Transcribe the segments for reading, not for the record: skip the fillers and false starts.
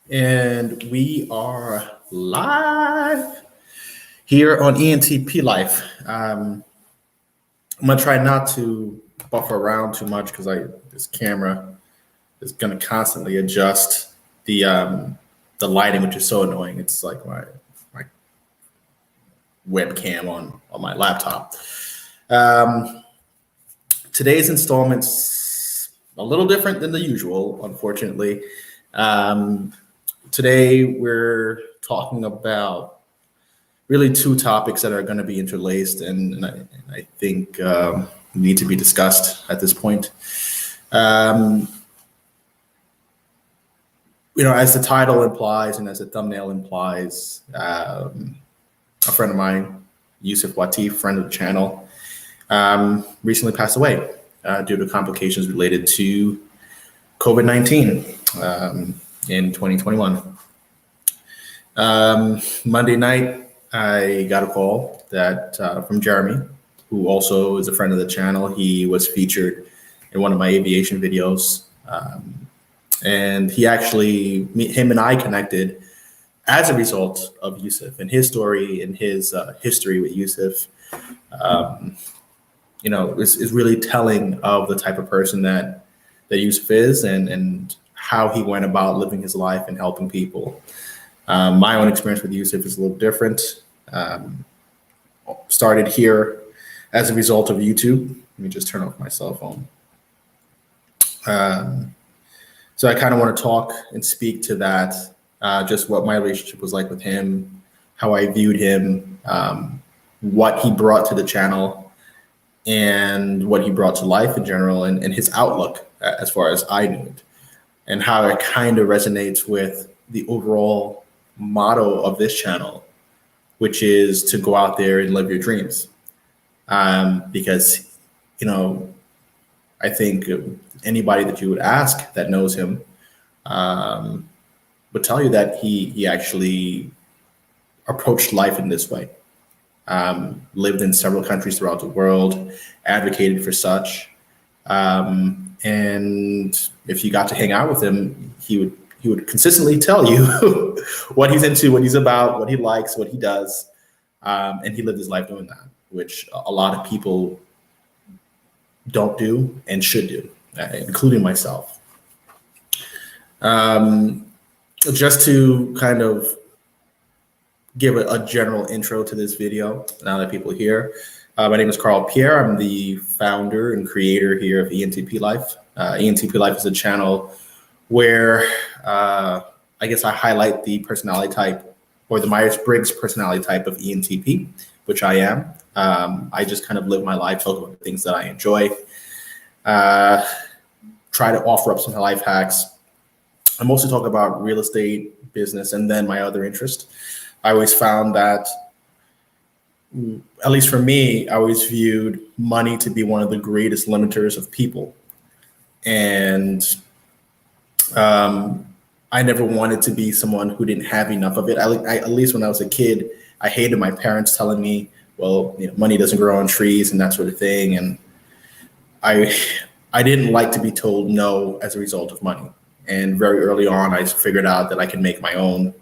And we are live here on ENTP Life. I'm gonna try not to buffer around too much because this camera is gonna constantly adjust the lighting, which is so annoying. It's like my webcam on my laptop. Today's installment's a little different than the usual, unfortunately. Today we're talking about really two topics that are going to be interlaced and I think need to be discussed at this point. As the title implies and as the thumbnail implies, a friend of mine, Yusuf, friend of the channel, recently passed away due to complications related to COVID-19 in 2021. Monday night, I got a call from Jeremy, who also is a friend of the channel. He was featured in one of my aviation videos. And him and I connected as a result of Yusuf and his story and his history with Yusuf. Is really telling of the type of person that Yusuf is and how he went about living his life and helping people. My own experience with Yusuf is a little different. Started here as a result of YouTube. Let me just turn off my cell phone. So I kind of want to talk and speak to that, just what my relationship was like with him, how I viewed him, what he brought to the channel, and what he brought to life in general, and his outlook as far as I knew it, and how it kind of resonates with the overall motto of this channel, which is to go out there and live your dreams. Because, I think anybody that you would ask that knows him would tell you that he actually approached life in this way. Lived in several countries throughout the world, advocated for such. And if you got to hang out with him, he would consistently tell you what he's into, what he's about, what he likes, what he does. And he lived his life doing that, which a lot of people don't do and should do, including myself. Just to kind of give a general intro to this video, now that people are here. My name is Carl Pierre. I'm the founder and creator here of ENTP Life. ENTP Life is a channel where I guess I highlight the personality type or the Myers-Briggs personality type of ENTP, which I am. I just kind of live my life, talk about the things that I enjoy, try to offer up some life hacks. I mostly talk about real estate, business, and then my other interest. I always found that, at least for me, I always viewed money to be one of the greatest limiters of people. And I never wanted to be someone who didn't have enough of it. At least when I was a kid, I hated my parents telling me, well, money doesn't grow on trees and that sort of thing. And I didn't like to be told no as a result of money. And very early on, I figured out that I could make my own,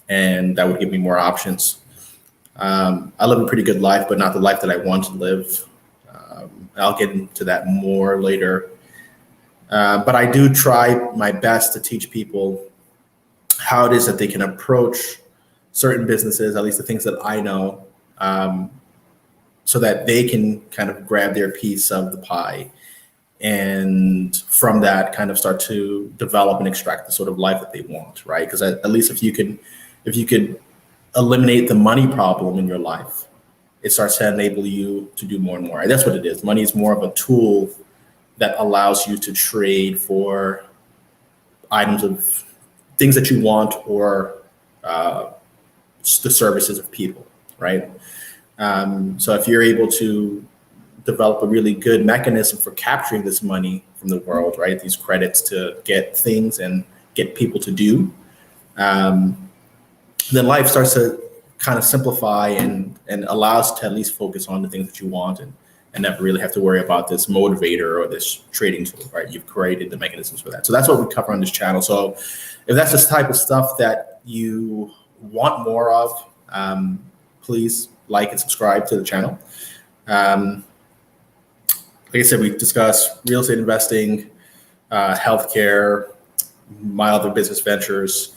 and that would give me more options. I live a pretty good life, but not the life that I want to live. I'll get into that more later. But I do try my best to teach people how it is that they can approach certain businesses, at least the things that I know, so that they can kind of grab their piece of the pie. And from that kind of start to develop and extract the sort of life that they want, right? Because at least if you could eliminate the money problem in your life, it starts to enable you to do more and more. That's what it is. Money is more of a tool that allows you to trade for items of things that you want or the services of people, right? So if you're able to develop a really good mechanism for capturing this money from the world, right? These credits to get things and get people to do, then life starts to kind of simplify and allows to at least focus on the things that you want and never really have to worry about this motivator or this trading tool, right? You've created the mechanisms for that. So that's what we cover on this channel. So if that's the type of stuff that you want more of, please like and subscribe to the channel. Like I said, we discuss real estate investing, healthcare, my other business ventures,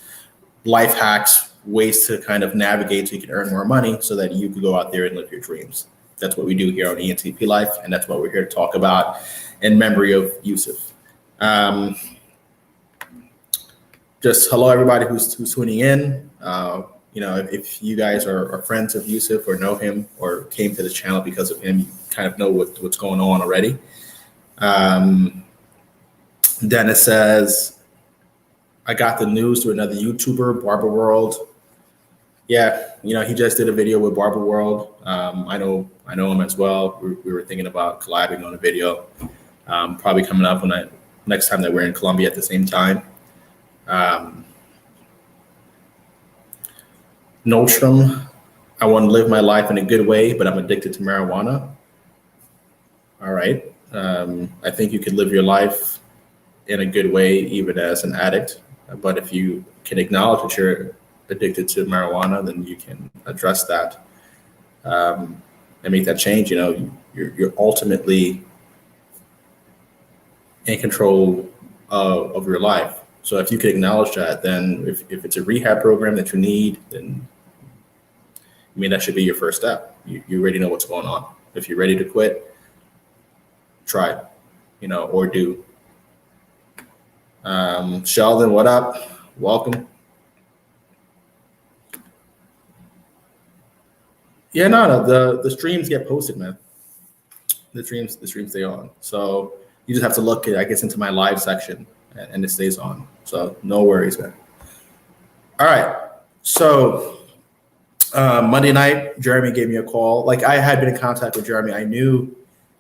life hacks, ways to kind of navigate so you can earn more money so that you can go out there and live your dreams. That's what we do here on ENTP Life, and that's what we're here to talk about in memory of Yusuf. Just hello, everybody who's tuning in. If you guys are friends of Yusuf or know him or came to the channel because of him, you kind of know what's going on already. Dennis says, I got the news through another YouTuber, Barber World. Yeah, he just did a video with Barber World. I know him as well. We were thinking about collabing on a video, probably coming up next time that we're in Colombia at the same time. Nordstrom, I want to live my life in a good way, but I'm addicted to marijuana. All right. I think you could live your life in a good way, even as an addict. But if you can acknowledge that you're addicted to marijuana, then you can address that and make that change. You're ultimately in control of your life. So if you can acknowledge that, then if it's a rehab program that you need, then that should be your first step. You already know what's going on. If you're ready to quit, try, or do. Sheldon, what up? Welcome. Yeah, no, the streams get posted, man. The streams stay on. So you just have to look, I guess, into my live section and it stays on. So no worries, man. All right. So Monday night, Jeremy gave me a call. Like, I had been in contact with Jeremy. I knew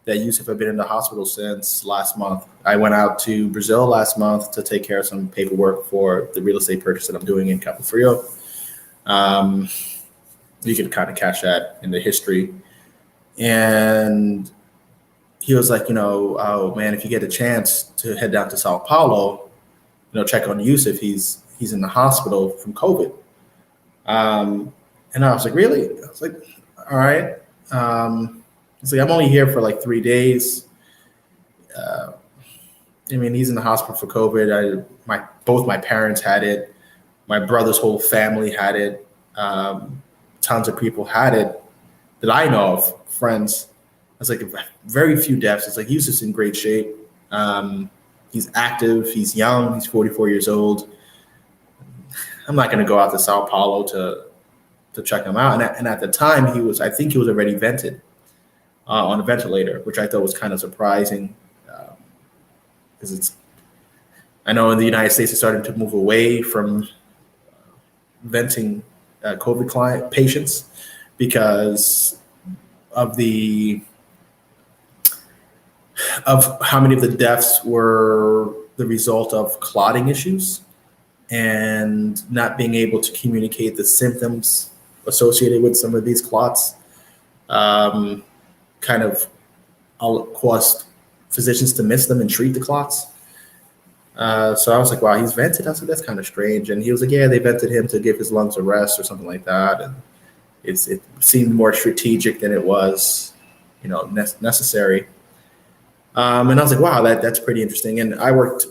that Yusuf had been in the hospital since last month. I went out to Brazil last month to take care of some paperwork for the real estate purchase that I'm doing in Cabo Frio. You can kind of catch that in the history. And he was like, oh man, if you get a chance to head down to Sao Paulo, check on Yusuf. He's in the hospital from COVID. And I was like, really? I was like, all right. It's like, I'm only here for like 3 days. He's in the hospital for COVID. Both my parents had it. My brother's whole family had it. Tons of people had it that I know of, friends. I was like, very few deaths. It's like, Yusuf's in great shape. He's active. He's young. He's 44 years old. I'm not going to go out to Sao Paulo to check him out. And at the time, I think he was already vented on a ventilator, which I thought was kind of surprising because I know in the United States, it's starting to move away from venting COVID patients because of how many of the deaths were the result of clotting issues and not being able to communicate the symptoms associated with some of these clots, kind of caused physicians to miss them and treat the clots. So I was like, wow, he's vented. I was like, that's kind of strange. And he was like, yeah, they vented him to give his lungs a rest or something like that. And it seemed more strategic than it was, necessary. And I was like, wow, that's pretty interesting. And I worked,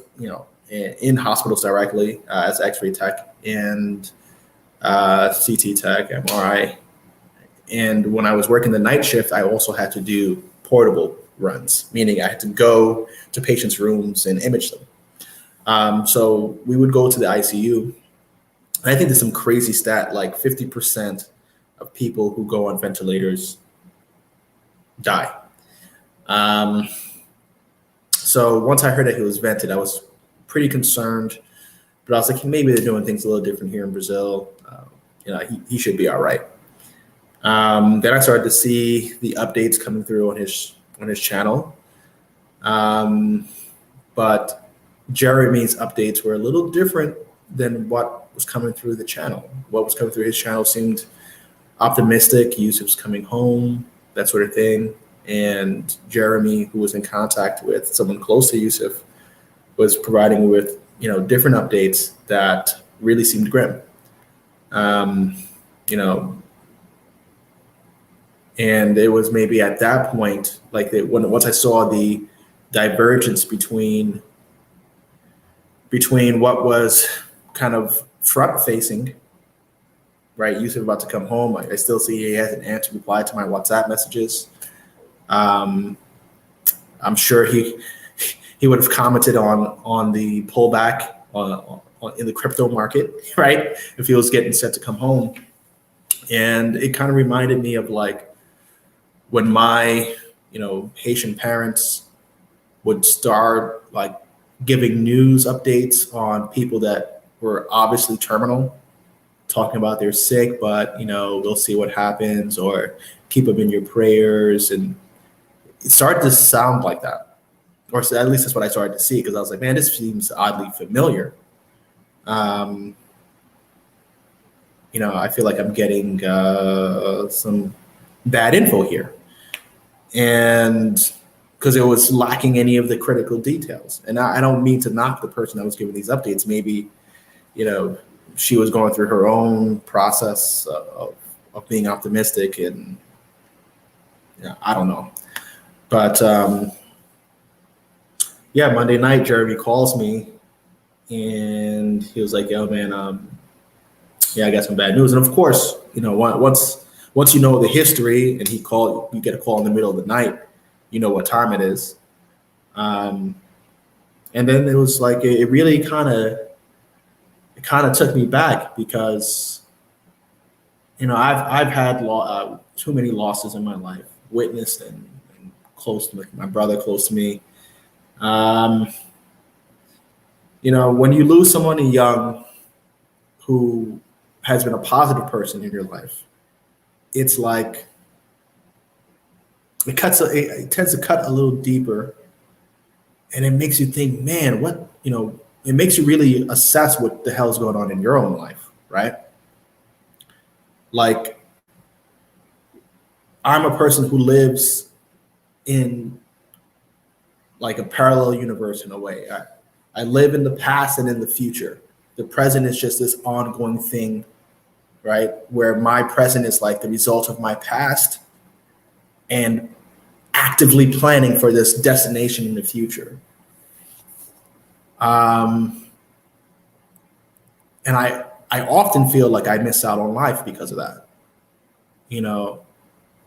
in hospitals directly as X-ray tech and CT tech, MRI. And when I was working the night shift, I also had to do portable runs, meaning I had to go to patients' rooms and image them. So we would go to the ICU. And I think there's some crazy stat, like 50% of people who go on ventilators die. So once I heard that he was vented, I was pretty concerned, but I was like, maybe they're doing things a little different here in Brazil. He should be all right. Then I started to see the updates coming through on his channel. But Jeremy's updates were a little different than what was coming through the channel. What was coming through his channel seemed optimistic. Yusuf's coming home, that sort of thing. And Jeremy, who was in contact with someone close to Yusuf, was providing me with different updates that really seemed grim. Um, you know, and it was maybe at that point, like once I saw the divergence between what was kind of front facing, right? Yusuf about to come home. I still see he hasn't answered, replied to my WhatsApp messages. Um, I'm sure he would have commented on the pullback in the crypto market, right? If he was getting set to come home. And it kind of reminded me of like when my, Haitian parents would start like giving news updates on people that were obviously terminal, talking about they're sick, but we'll see what happens, or keep them in your prayers. And it started to sound like that, or at least that's what I started to see, because I was like, man, this seems oddly familiar. Um, I feel like I'm getting some bad info here, and because it was lacking any of the critical details. And I don't mean to knock the person that was giving these updates. Maybe she was going through her own process of being optimistic, and I don't know. But yeah, Monday night, Jeremy calls me and he was like, yo, man, yeah, I got some bad news. And of course, once you know the history and you get a call in the middle of the night, you know what time it is. And then it was like, it really kind of took me back, because I've had too many losses in my life, witnessed and close to my brother, close to me. When you lose someone young who has been a positive person in your life, it's like it tends to cut a little deeper, and it makes you think, man, it makes you really assess what the hell's going on in your own life, right? Like, I'm a person who lives in like a parallel universe in a way. I live in the past and in the future. The present is just this ongoing thing, right? Where my present is like the result of my past and actively planning for this destination in the future. And I often feel like I miss out on life because of that.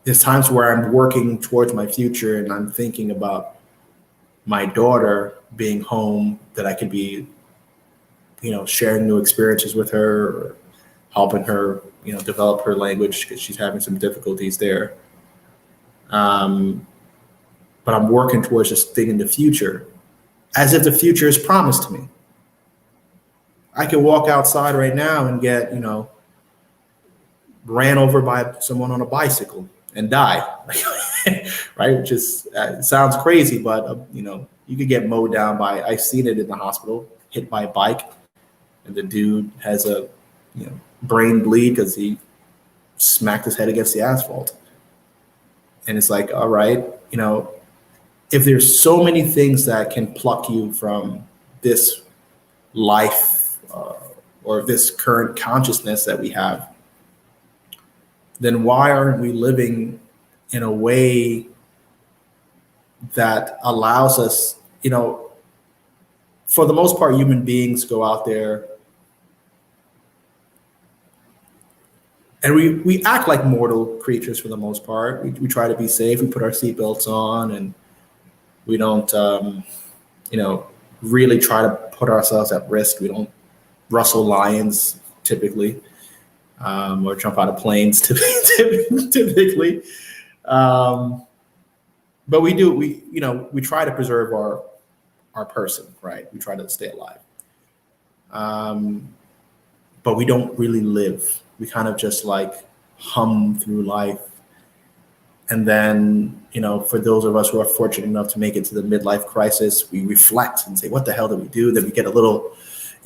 There's times where I'm working towards my future and I'm thinking about my daughter being home, that I could be, sharing new experiences with her, or helping her, develop her language, because she's having some difficulties there. But I'm working towards this thing in the future, as if the future is promised to me. I could walk outside right now and get, ran over by someone on a bicycle and die, right? Which is sounds crazy, but you could get mowed down by. I've seen it in the hospital, hit by a bike, and the dude has a brain bleed because he smacked his head against the asphalt. And it's like, all right, if there's so many things that can pluck you from this life or this current consciousness that we have, then why aren't we living in a way that allows us, for the most part, human beings go out there and we act like mortal creatures for the most part. We try to be safe. We put our seatbelts on, and we don't, really try to put ourselves at risk. We don't rustle lions typically, or jump out of planes typically. But we do. We try to preserve our person, right? We try to stay alive. But we don't really live. We kind of just like hum through life. And then, for those of us who are fortunate enough to make it to the midlife crisis, we reflect and say, what the hell did we do? Then we get a little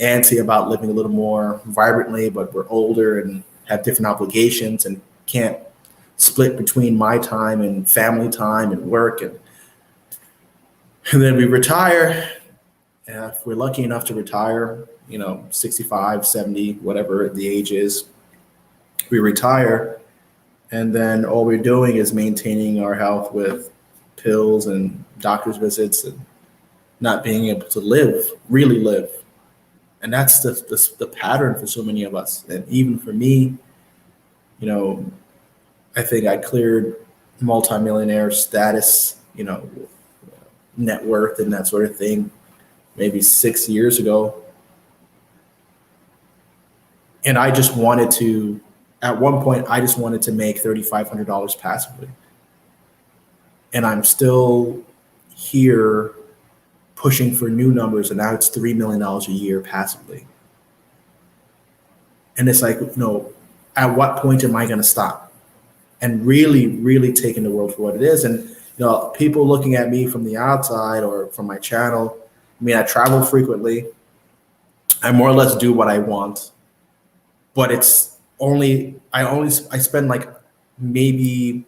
antsy about living a little more vibrantly, but we're older and have different obligations and can't split between my time and family time and work. And then we retire if we're lucky enough to retire, 65, 70, whatever the age is, we retire, and then all we're doing is maintaining our health with pills and doctor's visits and not being able to really live. And that's the pattern for so many of us. And even for me, you know, I think I cleared multimillionaire status, net worth and that sort of thing, maybe 6 years ago. And I just wanted to, at one point, I just wanted to make $3,500 passively. And I'm still here pushing for new numbers, and now it's $3 million a year passively. And it's like, at what point am I going to stop? And really, really taking the world for what it is. And people looking at me from the outside or from my channel, I travel frequently. I more or less do what I want, but I spend like maybe,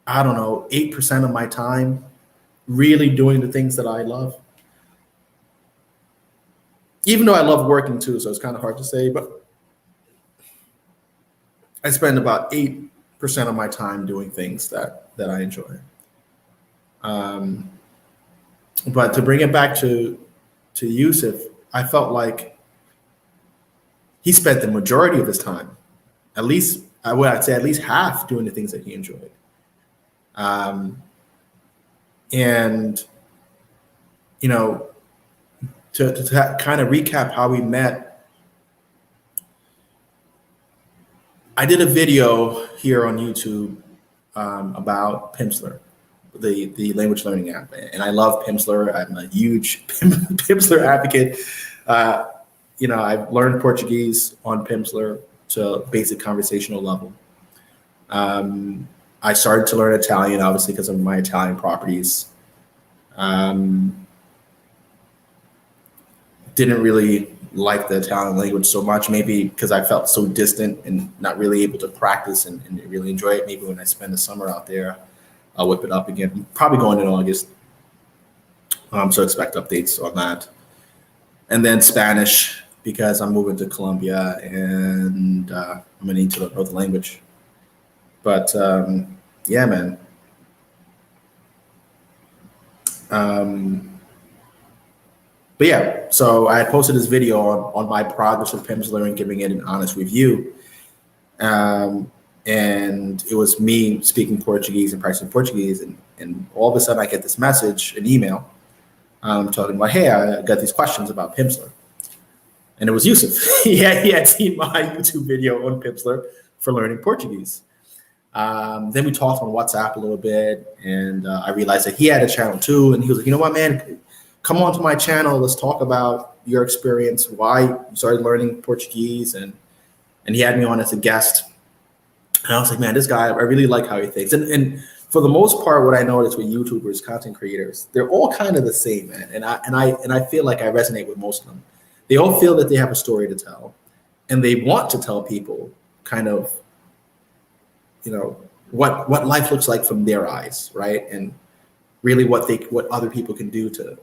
I don't know, 8% of my time really doing the things that I love. Even though I love working too, so it's kind of hard to say, but I spend about 8% of my time doing things that I enjoy. But to bring it back to Yusuf, I felt like he spent the majority of his time, at least, I'd say at least half, doing the things that he enjoyed. And, to kind of recap how we met, I did a video here on YouTube about Pimsleur, the language learning app. And I love Pimsleur. I'm a huge Pimsleur advocate. I've learned Portuguese on Pimsleur to basic conversational level. I started to learn Italian, obviously, because of my Italian properties. Didn't really like the Italian language so much, maybe because I felt so distant and not really able to practice and really enjoy it. Maybe when I spend the summer out there, I'll whip it up again. I'm probably going in August. So expect updates on that. And then Spanish, because I'm moving to Colombia and I'm gonna need to know the language. But yeah, man. But yeah, so I posted this video on my progress with Pimsleur and giving it an honest review. And it was me speaking Portuguese and practicing Portuguese. And all of a sudden I get this message, an email, talking about, hey, I got these questions about Pimsleur. And it was Yusuf. He had seen my YouTube video on Pimsleur for learning Portuguese. Then we talked on WhatsApp a little bit, and I realized that he had a channel too. And he was like, you know what, man, come on to my channel. Let's talk about your experience, why you started learning Portuguese. And he had me on as a guest. And I was like, man, this guy, I really like how he thinks. And for the most part, what I noticed with YouTubers, content creators, they're all kind of the same, man. And I feel like I resonate with most of them. They all feel that they have a story to tell, and they want to tell people kind of, what life looks like from their eyes, right? And really what other people can do to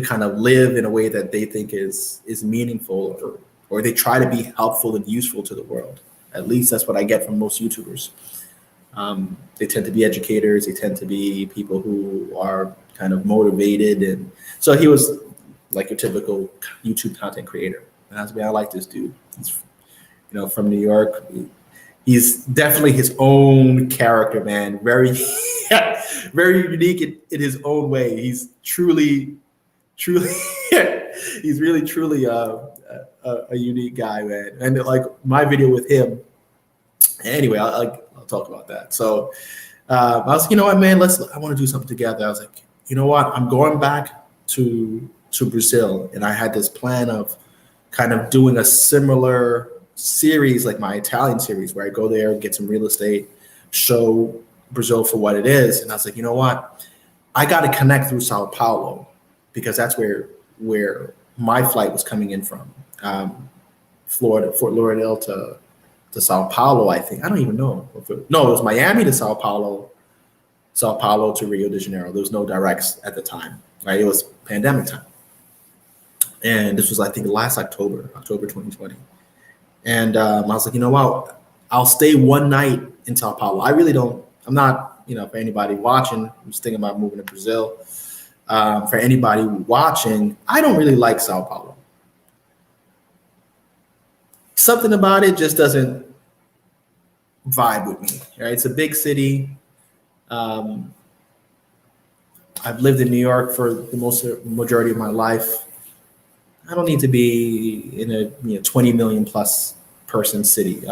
kind of live in a way that they think is meaningful, or they try to be helpful and useful to the world. At least that's what I get from most YouTubers. They tend to be educators. They tend to be people who are kind of motivated. And so he was like your typical YouTube content creator. And I was like, I like this dude. He's, from New York. He's definitely his own character, man. Very, very unique in his own way. He's truly, he's really truly a unique guy, man. And like my video with him. Anyway, I'll talk about that. So I was like, you know what, man? I want to do something together. I was like, you know what? I'm going back to Brazil, and I had this plan of kind of doing a similar series like my Italian series, where I go there, get some real estate, show Brazil for what it is. And I was like, you know what? I got to connect through Sao Paulo, because that's where my flight was coming in from, Florida, Fort Lauderdale to Sao Paulo, I think. I don't even know. It was Miami to Sao Paulo to Rio de Janeiro. There was no directs at the time, right? It was pandemic time. And this was, I think, last October 2020. And I was like, you know what? I'll stay one night in Sao Paulo. I'm not, for anybody watching who's thinking about moving to Brazil, for anybody watching, I don't really like Sao Paulo. Something about it just doesn't vibe with me, right? It's a big city. I've lived in New York for the majority of my life. I don't need to be in a 20 million plus person city.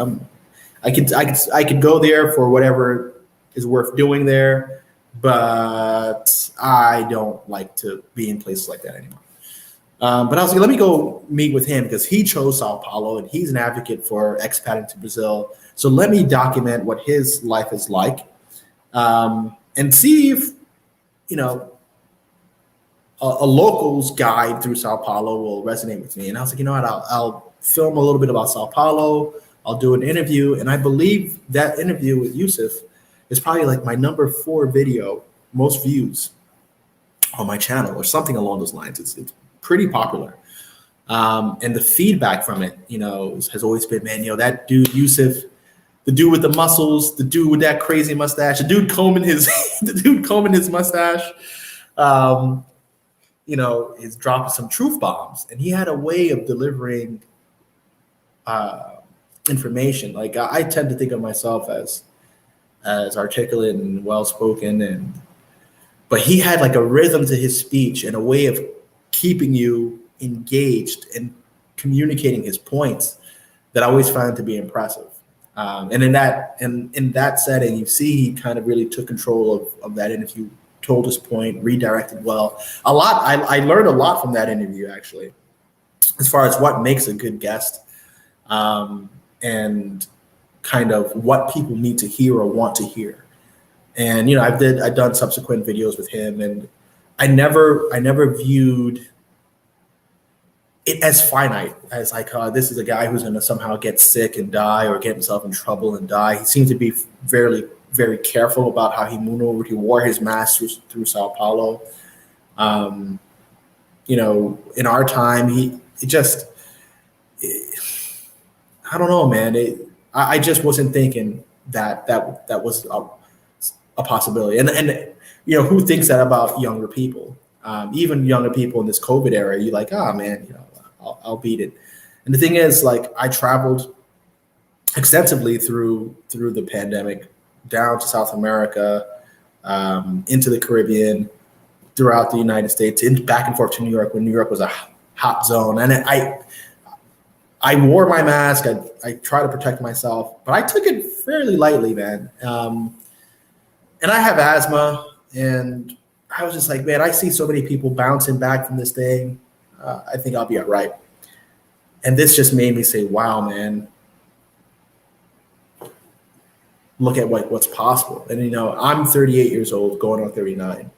I could go there for whatever is worth doing there, but I don't like to be in places like that anymore. But I was like, let me go meet with him because he chose Sao Paulo and he's an advocate for expating to Brazil. So let me document what his life is like, and see if, a local's guide through Sao Paulo will resonate with me. And I was like, you know what, I'll film a little bit about Sao Paulo. I'll do an interview. And I believe that interview with Yusuf is probably like my number 4 video, most views on my channel or something along those lines. It's pretty popular. And the feedback from it, has always been, man, that dude, Yusuf, the dude with the muscles, the dude with that crazy mustache, the dude combing his mustache, is dropping some truth bombs. And he had a way of delivering information. Like I tend to think of myself as articulate and well-spoken, but he had like a rhythm to his speech and a way of keeping you engaged and communicating his points that I always found to be impressive. And in that setting, you see he kind of really took control of that interview, told his point, redirected well. I learned a lot from that interview, actually, as far as what makes a good guest, and kind of what people need to hear or want to hear. And I've done subsequent videos with him, and I never viewed it as finite, as like this is a guy who's going to somehow get sick and die or get himself in trouble and die. He seemed to be very, very careful about how he maneuvered. He wore his mask through Sao Paulo. In our time, I don't know, man. I just wasn't thinking that was a possibility. And who thinks that about younger people? Even younger people in this COVID era, you're like, oh man, I'll beat it. And the thing is, like, I traveled extensively through the pandemic, down to South America, into the Caribbean, throughout the United States, back and forth to New York when New York was a hot zone. And I wore my mask. I try to protect myself, but I took it fairly lightly, man. And I have asthma, and I was just like, man, I see so many people bouncing back from this thing. I think I'll be all right. And this just made me say, wow, man, look at what's possible. And, I'm 38 years old, going on 39.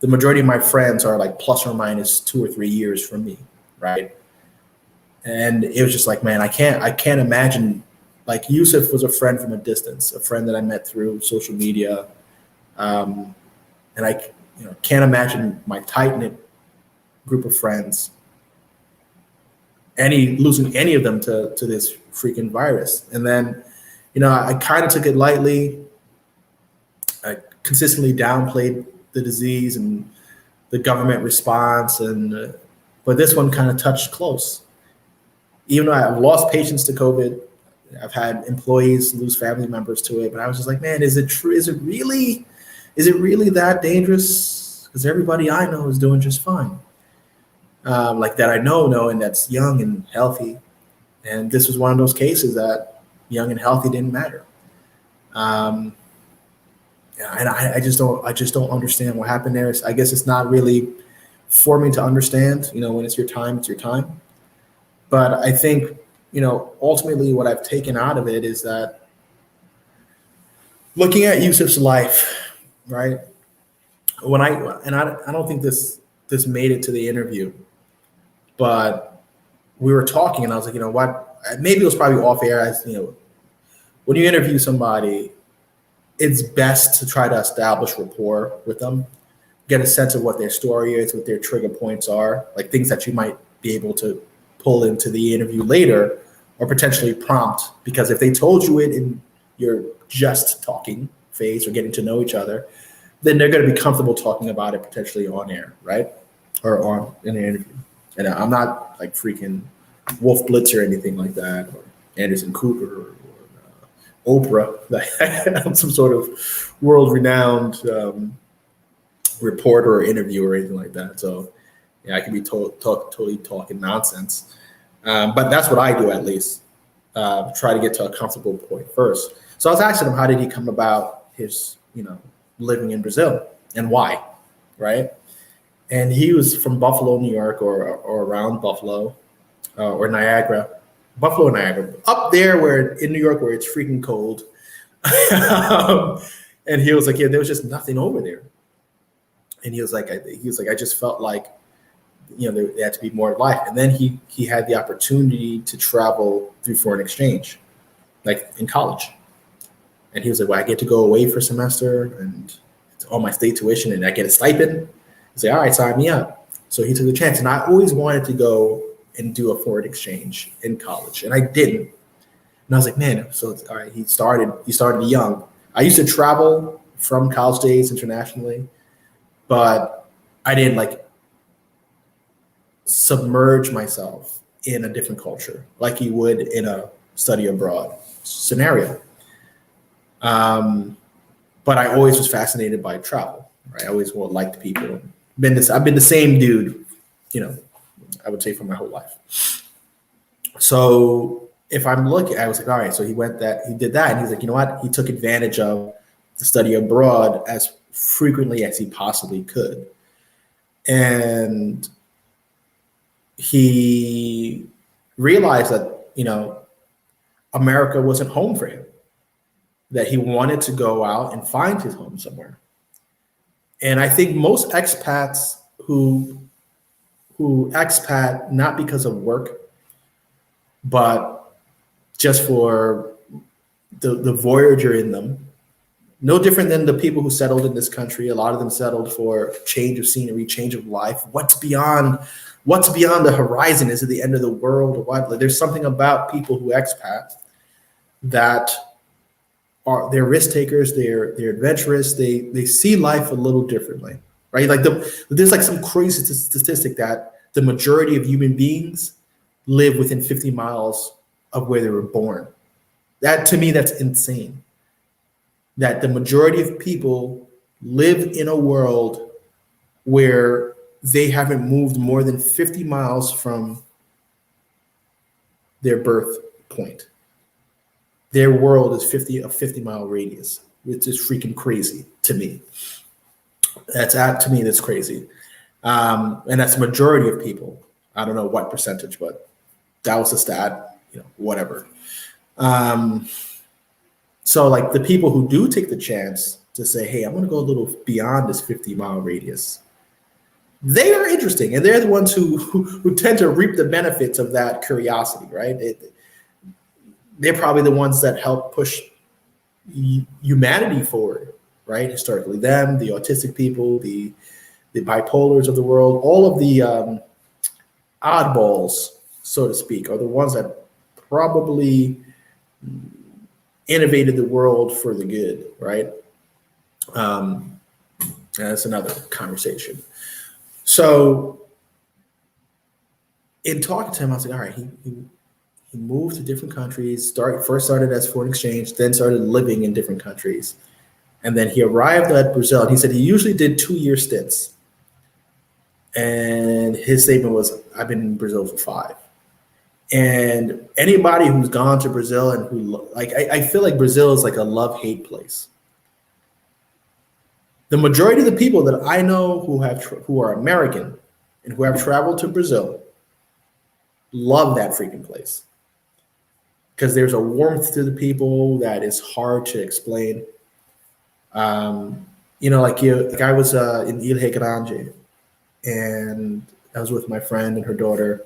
The majority of my friends are like plus or minus 2 or 3 years from me, right? And it was just like, man, I can't imagine. Like, Yusuf was a friend from a distance, a friend that I met through social media. And I can't imagine my tight-knit group of friends, losing any of them to this freaking virus. And then, I kind of took it lightly. I consistently downplayed the disease and the government response, but this one kind of touched close. Even though I've lost patients to COVID, I've had employees lose family members to it, but I was just like, man, is it true? Is it really that dangerous? Because everybody I know is doing just fine. Like that I know, and that's young and healthy. And this was one of those cases that young and healthy didn't matter. And I just don't understand what happened there. I guess it's not really for me to understand. When it's your time, it's your time. But I think, ultimately what I've taken out of it is that looking at Yusuf's life, right? I don't think this made it to the interview, but we were talking and I was like, what? Maybe it was probably off air. As when you interview somebody, it's best to try to establish rapport with them. get a sense of what their story is, what their trigger points are, like things that you might be able to pull into the interview later or potentially prompt. Because if they told you it in your just talking phase or getting to know each other, then they're going to be comfortable talking about it potentially on air, right? Or on in an interview. And I'm not like freaking Wolf Blitz or anything like that, or Anderson Cooper or Oprah. I'm some sort of world-renowned reporter or interviewer or anything like that. So yeah, I can be totally talking nonsense. But that's what I do, at least. Try to get to a comfortable point first. So I was asking him, how did he come about his, living in Brazil and why, right? And he was from Buffalo, New York, or around Buffalo, or Niagara, Buffalo, Niagara, up there where in New York where it's freaking cold. And he was like, yeah, there was just nothing over there. And he was like, I just felt like, there had to be more life. And then he had the opportunity to travel through foreign exchange, like in college. And he was like, well, I get to go away for a semester and it's all my state tuition and I get a stipend. He's like, all right, sign me up. So he took the chance. And I always wanted to go and do a foreign exchange in college. And I didn't. And I was like, man, so all right, he started young. I used to travel from college days internationally, but I didn't like submerge myself in a different culture like you would in a study abroad scenario. But I always was fascinated by travel, right? I always liked people. I've been the same dude, I would say for my whole life. So if I'm looking, I was like, all right, so he did that. And he's like, you know what? He took advantage of the study abroad as frequently as he possibly could. And he realized that, America wasn't home for him, that he wanted to go out and find his home somewhere. And I think most expats who expat not because of work, but just for the voyager in them, no different than the people who settled in this country. A lot of them settled for change of scenery, change of life. What's beyond the horizon? Is it the end of the world or what? Like, there's something about people who expat that they're risk takers, they're adventurous, they see life a little differently, right? Like there's like some crazy statistic that the majority of human beings live within 50 miles of where they were born. That, to me, that's insane. That the majority of people live in a world where they haven't moved more than 50 miles from their birth point. Their world is a 50-mile radius. It's just freaking crazy to me. To me, that's crazy. And that's the majority of people. I don't know what percentage, but that was the stat, whatever. So like the people who do take the chance to say, hey, I'm going to go a little beyond this 50-mile radius, they are interesting. And they're the ones who tend to reap the benefits of that curiosity, right? They're probably the ones that help push humanity forward, right? Historically, them, the autistic people, the bipolars of the world, all of the oddballs, so to speak, are the ones that probably innovated the world for the good, right? That's another conversation. So in talking to him, I was like, all right, he moved to different countries, first started as foreign exchange, then started living in different countries. And then he arrived at Brazil. And he said he usually did 2-year stints. And his statement was, I've been in Brazil for 5. And anybody who's gone to Brazil and I feel like Brazil is like a love-hate place. The majority of the people that I know who are American and who have traveled to Brazil love that freaking place. Because there's a warmth to the people that is hard to explain. I was in Ilha Grande, and I was with my friend and her daughter,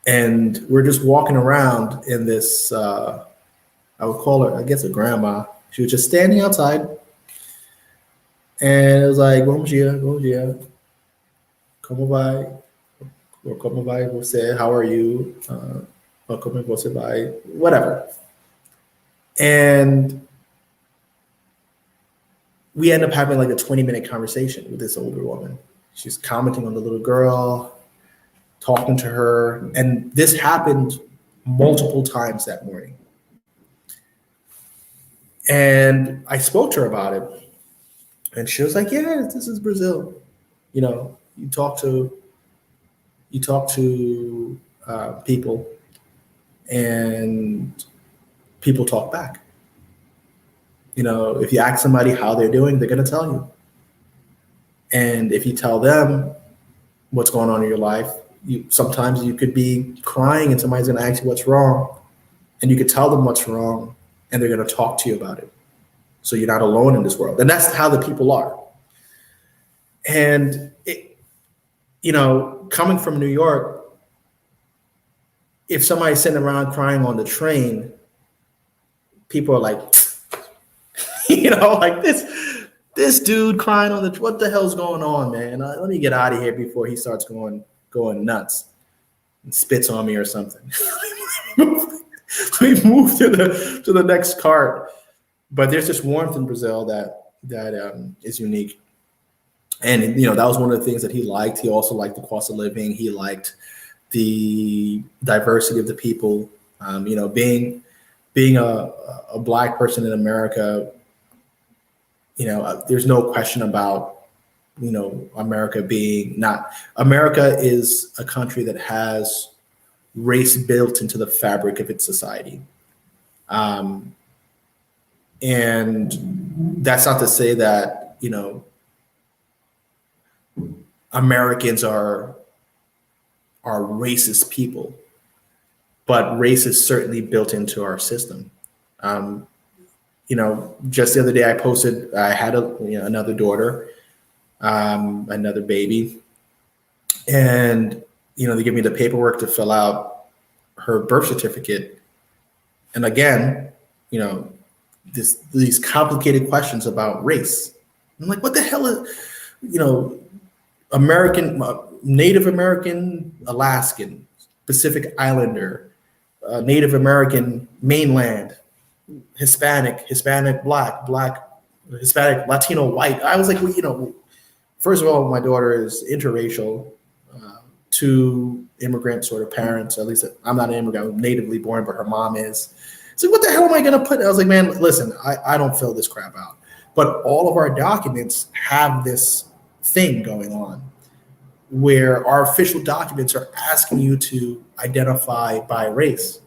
and we're just walking around in this. I would call her, I guess, a grandma. She was just standing outside, And it was like, bom dia, como vai? Or como vai você? How are you? Or como você vai? Whatever. And we end up having like a 20-minute conversation with this older woman. She's commenting on the little girl, talking to her. And this happened multiple times that morning. And I spoke to her about it. And she was like, yeah, this is Brazil. You know, you talk to people, and people talk back. You know, if you ask somebody how they're doing, they're going to tell you. And if you tell them what's going on in your life, sometimes you could be crying and somebody's going to ask you what's wrong, and you could tell them what's wrong, and they're going to talk to you about it. So you're not alone in this world. And that's how the people are. And, you know, coming from New York, if somebody's sitting around crying on the train, people are like, you know, like this dude crying on what the hell's going on, man? Let me get out of here before he starts going nuts and spits on me or something. Let me move to the next cart. But there's this warmth in Brazil that is unique. And, you know, that was one of the things that he liked. He also liked the cost of living. He liked the diversity of the people. You know, being a Black person in America, you know, there's no question about, you know, America is a country that has race built into the fabric of its society. And that's not to say that, you know, Americans are racist people, but race is certainly built into our system. You know, just the other day I posted, I had another daughter, another baby, and, you know, they give me the paperwork to fill out her birth certificate. And again, you know, these complicated questions about race. I'm like, what the hell is, you know, American, Native American, Alaskan, Pacific Islander, Native American, mainland, Hispanic, Black, Hispanic, Latino, white. I was like, well, you know, first of all, my daughter is interracial, two immigrant sort of parents. At least I'm not an immigrant, I'm natively born, but her mom is. So what the hell am I going to put? I was like, man, listen, I don't fill this crap out. But all of our documents have this thing going on where our official documents are asking you to identify by race,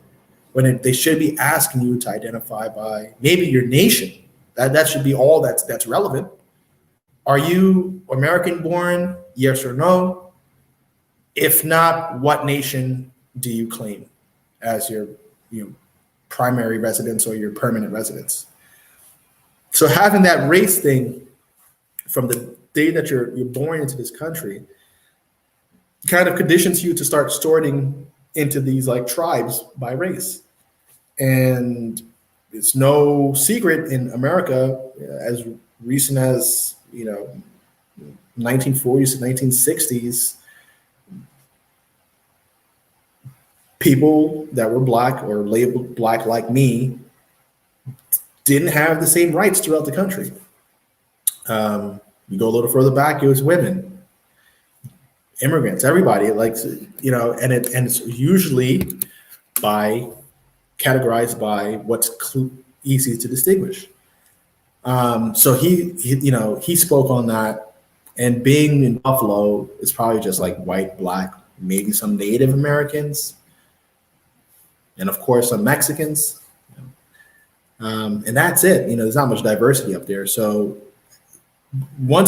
when they should be asking you to identify by maybe your nation. That should be all that's relevant. Are you American born? Yes or no? If not, what nation do you claim as your primary residence or your permanent residence? So having that race thing from the day that you're born into this country kind of conditions you to start sorting into these like tribes by race. And it's no secret in America, as recent as, you know, 1940s to 1960s, people that were Black or labeled Black like me didn't have the same rights throughout the country. You go a little further back, it was women, immigrants, everybody, like, you know, and it's usually categorized by what's easy to distinguish. So he spoke on that, and being in Buffalo is probably just like white, Black, maybe some Native Americans, and of course some Mexicans, and that's it. You know, there's not much diversity up there. So when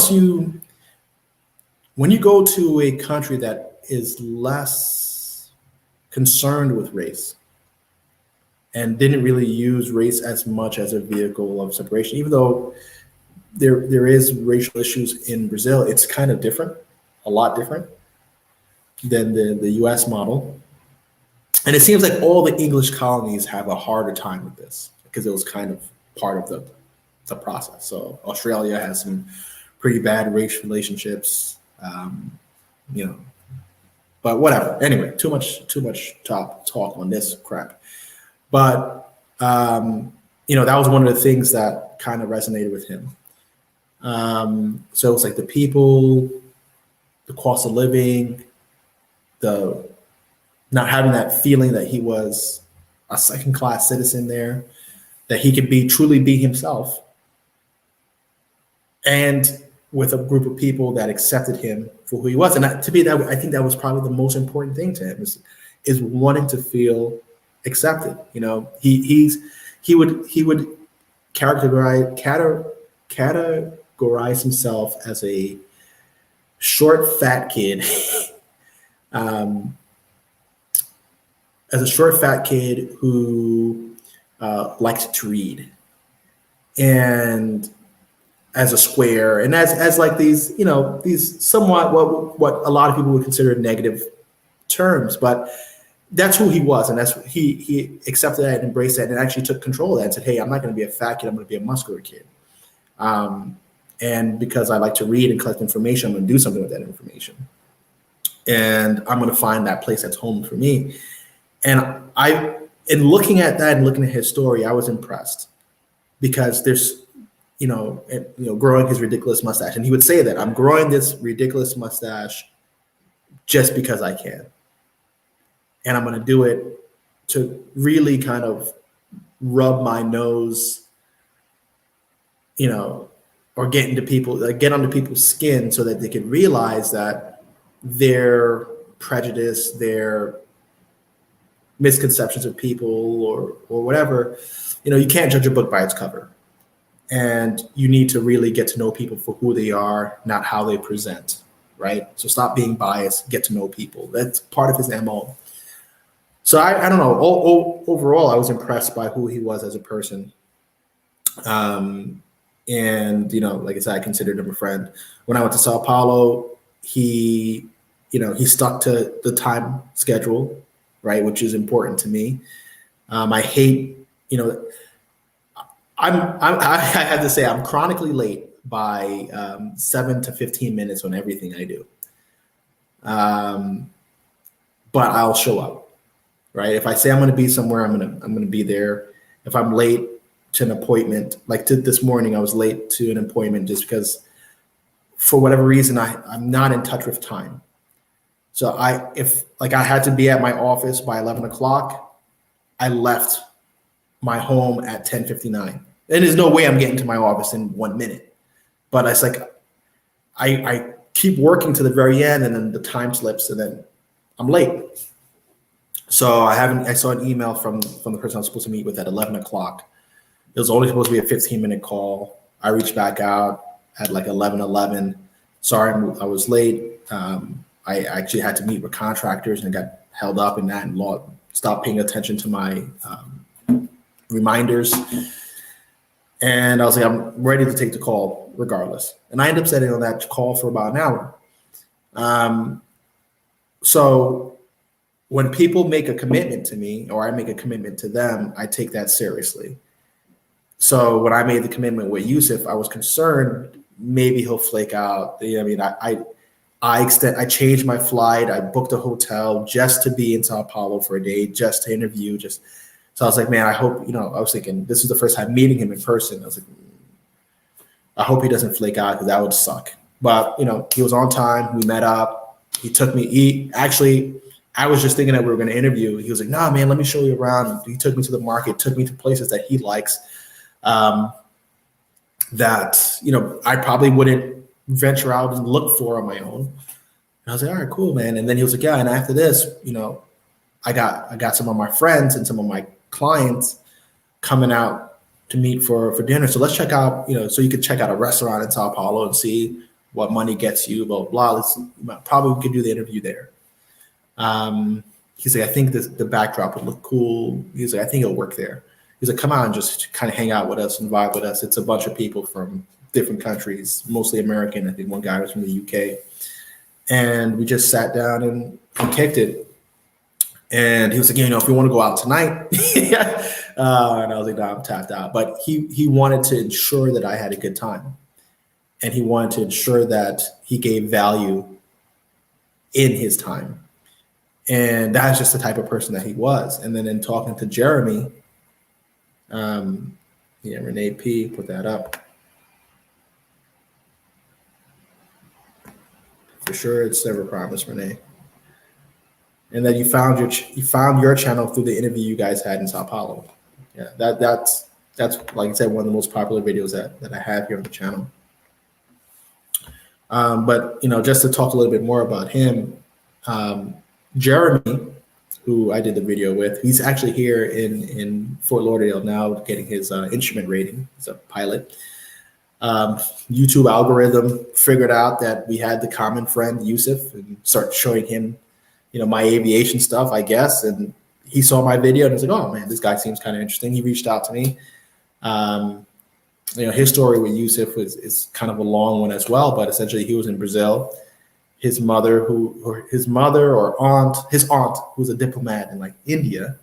you go to a country that is less concerned with race and didn't really use race as much as a vehicle of separation, even though there is racial issues in Brazil, it's kind of different, a lot different than the US model. And it seems like all the English colonies have a harder time with this because it was kind of part of the process. So Australia has some pretty bad race relationships, you know, but whatever. Anyway, too much talk on this crap. But that was one of the things that kind of resonated with him. So it's like the people, the cost of living, the not having that feeling that he was a second class citizen there, that he could truly be himself. And with a group of people that accepted him for who he was. And to me, that I think that was probably the most important thing to him is wanting to feel accepted. He would categorize himself as a short, fat kid, who liked to read, and as a square, and as like these somewhat what a lot of people would consider negative terms, but that's who he was, and that's he accepted that and embraced that, and actually took control of that and said, "Hey, I'm not going to be a fat kid. I'm going to be a muscular kid." And because I like to read and collect information, I'm going to do something with that information, and I'm going to find that place that's home for me. And in looking at that and looking at his story, I was impressed, because there's growing his ridiculous mustache, and he would say that I'm growing this ridiculous mustache just because I can. And I'm going to do it to really kind of rub my nose, or get under people's skin so that they can realize that their prejudice, their misconceptions of people or whatever, you can't judge a book by its cover. And you need to really get to know people for who they are, not how they present, right? So stop being biased, get to know people. That's part of his MO. So I don't know. Overall, I was impressed by who he was as a person. And, like I said, I considered him a friend. When I went to Sao Paulo, he stuck to the time schedule, right, which is important to me. I hate, I have to say I'm chronically late by 7 to 15 minutes on everything I do. But I'll show up. Right. If I say I'm going to be somewhere, I'm going to be there. If I'm late to an appointment, like this morning, I was late to an appointment just because, for whatever reason, I'm not in touch with time. So if I had to be at my office by 11 o'clock, I left my home at 10:59. And there's no way I'm getting to my office in 1 minute. But it's like I keep working to the very end, and then the time slips, and then I'm late. So I saw an email from the person I was supposed to meet with at 11 o'clock. It was only supposed to be a 15-minute call. I reached back out at like 11:11. Sorry, I was late. I actually had to meet with contractors and got held up in that and stopped paying attention to my reminders. And I was like, I'm ready to take the call regardless. And I ended up sitting on that call for about an hour. So when people make a commitment to me, or I make a commitment to them, I take that seriously. So when I made the commitment with Yusuf, I was concerned maybe he'll flake out. I changed my flight. I booked a hotel just to be in Sao Paulo for a day, just to interview. So I was like, man, I hope, I was thinking this is the first time meeting him in person. I was like, I hope he doesn't flake out, because that would suck. But, he was on time. We met up. He took me. I was just thinking that we were going to interview. He was like, nah, man, let me show you around. He took me to the market, took me to places that he likes, that, I probably wouldn't venture out and look for on my own. And I was like, all right, cool, man. And then he was like, yeah. And after this, I got some of my friends and some of my clients coming out to meet for dinner. So let's check out, so you could check out a restaurant in Sao Paulo and see what money gets you, blah, blah, blah. Probably we could do the interview there. He's like, I think the backdrop would look cool. He's like, I think it'll work there. He's like, come on, just kind of hang out with us and vibe with us. It's a bunch of people from different countries, mostly American. I think one guy was from the UK. And we just sat down and kicked it. And he was like, if you want to go out tonight. And I was like, no, I'm tapped out. But he wanted to ensure that I had a good time. and he wanted to ensure that he gave value in his time. And that's just the type of person that he was. And then in talking to Jeremy, Renee P, put that up. For sure, it's Never Promise, Renee. And that you found your channel through the interview you guys had in Sao Paulo. Yeah, that's like I said, one of the most popular videos that I have here on the channel. But just to talk a little bit more about him, Jeremy, who I did the video with, he's actually here in Fort Lauderdale now, getting his instrument rating. He's a pilot. YouTube algorithm figured out that we had the common friend Yusuf and started showing him, my aviation stuff, I guess. And he saw my video and was like, "Oh man, this guy seems kind of interesting." He reached out to me. His story with Yusuf is kind of a long one as well, but essentially he was in Brazil. His aunt, his aunt, who's a diplomat in like India,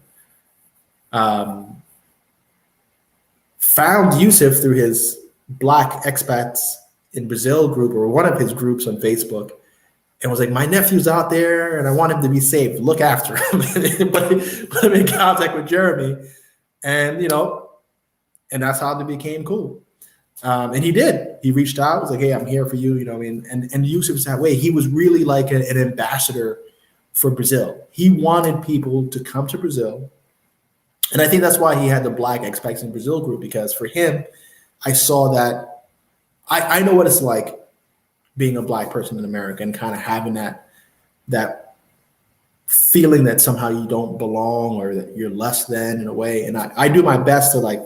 found Yusuf through his Black expats in Brazil group, or one of his groups on Facebook, and was like, "My nephew's out there and I want him to be safe. Look after him." Put him in contact with Jeremy, and and that's how they became cool. And he did. He reached out. Was like, "Hey, I'm here for you." And Yusuf's that way. He was really like an ambassador for Brazil. He wanted people to come to Brazil, and I think that's why he had the Black expats in Brazil group, because for him, I saw that. I know what it's like being a Black person in America and kind of having that feeling that somehow you don't belong or that you're less than in a way. And I do my best to like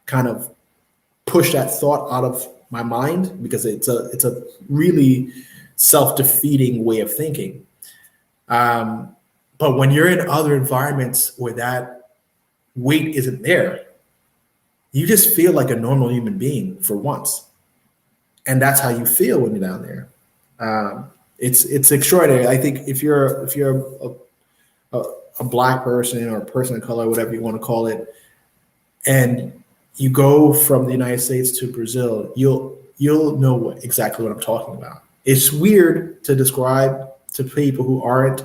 kind of push that thought out of my mind, because it's a really self-defeating way of thinking. But when you're in other environments where that weight isn't there, you just feel like a normal human being for once. And that's how you feel when you're down there. It's extraordinary. I think if you're a Black person or a person of color, whatever you want to call it, and you go from the United States to Brazil, you'll know exactly what I'm talking about. It's weird to describe to people who aren't,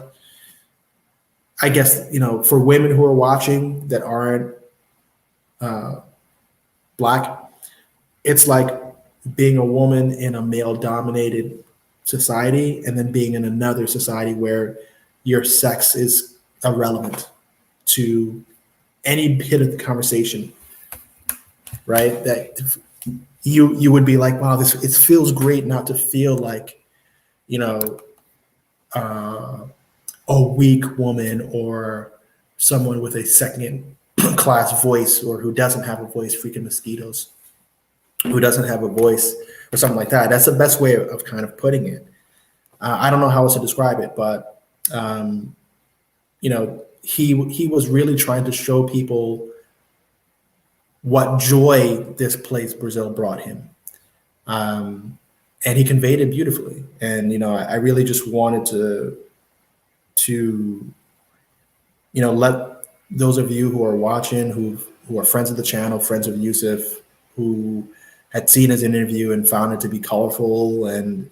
I guess, for women who are watching that aren't Black, it's like being a woman in a male-dominated society and then being in another society where your sex is irrelevant to any bit of the conversation, right? That you would be like, "Wow, it feels great not to feel like, a weak woman or someone with a second class voice, or who doesn't have a voice, freaking mosquitoes, who doesn't have a voice," or something like that. That's the best way of kind of putting it. I don't know how else to describe it, but he was really trying to show people what joy this place Brazil brought him, and he conveyed it beautifully. And I really just wanted to let those of you who are watching, who are friends of the channel, friends of Yusuf, who had seen his interview and found it to be colorful and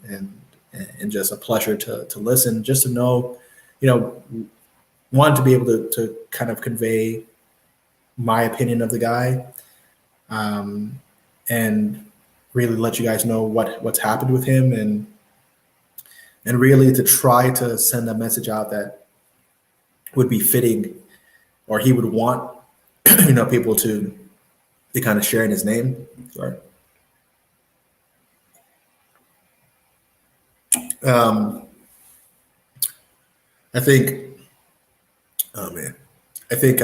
just a pleasure to listen, just to know, wanted to be able to kind of convey my opinion of the guy, and really let you guys know what's happened with him, and really to try to send a message out that would be fitting, or he would want people to kind of share in his name. Sorry. I think, oh man, I think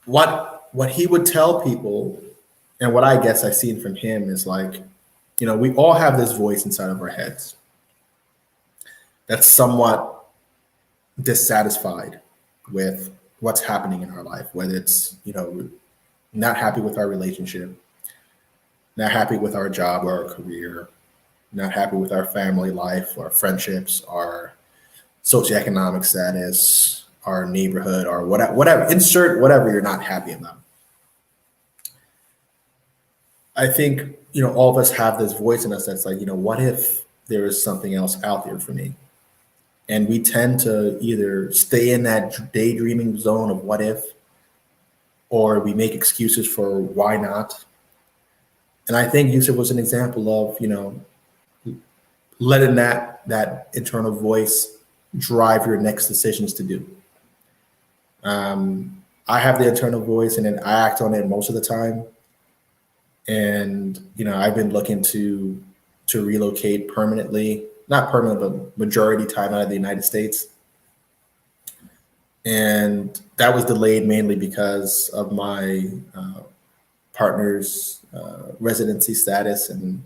what he would tell people, and what I guess I've seen from him, is like, we all have this voice inside of our heads that's somewhat dissatisfied with what's happening in our life, whether it's, not happy with our relationship, not happy with our job or our career, not happy with our family life, our friendships, our socioeconomic status, our neighborhood, or whatever, insert whatever you're not happy about. I think, all of us have this voice in us that's like, what if there is something else out there for me? And we tend to either stay in that daydreaming zone of what if, or we make excuses for why not. And I think Yusuf was an example of, letting that internal voice drive your next decisions to do. I have the internal voice, and then I act on it most of the time. And I've been looking to relocate permanently, not permanent, but majority time out of the United States. And that was delayed mainly because of my partner's residency status, and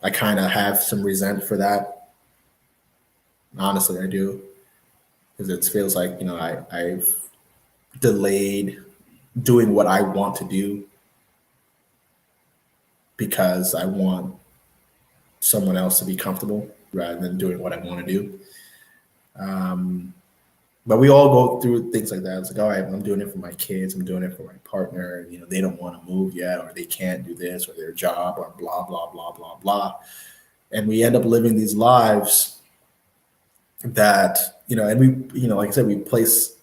I kind of have some resent for that. Honestly, I do, because it feels like I've delayed doing what I want to do because I want someone else to be comfortable rather than doing what I want to do. But we all go through things like that. It's like, all right, I'm doing it for my kids. I'm doing it for my partner. They don't want to move yet, or they can't do this, or their job, or blah, blah, blah, blah, blah. And we end up living these lives that, and we, like I said, we place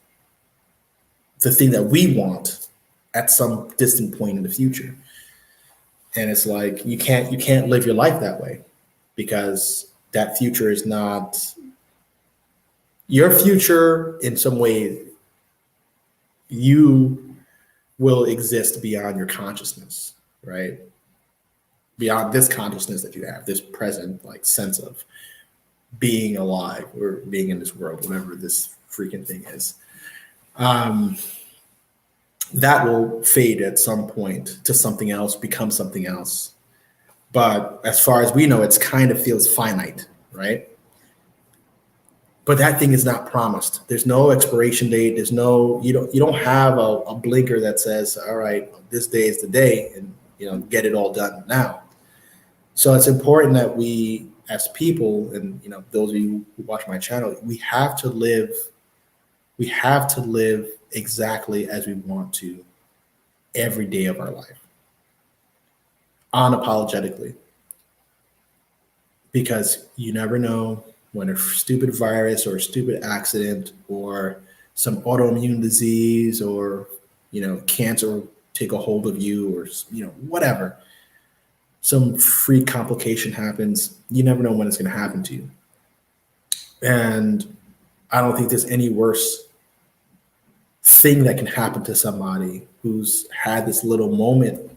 the thing that we want at some distant point in the future. And it's like, you can't live your life that way, because that future is not your future. In some way, you will exist beyond your consciousness, right? Beyond this consciousness that you have, this present sense of being alive or being in this world, whatever this freaking thing is. That will fade at some point to something else, become something else. But as far as we know, it's kind of feels finite, right? But that thing is not promised. There's no expiration date. There's no, you don't have a blinker that says, all right, this day is the day, and get it all done now. So it's important that we, as people, and those of you who watch my channel, we have to live exactly as we want to every day of our life, unapologetically, because you never know when a stupid virus or a stupid accident or some autoimmune disease or cancer take a hold of you, or whatever, some freak complication happens. You never know when it's going to happen to you. And I don't think there's any worse thing that can happen to somebody who's had this little moment.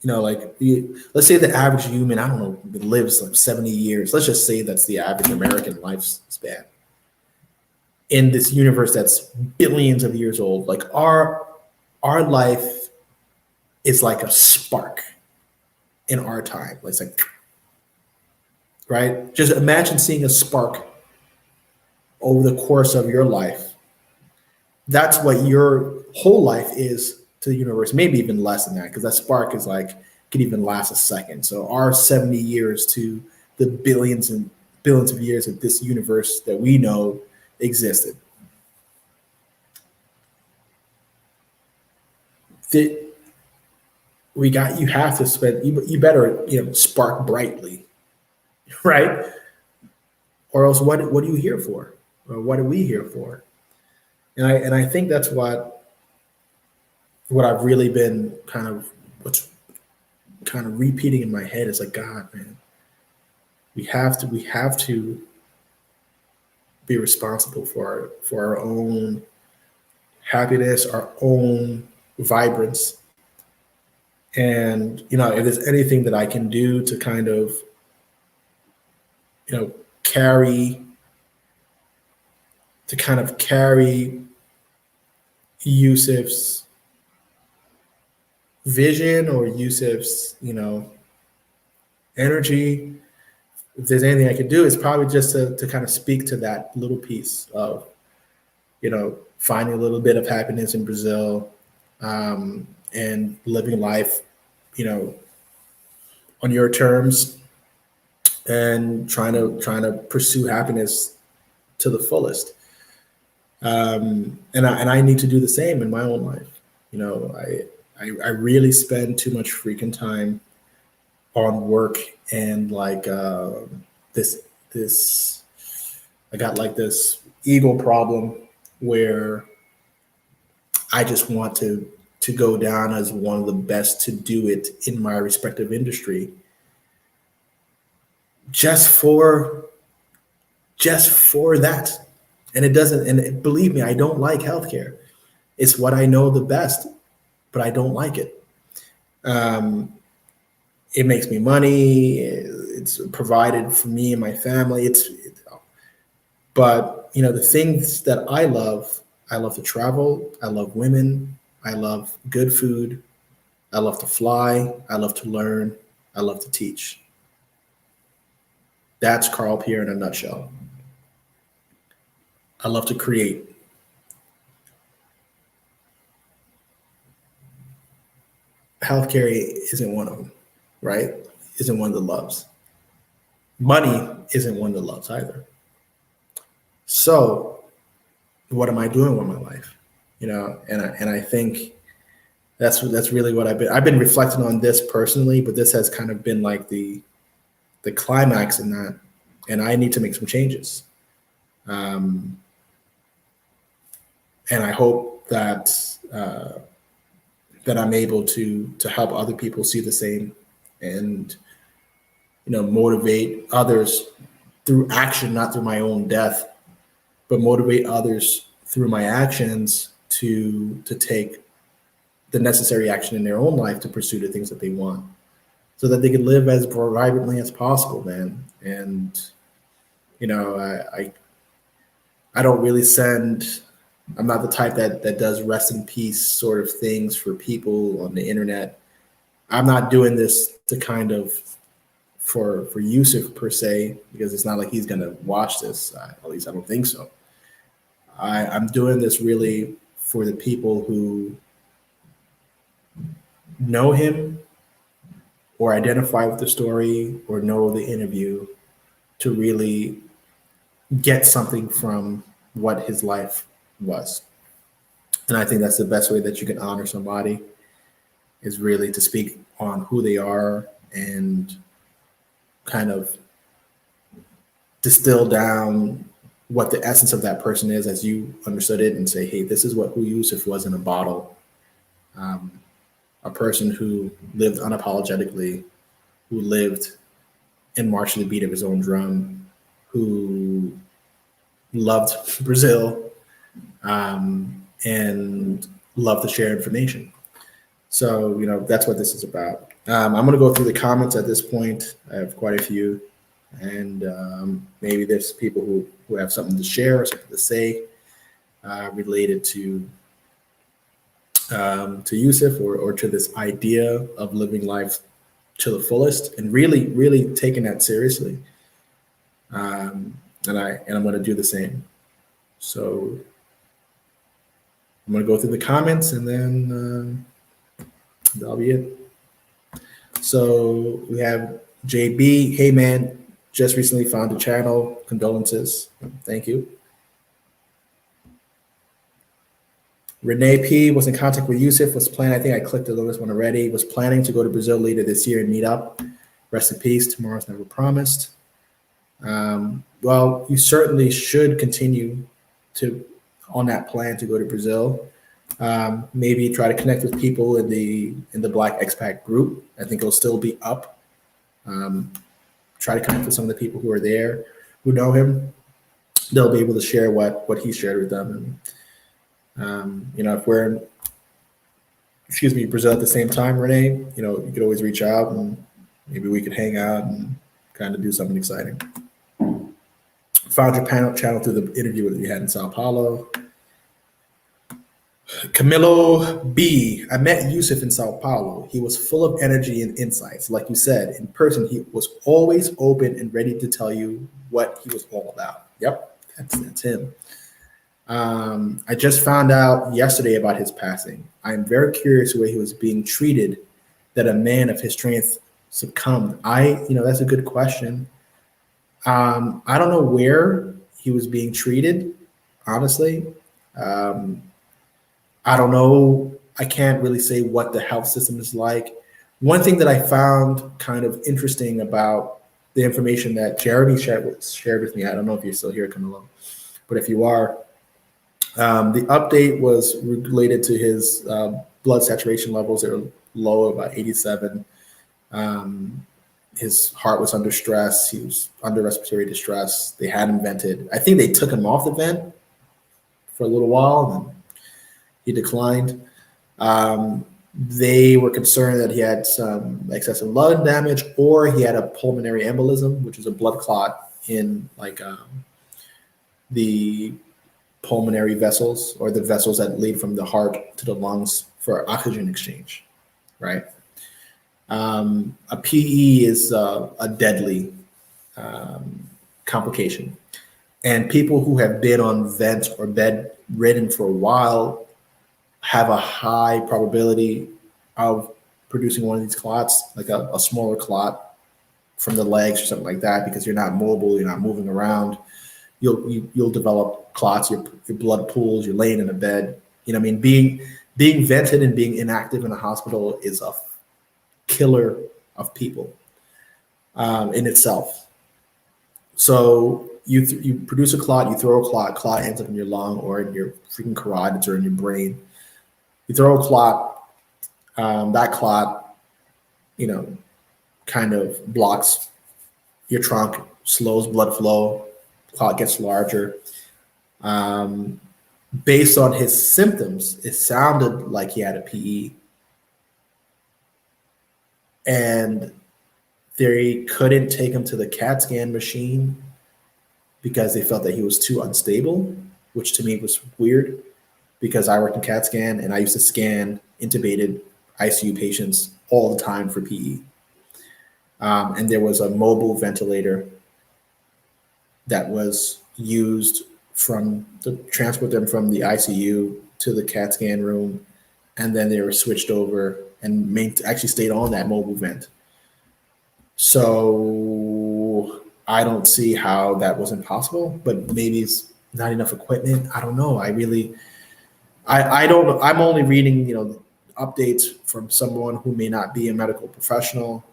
Let's say the average human, I don't know, lives 70 years. Let's just say that's the average American lifespan in this universe that's billions of years old. Like our life is like a spark in our time. It's like, right? Just imagine seeing a spark over the course of your life. That's what your whole life is to the universe, maybe even less than that, because that spark is could even last a second. So our 70 years to the billions and billions of years of this universe that we know existed. You have to spend, you better, spark brightly, right? Or else what are you here for? Or what are we here for? And I think that's what I've really been what's kind of repeating in my head is like, God, man, we have to be responsible for our own happiness, our own vibrance. And, if there's anything that I can do to kind of, carry Yusuf's vision or Yusuf's, energy, if there's anything I could do, it's probably just to kind of speak to that little piece of, finding a little bit of happiness in Brazil, and living life, on your terms, and trying to pursue happiness to the fullest. And I need to do the same in my own life. I really spend too much freaking time on work and like this this I got like this ego problem where I just want to go down as one of the best to do it in my respective industry just for that. And it doesn't, believe me, I don't like healthcare. It's what I know the best, but I don't like it. Um, it makes me money. It's provided for me and my family. But the things that I love to travel. I love women. I love good food. I love to fly. I love to learn. I love to teach. That's Carl Pierre in a nutshell. I love to create. Healthcare isn't one of them, right? Isn't one of the loves. Money isn't one of the loves either. So, what am I doing with my life? And I think that's really what I've been reflecting on this personally, but this has kind of been like the climax in that, and I need to make some changes. Um, and I hope that I'm able to help other people see the same, and motivate others through action, not through my own death, but motivate others through my actions to take the necessary action in their own life to pursue the things that they want, so that they can live as vibrantly as possible, man. And I don't really send. I'm not the type that does rest in peace sort of things for people on the internet. I'm not doing this to kind of for Yusuf per se, because it's not like he's gonna watch this. At least I don't think so. I'm doing this really for the people who know him or identify with the story or know the interview, to really get something from what his life was. And I think that's the best way that you can honor somebody, is really to speak on who they are and kind of distill down what the essence of that person is as you understood it, and say, hey, this is what who Yusuf was in a bottle. Um, a person who lived unapologetically, who lived and marched to the beat of his own drum, who loved Brazil, and loved to share information. So, that's what this is about. I'm going to go through the comments at this point. I have quite a few. And maybe there's people who have something to share or something to say related to Yusuf, or to this idea of living life to the fullest, and really, really taking that seriously. And I'm going to do the same. So I'm going to go through the comments, and then that'll be it. So we have JB. Hey man, just recently found the channel. Condolences. Thank you. Renee P was in contact with Yusuf, was planning, I think I clicked on this one already, was planning to go to Brazil later this year and meet up. Rest in peace. Tomorrow's never promised. Well, you certainly should continue on that plan to go to Brazil. Maybe try to connect with people in the Black expat group. I think it'll still be up. Try to connect with some of the people who are there, who know him. They'll be able to share what he shared with them. And if we're in, Brazil at the same time, Renee, you could always reach out, and maybe we could hang out and kind of do something exciting. Found your channel through the interview that we had in Sao Paulo. Camilo B. I met Yusuf in Sao Paulo. He was full of energy and insights. Like you said, in person, he was always open and ready to tell you what he was all about. Yep, that's him. I just found out yesterday about his passing. I'm very curious the way he was being treated, that a man of his strength succumbed. That's a good question. I don't know where he was being treated, honestly. I don't know. I can't really say what the health system is like. One thing that I found kind of interesting about the information that Jeremy shared with me, I don't know if you're still here, Camilo, but if you are, the update was related to his blood saturation levels. They were low, about 87. His heart was under stress. He was under respiratory distress. They had him vented. I think they took him off the vent for a little while, and he declined. They were concerned that he had some excessive lung damage, or he had a pulmonary embolism, which is a blood clot in the pulmonary vessels, or the vessels that lead from the heart to the lungs for oxygen exchange, right? A PE is a deadly complication. And people who have been on vent or bedridden for a while have a high probability of producing one of these clots, like a smaller clot from the legs or something like that, because you're not mobile, you're not moving around. You'll develop clots, your blood pools, you're laying in a bed. You know what I mean? Being vented and being inactive in a hospital is a killer of people in itself. So you produce a clot, you throw a clot ends up in your lung or in your freaking carotids or in your brain. You throw a clot, that clot, kind of blocks your trunk, slows blood flow, clot gets larger. Based on his symptoms, it sounded like he had a PE. And they couldn't take him to the CAT scan machine because they felt that he was too unstable, which to me was weird because I worked in CAT scan and I used to scan intubated ICU patients all the time for PE. And there was a mobile ventilator that was used to transport them from the ICU to the CAT scan room. And then they were switched over and actually stayed on that mobile vent. So I don't see how that wasn't possible, but maybe it's not enough equipment. I don't know. I don't know. I'm only reading, updates from someone who may not be a medical professional,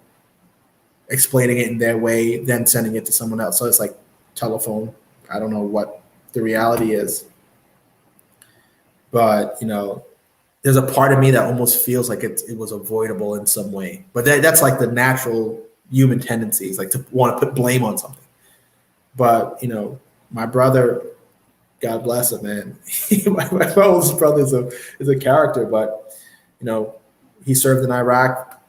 explaining it in their way, then sending it to someone else. So it's like telephone. I don't know what the reality is, but there's a part of me that almost feels like it was avoidable in some way. But that's like the natural human tendencies, like to want to put blame on something. But my brother, God bless him, man. my oldest brother is a character, but he served in Iraq.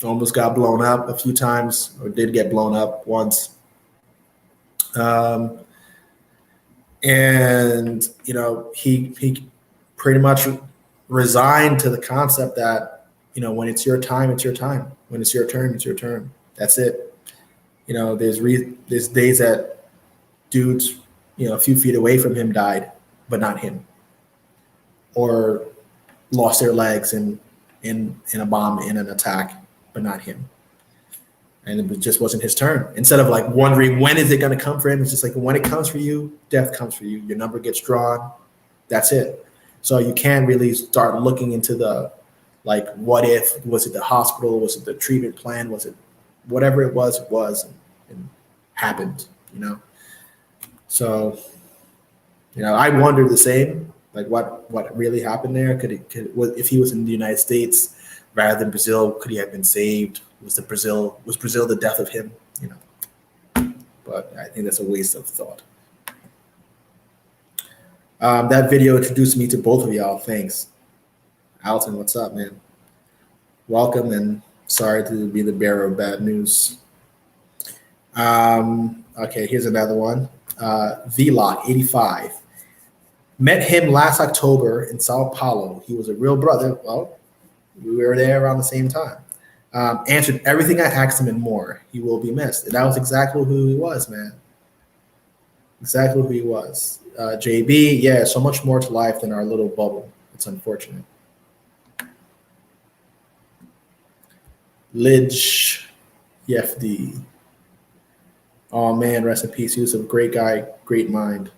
Almost got blown up a few times, or did get blown up once. And he pretty much resigned to the concept that when it's your time, it's your time. When it's your turn, it's your turn. That's it. There's days that dudes a few feet away from him died, but not him, or lost their legs in a bomb, in an attack, but not him. And it just wasn't his turn. Instead of like wondering when is it going to come for him, it's just like when it comes for you, death comes for you. Your number gets drawn. That's it. So you can't really start looking into the what if, was it the hospital, was it the treatment plan, was it whatever it was and happened. So I wonder the same, like what really happened there. If he was in the United States rather than Brazil, could he have been saved? Was Brazil the death of him? But I think that's a waste of thought. That video introduced me to both of y'all. Thanks. Alton, what's up, man? Welcome, and sorry to be the bearer of bad news. Okay, here's another one. VLock85. Met him last October in Sao Paulo. He was a real brother. Well, we were there around the same time. Answered everything I asked him and more. He will be missed. And that was exactly who he was, man. Exactly who he was. JB, yeah, so much more to life than our little bubble. It's unfortunate. Lidge, Yefd. Oh man, rest in peace. Yusuf, great guy, great mind.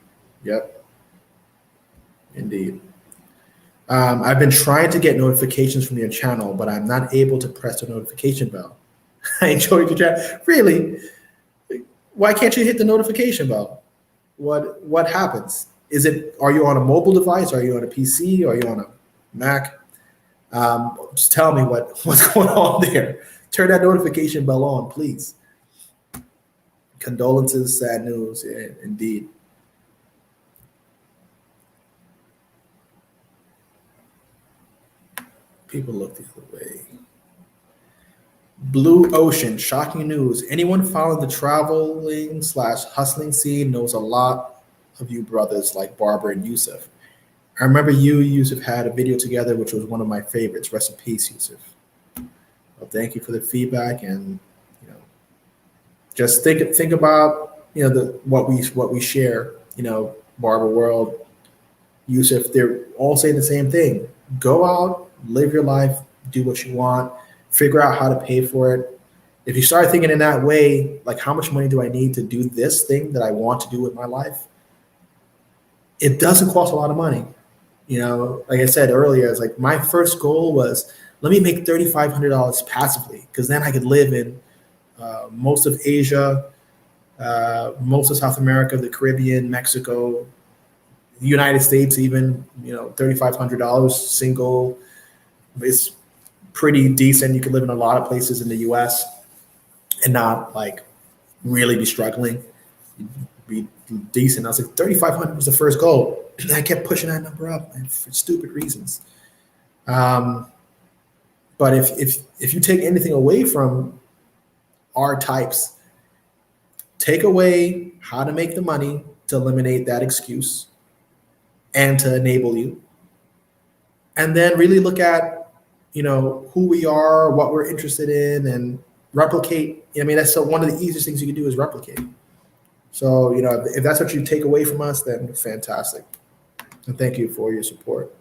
Yep. Indeed. I've been trying to get notifications from your channel, but I'm not able to press the notification bell. I enjoyed your chat. Really? Why can't you hit the notification bell? What happens? Are you on a mobile device? Are you on a PC? Are you on a Mac? Just tell me what's going on there. Turn that notification bell on, please. Condolences, sad news, yeah, indeed. People look the other way. Blue Ocean, shocking news. Anyone following the traveling / hustling scene knows a lot of you brothers like Barbara and Yusuf. I remember Yusuf, had a video together, which was one of my favorites. Rest in peace, Yusuf. Well, thank you for the feedback, and just think about what we share. Barbara World, Yusuf, they're all saying the same thing. Go out, live your life, do what you want, figure out how to pay for it. If you start thinking in that way, like how much money do I need to do this thing that I want to do with my life? It doesn't cost a lot of money. Like I said earlier, it's like my first goal was, let me make $3,500 passively, because then I could live in most of Asia, most of South America, the Caribbean, Mexico, the United States, even, $3,500 single is pretty decent. You could live in a lot of places in the US and not like really be struggling, be decent. I was like, 3,500 was the first goal. And I kept pushing that number up, and for stupid reasons. But if you take anything away from our types, take away how to make the money to eliminate that excuse and to enable you, and then really look at who we are, what we're interested in, and replicate. I mean, that's one of the easiest things you can do is replicate. So if that's what you take away from us, then fantastic, and thank you for your support.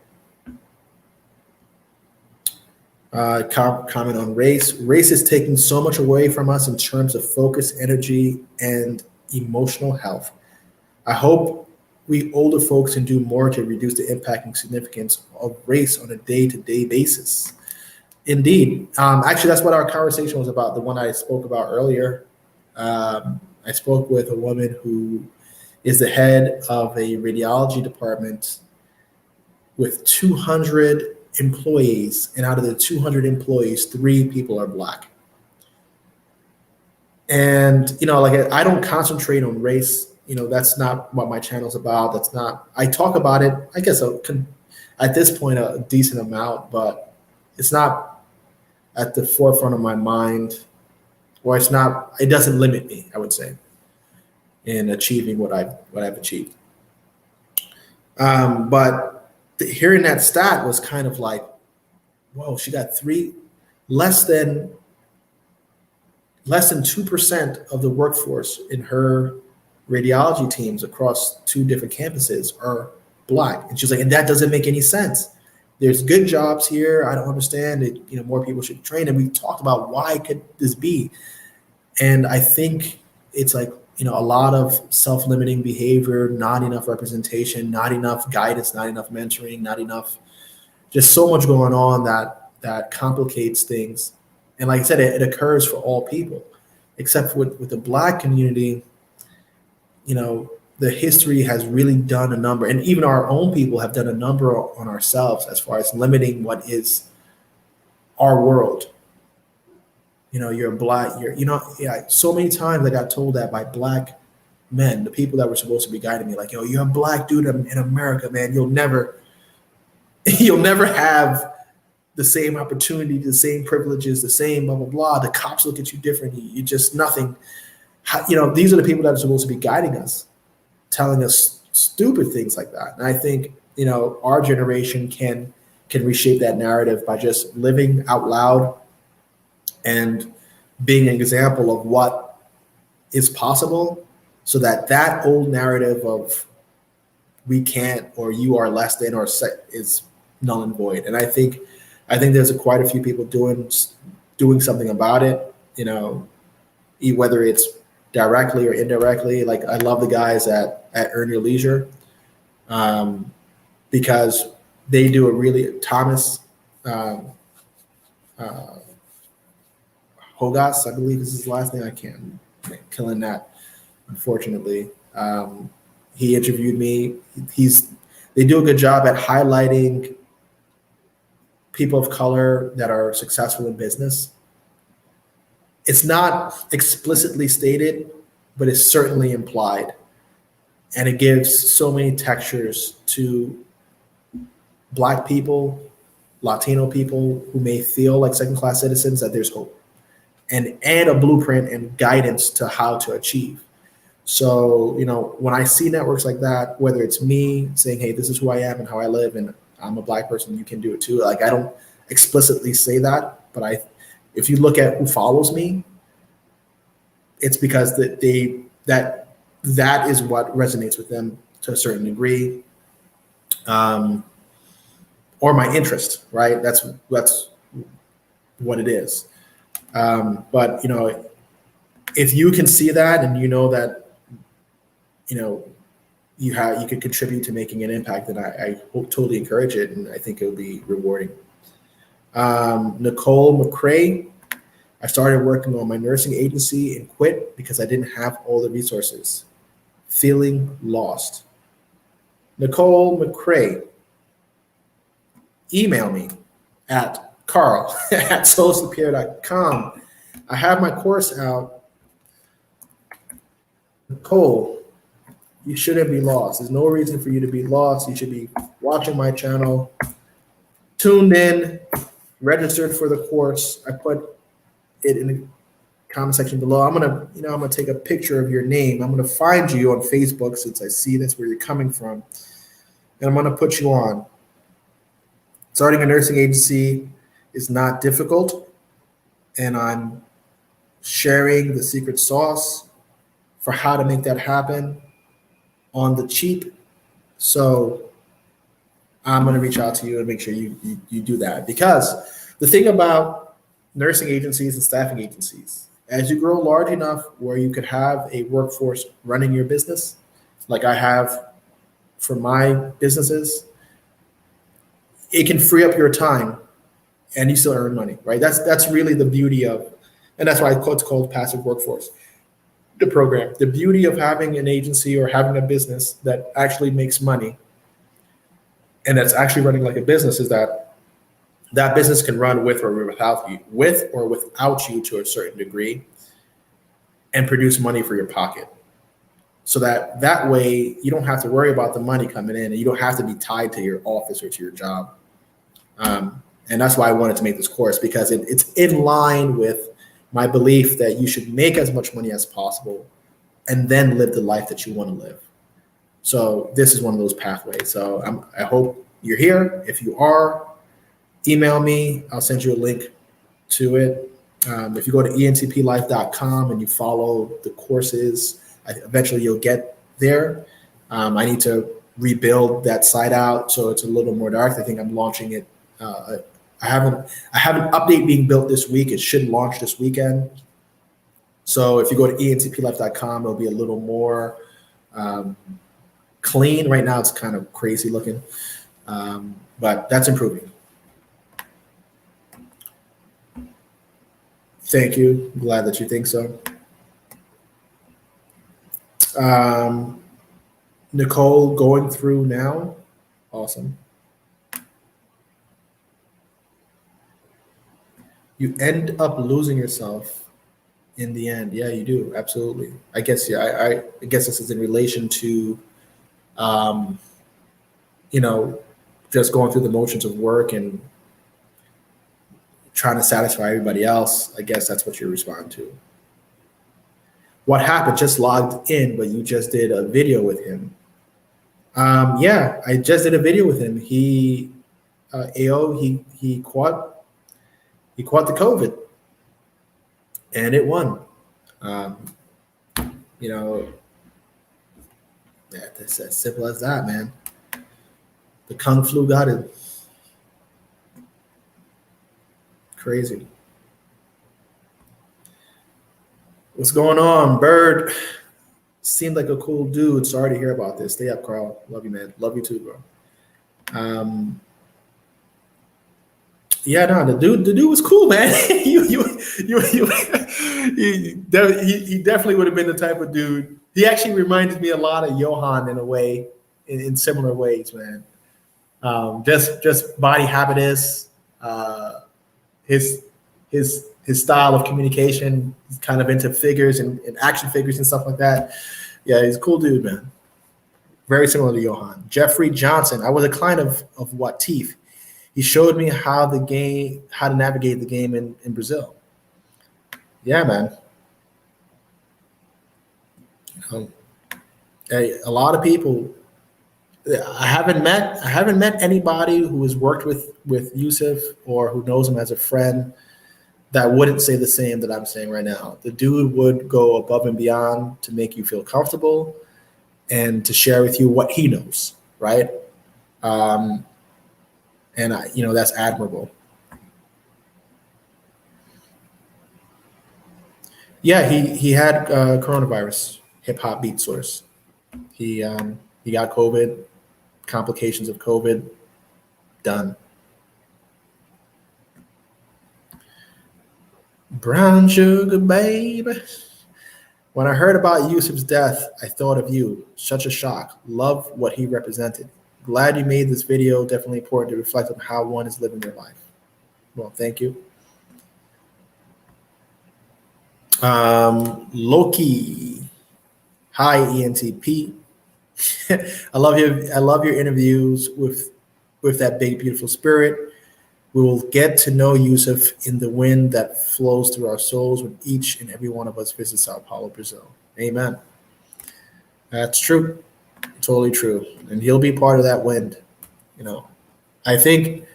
Comment on race. Race is taking so much away from us in terms of focus, energy, and emotional health. I hope we older folks can do more to reduce the impact and significance of race on a day-to-day basis. Indeed. Actually, that's what our conversation was about, the one I spoke about earlier. I spoke with a woman who is the head of a radiology department with 200 employees, and out of the 200 employees, 3 people are Black. And I don't concentrate on race. That's not what my channel's about. I talk about it, I guess, at this point a decent amount, but it's not at the forefront of my mind, or it doesn't limit me, I would say, in achieving what I've achieved. But hearing that stat was kind of like, whoa, she got less than 2% of the workforce in her radiology teams across 2 different campuses are Black. And she's like, and that doesn't make any sense. There's good jobs here. I don't understand it. More people should train. And we talked about why could this be? And I think it's like, a lot of self-limiting behavior, not enough representation, not enough guidance, not enough mentoring, not enough, just so much going on that complicates things. And like I said, it occurs for all people, except with the Black community. The history has really done a number, and even our own people have done a number on ourselves as far as limiting what is our world. You're Black, so many times I got told that by Black men, the people that were supposed to be guiding me, like, yo, you're a Black dude in America, man. You'll never have the same opportunity, the same privileges, the same blah, blah, blah. The cops look at you differently. You're just nothing. These are the people that are supposed to be guiding us, telling us stupid things like that. And I think, our generation can reshape that narrative by just living out loud and being an example of what is possible, so that old narrative of we can't, or you are less than, or is null and void. And I think there's quite a few people doing something about it, whether it's directly or indirectly. Like, I love the guys at Earn Your Leisure. because they do a really Thomas um, uh, Hogas, I believe is his last name. I can't killing that, unfortunately. He interviewed me. He's They do a good job at highlighting people of color that are successful in business. It's not explicitly stated, but it's certainly implied. And it gives so many textures to Black people, Latino people who may feel like second class citizens, that there's hope and a blueprint and guidance to how to achieve. So, when I see networks like that, whether it's me saying, hey, this is who I am and how I live, and I'm a Black person, you can do it too. Like, I don't explicitly say that, but if you look at who follows me, it's because that is what resonates with them to a certain degree, or my interest, right? That's what it is. But if you can see that and you know that you could contribute to making an impact, then I totally encourage it, and I think it would be rewarding. Nicole McCrae, I started working on my nursing agency and quit because I didn't have all the resources. Feeling lost. Nicole McCrae, email me at carl@soulsuperior.com. I have my course out. Nicole, you shouldn't be lost. There's no reason for you to be lost. You should be watching my channel, tuned in, registered for the course. I put it in the comment section below. I'm gonna take a picture of your name. I'm gonna find you on Facebook since I see that's where you're coming from, and I'm gonna put you on. Starting a nursing agency is not difficult, and I'm sharing the secret sauce for how to make that happen on the cheap. So I'm going to reach out to you and make sure you do that. Because the thing about nursing agencies and staffing agencies, as you grow large enough where you could have a workforce running your business, like I have for my businesses, it can free up your time and you still earn money, right? That's really the beauty of, and that's why it's called passive workforce, the program. The beauty of having an agency or having a business that actually makes money and that's actually running like a business is that business can run with or without you to a certain degree and produce money for your pocket. So that way you don't have to worry about the money coming in and you don't have to be tied to your office or to your job. And that's why I wanted to make this course, because it's in line with my belief that you should make as much money as possible and then live the life that you want to live. So this is one of those pathways. So I hope you're here. If you are, email me. I'll send you a link to it. If you go to entplife.com and you follow the courses, eventually you'll get there. I need to rebuild that site out so it's a little more direct. I think I'm launching it. I have an update being built this week. It should launch this weekend. So if you go to entplife.com, it'll be a little more clean. Right now, it's kind of crazy looking, but that's improving. Thank you. I'm glad that you think so. Nicole, going through now. Awesome. You end up losing yourself in the end. Yeah, you do. Absolutely. I guess, yeah, I guess this is in relation to, just going through the motions of work and trying to satisfy everybody else. I guess that's what you respond to. What happened? Just logged in, but you just did a video with him. Yeah, I just did a video with him. He caught the COVID, and it won. It's as simple as that, man. The Kung Flu got it. Crazy. What's going on, Bird? Seemed like a cool dude. Sorry to hear about this. Stay up, Carl. Love you, man. Love you too, bro. Um, yeah, no, the dude was cool, man. He definitely would have been the type of dude. He actually reminded me a lot of Johan in a way, in similar ways, man. Just body habitus, uh, his his style of communication. He's kind of into figures and action figures and stuff like that. Yeah, he's a cool dude, man. Very similar to Johan. Jeffrey Johnson. I was a client of Watif. He showed me how to navigate the game in Brazil. Yeah, man. Um, a lot of people. I haven't met anybody who has worked with Yusuf or who knows him as a friend that wouldn't say the same that I'm saying right now. The dude would go above and beyond to make you feel comfortable and to share with you what he knows, right? Um, and that's admirable. Yeah, he had coronavirus, hip hop beat source. He got COVID, complications of COVID, done. Brown sugar, baby. When I heard about Yusuf's death, I thought of you. Such a shock. Love what he represented. Glad you made this video. Definitely important to reflect on how one is living their life. Well, thank you. Loki. Hi, ENTP. I love your interviews with that big, beautiful spirit. We will get to know Yusuf in the wind that flows through our souls when each and every one of us visits Sao Paulo, Brazil. Amen. That's true. Totally true. And he'll be part of that wind. You know, I think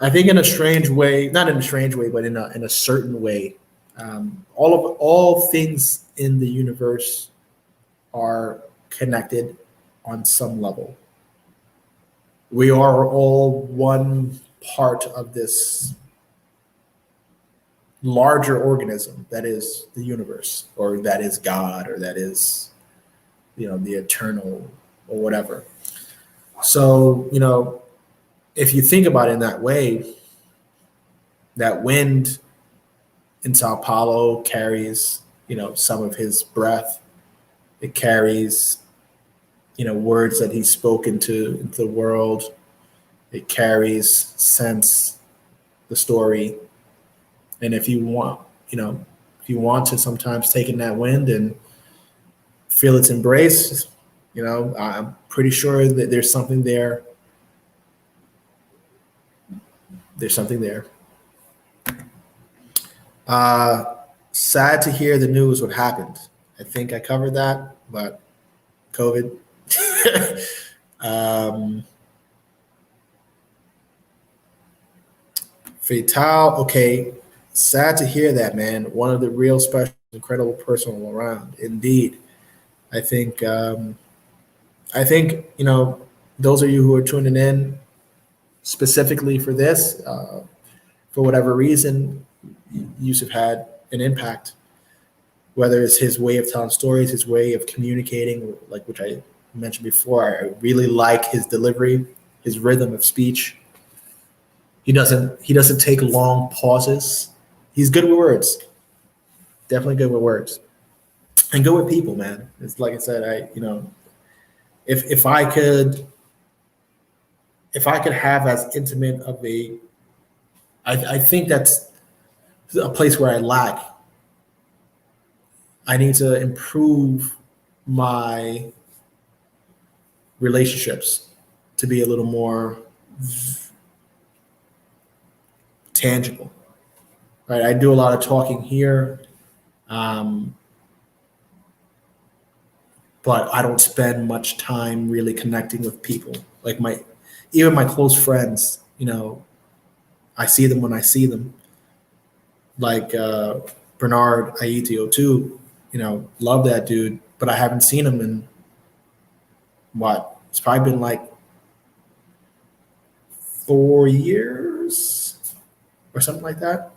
I think in a strange way, not in a strange way, but in a certain way, all things in the universe are connected on some level. We are all one part of this larger organism that is the universe, or that is God, or that is the eternal, or whatever. So if you think about it in that way, that wind in Sao Paulo carries some of his breath. It carries words that he's spoken into the world. It carries sense, the story. And if you want to sometimes take in that wind and feel its embrace, I'm pretty sure that there's something there. There's something there. Sad to hear the news what happened. I think I covered that, but COVID. um, Fatal. Okay, sad to hear that, man. One of the real special, incredible person around. Indeed, I think. Those of you who are tuning in specifically for this, for whatever reason, Yusuf had an impact. Whether it's his way of telling stories, his way of communicating, like which I mentioned before, I really like his delivery, his rhythm of speech. He doesn't take long pauses. He's good with words. Definitely good with words. And good with people, man. It's like I said, if I could have as intimate of I think that's a place where I lack. I need to improve my relationships to be a little more tangible. Right? I do a lot of talking here, um, but I don't spend much time really connecting with people. Like even my close friends, I see them when I see them. Like Bernard Aitio too, love that dude, but I haven't seen him in what? It's probably been like 4 years or something like that.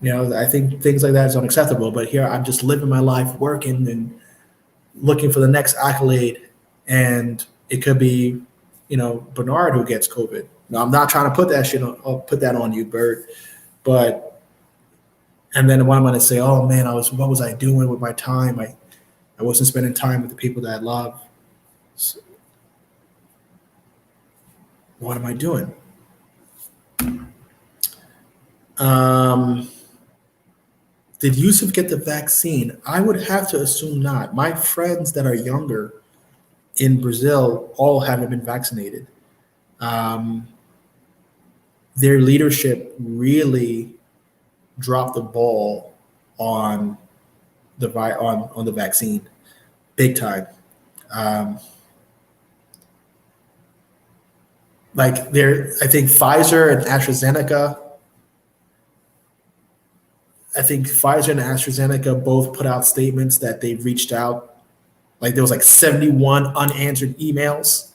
I think things like that is unacceptable. But here I'm just living my life, working and looking for the next accolade, and It could be, Bernard who gets COVID. Now, I'm not trying to put that shit on, I'll put that on you, Bert. But and then what I'm gonna say, oh man, what was I doing with my time? I wasn't spending time with the people that I love. So what am I doing? Did Yusuf get the vaccine? I would have to assume not. My friends that are younger in Brazil all haven't been vaccinated. Um, their leadership really dropped the ball on the vaccine, big time. Um, I think Pfizer and AstraZeneca. I think Pfizer and AstraZeneca both put out statements that they've reached out. Like there was like 71 unanswered emails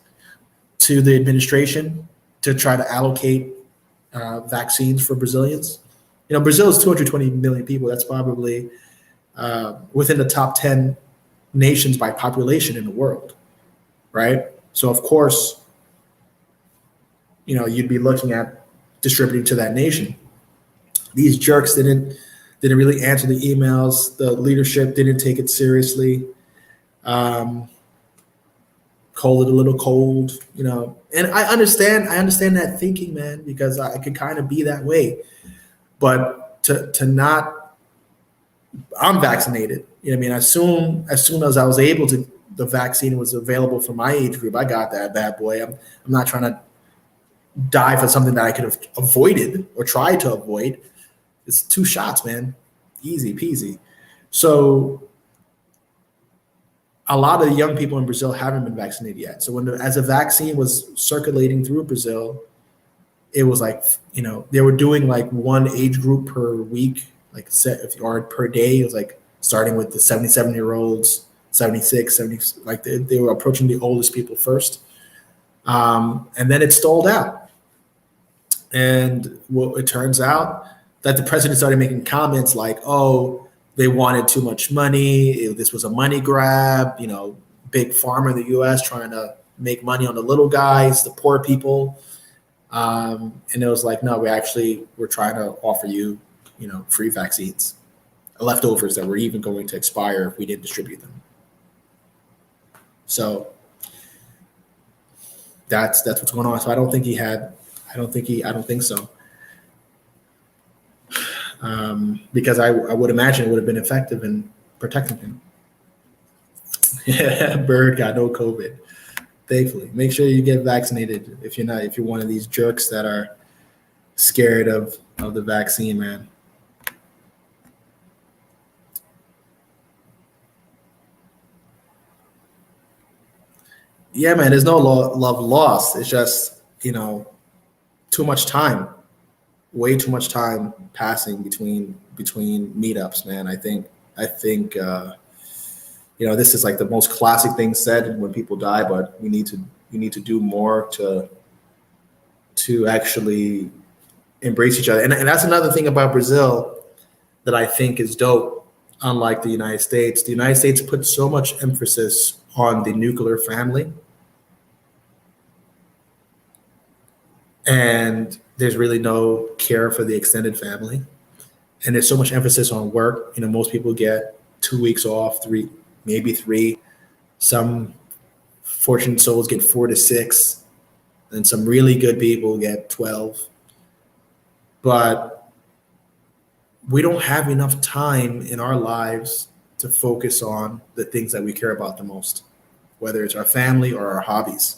to the administration to try to allocate vaccines for Brazilians. Brazil is 220 million people. That's probably within the top 10 nations by population in the world, right? So of course, you'd be looking at distributing to that nation. These jerks didn't really answer the emails. The leadership didn't take it seriously. Called it a little cold, and I understand that thinking, man, because I could kind of be that way. But to not, I'm vaccinated. I mean, as soon as I was able to, the vaccine was available for my age group. I got that bad boy. I'm not trying to die for something that I could have avoided or tried to avoid. It's 2 shots, man, easy peasy. So a lot of the young people in Brazil haven't been vaccinated yet. So as a vaccine was circulating through Brazil, it was like, they were doing like one age group per week, like or per day. It was like starting with the 77-year-olds, 76, 70, like they were approaching the oldest people first. And then it stalled out. And it turns out that the president started making comments like, oh, they wanted too much money. This was a money grab, big pharma in the US trying to make money on the little guys, the poor people. And it was like, no, we're trying to offer you, free vaccines, leftovers that were even going to expire if we didn't distribute them. So that's what's going on. So I don't think so. Because I would imagine it would have been effective in protecting him. Yeah, Bird got no COVID. Thankfully, make sure you get vaccinated if you're one of these jerks that are scared of the vaccine, man. Yeah, man, there's no love lost. It's just, too much time, way too much time passing between meetups, man. I think this is like the most classic thing said when people die, but we need to do more to actually embrace each other. And that's another thing about Brazil that I think is dope. Unlike the United States put so much emphasis on the nuclear family, and there's really no care for the extended family. And there's so much emphasis on work. Most people get 2 weeks off, 3, maybe 3. Some fortunate souls get 4 to 6, and some really good people get 12. But we don't have enough time in our lives to focus on the things that we care about the most, whether it's our family or our hobbies.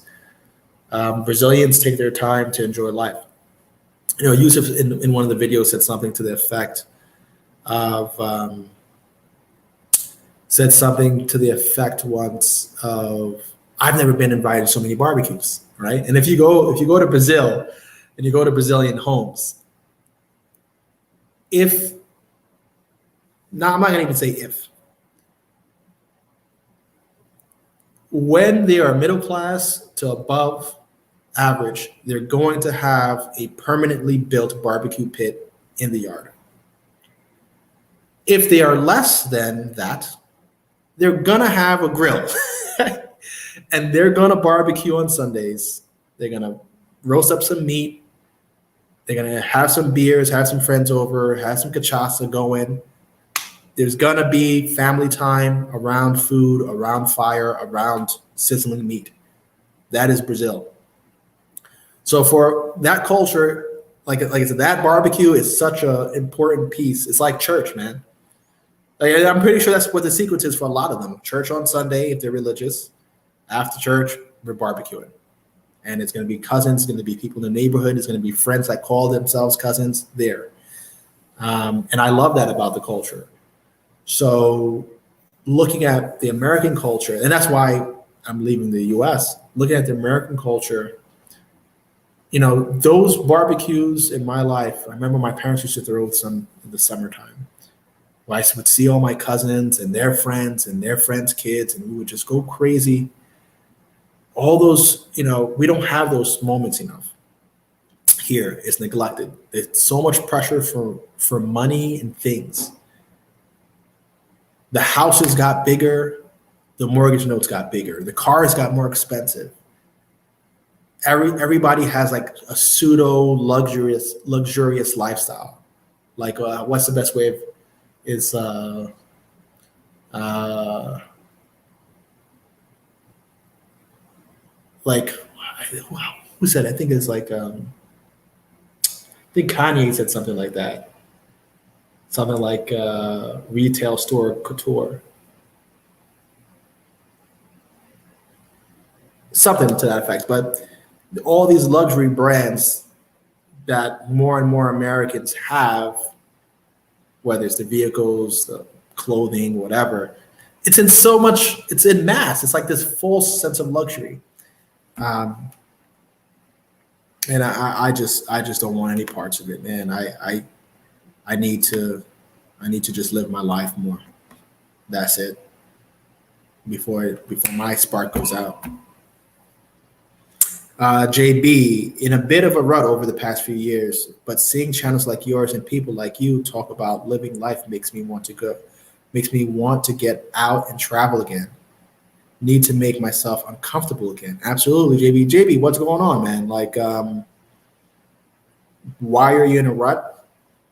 Brazilians take their time to enjoy life. Yusuf in one of the videos said something to the effect of once of, I've never been invited to so many barbecues, right? And if you go to Brazil and you go to Brazilian homes, I'm not gonna even say if. When they are middle class to above average, they're going to have a permanently built barbecue pit in the yard. If they are less than that, they're gonna have a grill. And they're gonna barbecue on Sundays. They're gonna roast up some meat. They're gonna have some beers, have some friends over, have some cachaça going. There's gonna be family time around food, around fire, around sizzling meat. That is Brazil. So for that culture, like I said, that barbecue is such an important piece. It's like church, man. Like, I'm pretty sure that's what the sequence is for a lot of them. Church on Sunday, if they're religious. After church, we're barbecuing. And it's going to be cousins, it's going to be people in the neighborhood, it's going to be friends that call themselves cousins there. And I love that about the culture. So looking at the American culture, and that's why I'm leaving the US, looking at the American culture, those barbecues in my life, I remember my parents used to throw some in the summertime. Where I would see all my cousins and their friends' kids, and we would just go crazy. All those, we don't have those moments enough here. It's neglected. There's so much pressure for money and things. The houses got bigger, the mortgage notes got bigger, the cars got more expensive. Everybody has like a pseudo luxurious lifestyle. Like, what's the best way of is like, who said it? I think it's like I think Kanye said something like that. Something like retail store couture. Something to that effect. But all these luxury brands that more and more Americans have, whether it's the vehicles, the clothing, whatever, it's in mass. It's like this false sense of luxury. And I just don't want any parts of it, man. I need to just live my life more. That's it. Before my spark goes out. JB, in a bit of a rut over the past few years, but seeing channels like yours and people like you talk about living life makes me want to get out and travel again. Need to make myself uncomfortable again. Absolutely, JB. JB, what's going on, man? Like, why are you in a rut,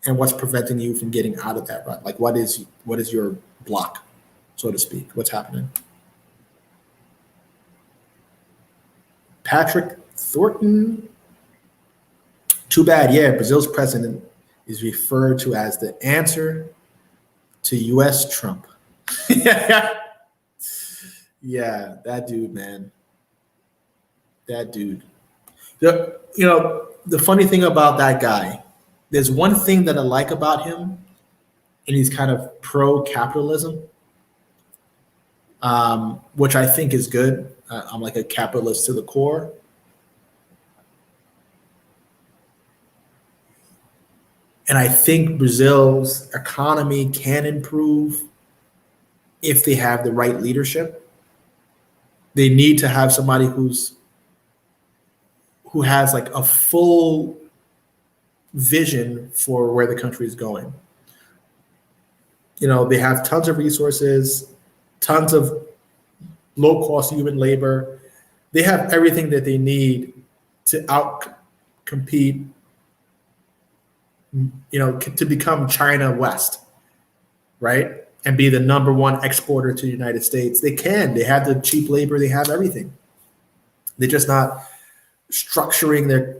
and what's preventing you from getting out of that rut? Like, what is your block, so to speak? What's happening? Patrick Thornton. Too bad. Yeah, Brazil's president is referred to as the answer to U.S. Trump. Yeah, that dude, man. That dude. The funny thing about that guy, there's one thing that I like about him, and he's kind of pro-capitalism, which I think is good. I'm like a capitalist to the core. And I think Brazil's economy can improve if they have the right leadership. They need to have somebody who has like a full vision for where the country is going. They have tons of resources, tons of low-cost human labor. They have everything that they need to out-compete, to become China West, right? And be the number one exporter to the United States. They can. They have the cheap labor. They have everything. They're just not structuring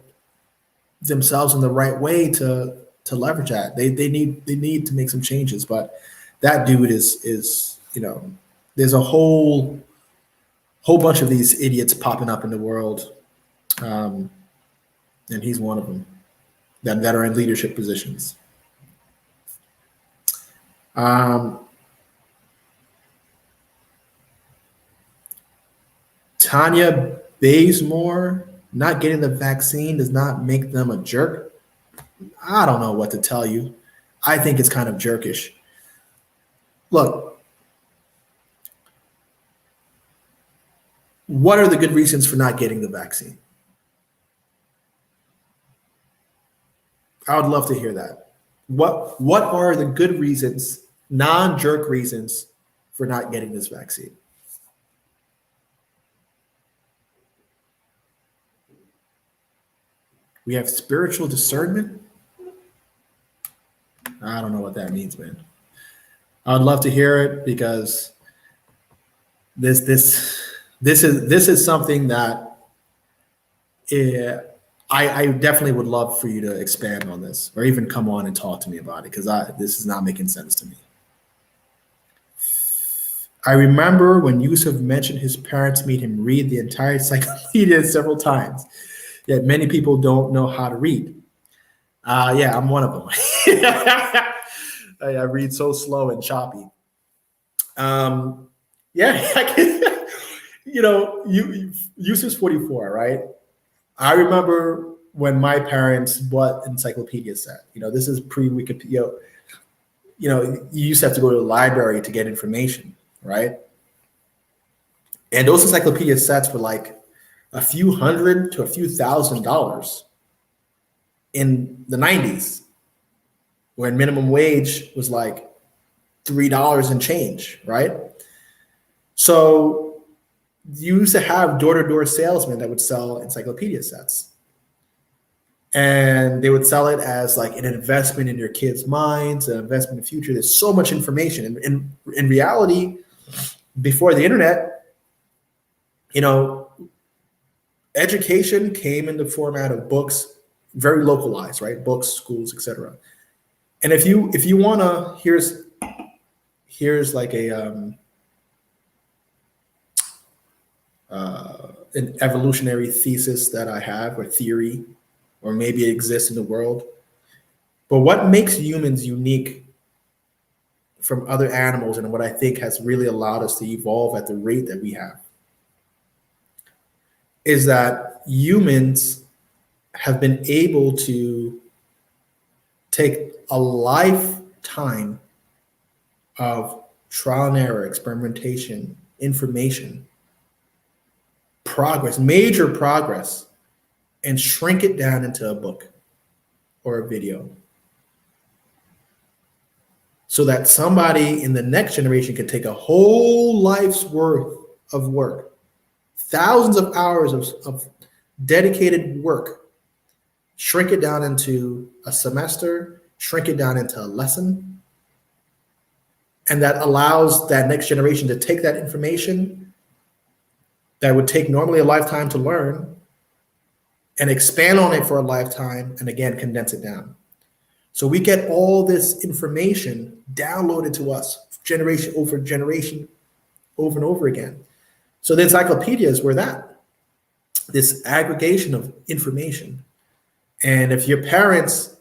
themselves in the right way to leverage that. They need to make some changes. But that dude is there's a whole bunch of these idiots popping up in the world, and he's one of them that are in leadership positions. Tanya Bazemore, not getting the vaccine does not make them a jerk. I don't know what to tell you. I think it's kind of jerkish. Look, what are the good reasons for not getting the vaccine? I would love to hear that. What are the good reasons, non-jerk reasons, for not getting this vaccine? We have spiritual discernment. I don't know what that means, man. I would love to hear it because this this this is something that I definitely would love for you to expand on this, or even come on and talk to me about it, because this is not making sense to me. I remember when Yusuf mentioned his parents made him read the entire encyclopedia several times, yet many people don't know how to read. Yeah, I'm one of them. I read so slow and choppy. Um, yeah, Yusuf's 44, right? I remember when my parents bought encyclopedia set. This is pre-Wikipedia. You used to have to go to the library to get information, right? And those encyclopedia sets were like a few hundred to a few $1,000s in the 90s, when minimum wage was like $3 and change, right? So you used to have door-to-door salesmen that would sell encyclopedia sets. And they would sell it as like an investment in your kids' minds, an investment in the future. There's so much information. And in reality, before the internet, education came in the format of books, very localized, right? Books, schools, etc. And if you wanna, here's like an evolutionary thesis that I have, or theory, or maybe it exists in the world. But what makes humans unique from other animals, and what I think has really allowed us to evolve at the rate that we have, is that humans have been able to take a lifetime of trial and error, experimentation, information, progress, major progress, and shrink it down into a book or a video, so that somebody in the next generation can take a whole life's worth of work, thousands of hours of dedicated work, shrink it down into a semester, shrink it down into a lesson. And that allows that next generation to take that information that would take normally a lifetime to learn, and expand on it for a lifetime, and again, condense it down. So we get all this information downloaded to us generation over generation, over and over again. So the encyclopedias were that, this aggregation of information. And if your parents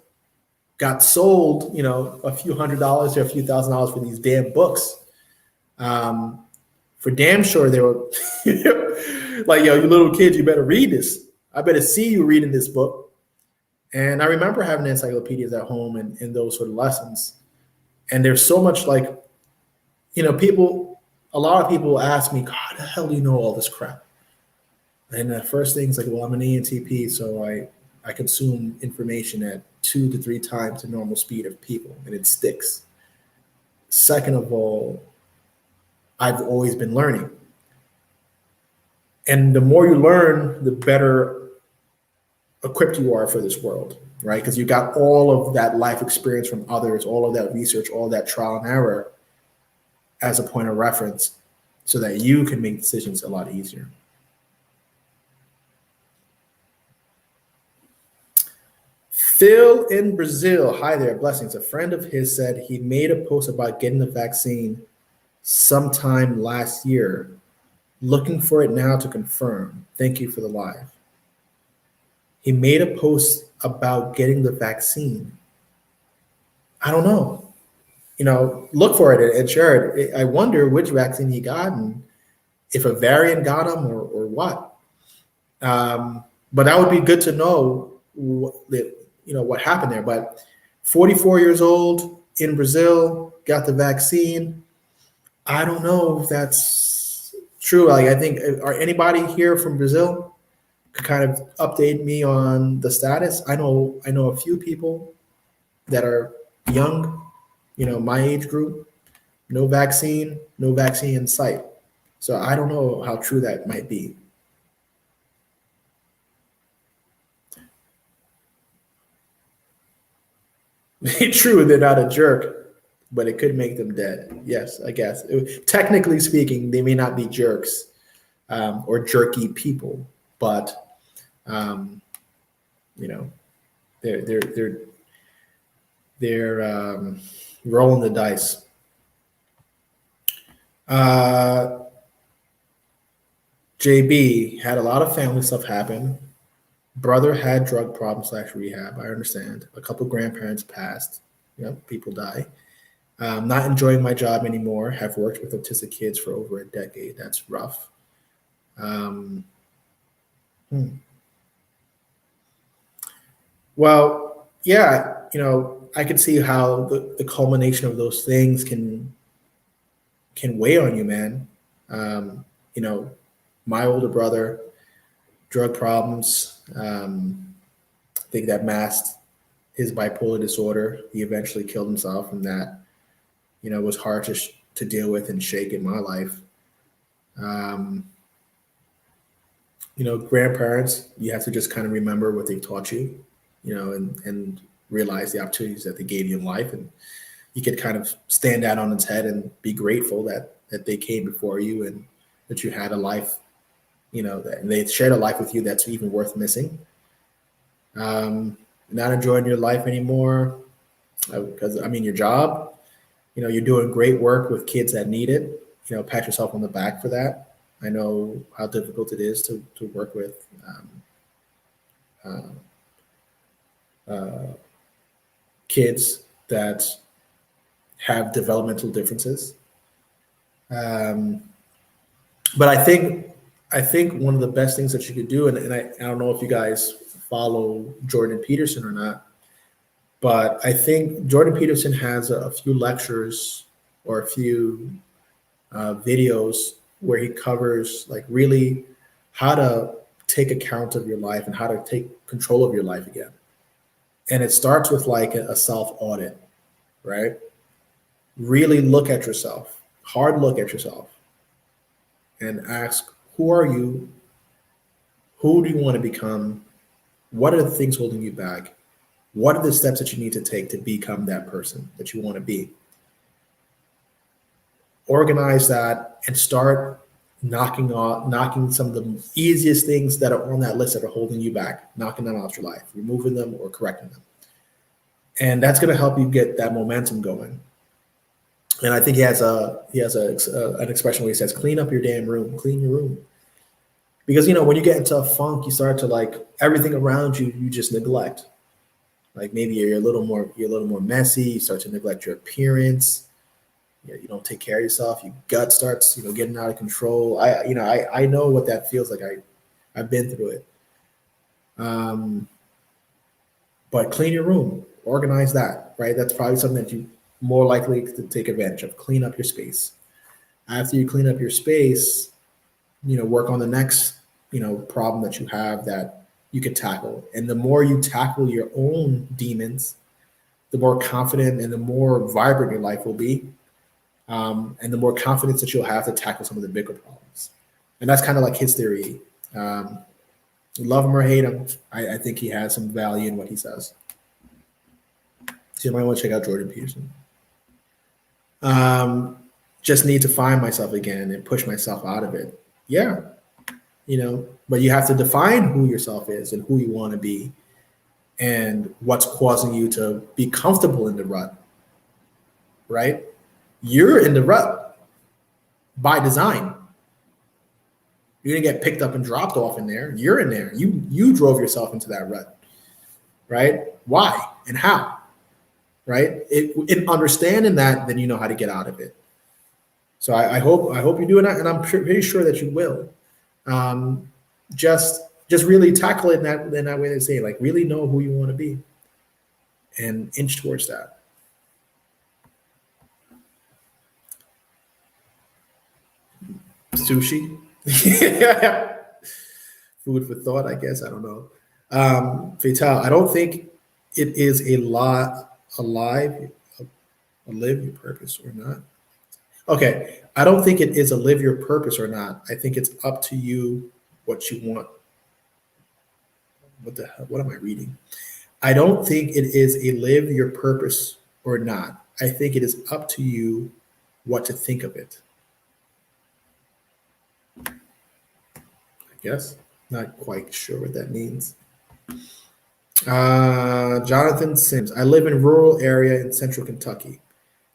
got sold, a few $100s or a few $1,000s for these damn books, for damn sure they were like, yo, you little kids, you better read this. I better see you reading this book. And I remember having encyclopedias at home and those sort of lessons. And there's so much, like, a lot of people ask me, God, how the hell do you know all this crap? And the first thing is like, well, I'm an ENTP, so I consume information at 2 to 3 times the normal speed of people, and it sticks. Second of all, I've always been learning. And the more you learn, the better equipped you are for this world, right? Because you got all of that life experience from others, all of that research, all that trial and error as a point of reference, so that you can make decisions a lot easier. Phil in Brazil, hi there, blessings. A friend of his said he made a post about getting the vaccine sometime last year. Looking for it now to confirm. Thank you for the live. He made a post about getting the vaccine. I don't know. Look for it and share it. I wonder which vaccine he got, and if a variant got him or what. But that would be good to know what happened there. But 44 years old in Brazil, got the vaccine. I don't know if that's true. Like, I think, are anybody here from Brazil could kind of update me on the status? I know a few people that are young, my age group, no vaccine in sight. So I don't know how true that might be. True, they're not a jerk, but it could make them dead. Yes, I guess. Technically speaking, they may not be jerks or jerky people, but um, you know, they're they're rolling the dice. Uh, JB had a lot of family stuff happen. Brother had drug problems slash rehab. I understand. A couple grandparents passed. Yep, people die. Not enjoying my job anymore. Have worked with autistic kids for over a decade. That's rough. Um, hmm. Well, yeah, I could see how the culmination of those things can weigh on you, man. Um, you know, my older brother, drug problems. I think that masked his bipolar disorder. He eventually killed himself, and that was hard to deal with and shake in my life. Um, grandparents, you have to just kind of remember what they taught you, and realize the opportunities that they gave you in life, and you could kind of stand that on its head and be grateful that they came before you and that you had a life, that they shared a life with you that's even worth missing. Not enjoying your life anymore because your job, you're doing great work with kids that need it. Pat yourself on the back for that. I know how difficult it is to work with uh, kids that have developmental differences. Um, but I think one of the best things that you could do, and I don't know if you guys follow Jordan Peterson or not, but I think Jordan Peterson has a few lectures or a few videos where he covers like really how to take account of your life and how to take control of your life again. And it starts with like a self audit, right? Really look at yourself, hard look at yourself, and ask, who are you? Who do you want to become? What are the things holding you back? What are the steps that you need to take to become that person that you want to be? Organize that and start knocking some of the easiest things that are on that list that are holding you back, knocking them out your life, removing them or correcting them. And that's going to help you get that momentum going. And I think he has an expression where he says, "Clean up your damn room, clean your room." Because when you get into a funk, you start to like everything around you, you just neglect. Like maybe you're a little more messy. You start to neglect your appearance. You don't take care of yourself. Your gut starts getting out of control. I know what that feels like. I've been through it. But clean your room, organize that. Right, that's probably something that you more likely to take advantage of. Clean up your space. After you clean up your space, work on the next problem that you have that you can tackle. And the more you tackle your own demons, the more confident and the more vibrant your life will be. And the more confidence that you'll have to tackle some of the bigger problems. And that's kind of like his theory. Love him or hate him, I think he has some value in what he says. So you might want to check out Jordan Peterson. Just need to find myself again and push myself out of it. Yeah, but you have to define who yourself is and who you want to be and what's causing you to be comfortable in the rut, right? You're in the rut by design. You're gonna get picked up and dropped off in there. You're in there. You drove yourself into that rut, right? Why and how, right? In understanding that, then you know how to get out of it. So I hope you do it, and I'm pretty sure that you will. Just really tackle it in that way they say, like really know who you want to be, and inch towards that. Sushi. Food for thought, I guess. I don't know. Fatal, I don't think it is a live your purpose or not. Okay, I don't think it is a live your purpose or not. I think it's up to you what you want. What the hell? What am I reading? I don't think it is a live your purpose or not. I think it is up to you what to think of it. I guess. Not quite sure what that means. Jonathan Sims. I live in a rural area in central Kentucky.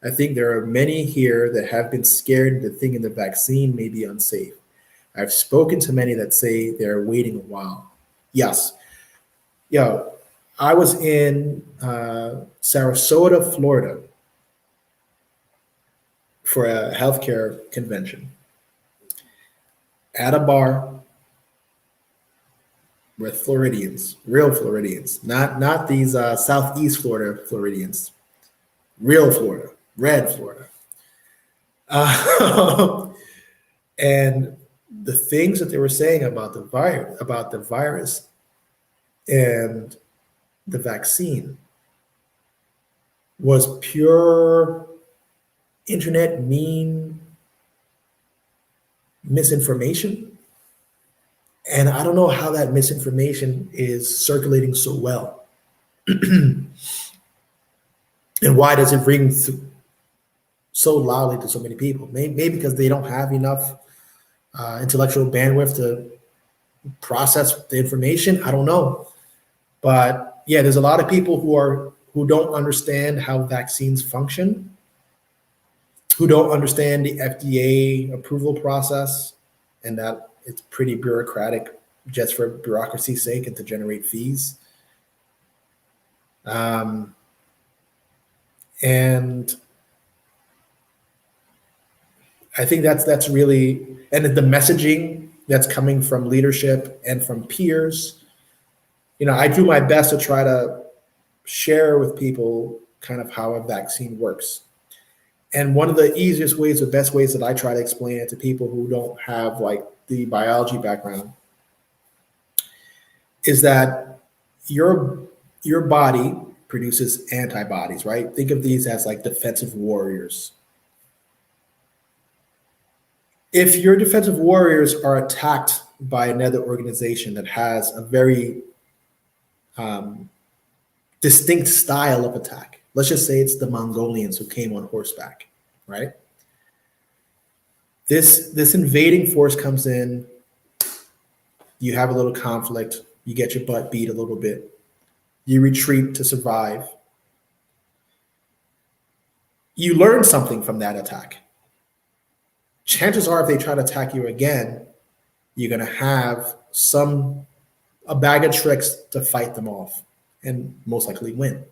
I think there are many here that have been scared into thinking the vaccine may be unsafe. I've spoken to many that say they're waiting a while. Yes. Yo, I was in Sarasota, Florida for a healthcare convention at a bar with Floridians, real Floridians, not these Southeast Florida Floridians, real Florida, red Florida. And the things that they were saying about the virus and the vaccine was pure internet misinformation. And I don't know how that misinformation is circulating so well. And why does it ring so loudly to so many people? Maybe because they don't have enough intellectual bandwidth to process the information. I don't know. But yeah, there's a lot of people who don't understand how vaccines function, who don't understand the FDA approval process, and that it's pretty bureaucratic just for bureaucracy's sake and to generate fees. And I think that's really, and the messaging that's coming from leadership and from peers. I do my best to try to share with people kind of how a vaccine works. And one of the easiest ways or best ways that I try to explain it to people who don't have like the biology background is that your body produces antibodies, right? Think of these as like defensive warriors. If your defensive warriors are attacked by another organization that has a very distinct style of attack, let's just say it's the Mongolians who came on horseback, right? This invading force comes in, you have a little conflict, you get your butt beat a little bit, you retreat to survive. You learn something from that attack. Chances are if they try to attack you again, you're going to have a bag of tricks to fight them off and most likely win.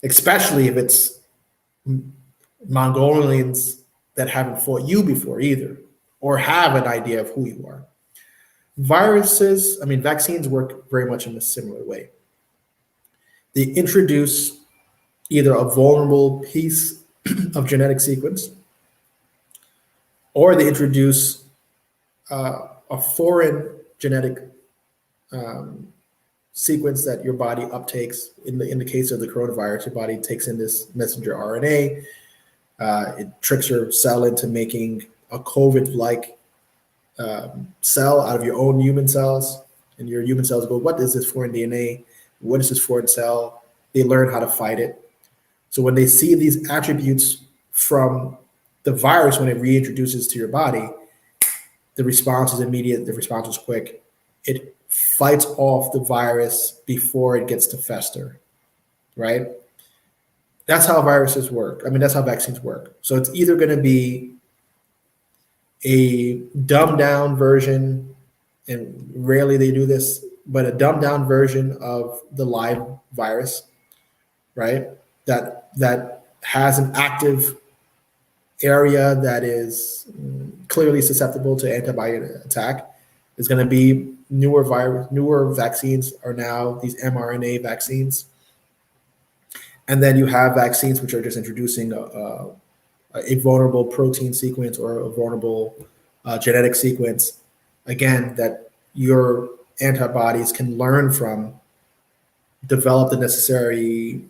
Especially if it's Mongolians that haven't fought you before either, or have an idea of who you are. Vaccines work very much in a similar way. They introduce either a vulnerable piece of genetic sequence, or they introduce a foreign genetic sequence that your body uptakes. In the case of the coronavirus, your body takes in this messenger RNA. It tricks your cell into making a COVID-like cell out of your own human cells. And your human cells go, what is this foreign DNA? What is this foreign cell? They learn how to fight it. So when they see these attributes from the virus, when it reintroduces to your body, the response is immediate, the response is quick. It fights off the virus before it gets to fester, right? That's how viruses work. That's how vaccines work. So it's either going to be a dumbed down version, and rarely they do this, but a dumbed down version of the live virus, right? That has an active area that is clearly susceptible to antibody attack. Is going to be newer vaccines are now these mRNA vaccines. And then you have vaccines which are just introducing a vulnerable protein sequence or a vulnerable genetic sequence, again, that your antibodies can learn from, develop the necessary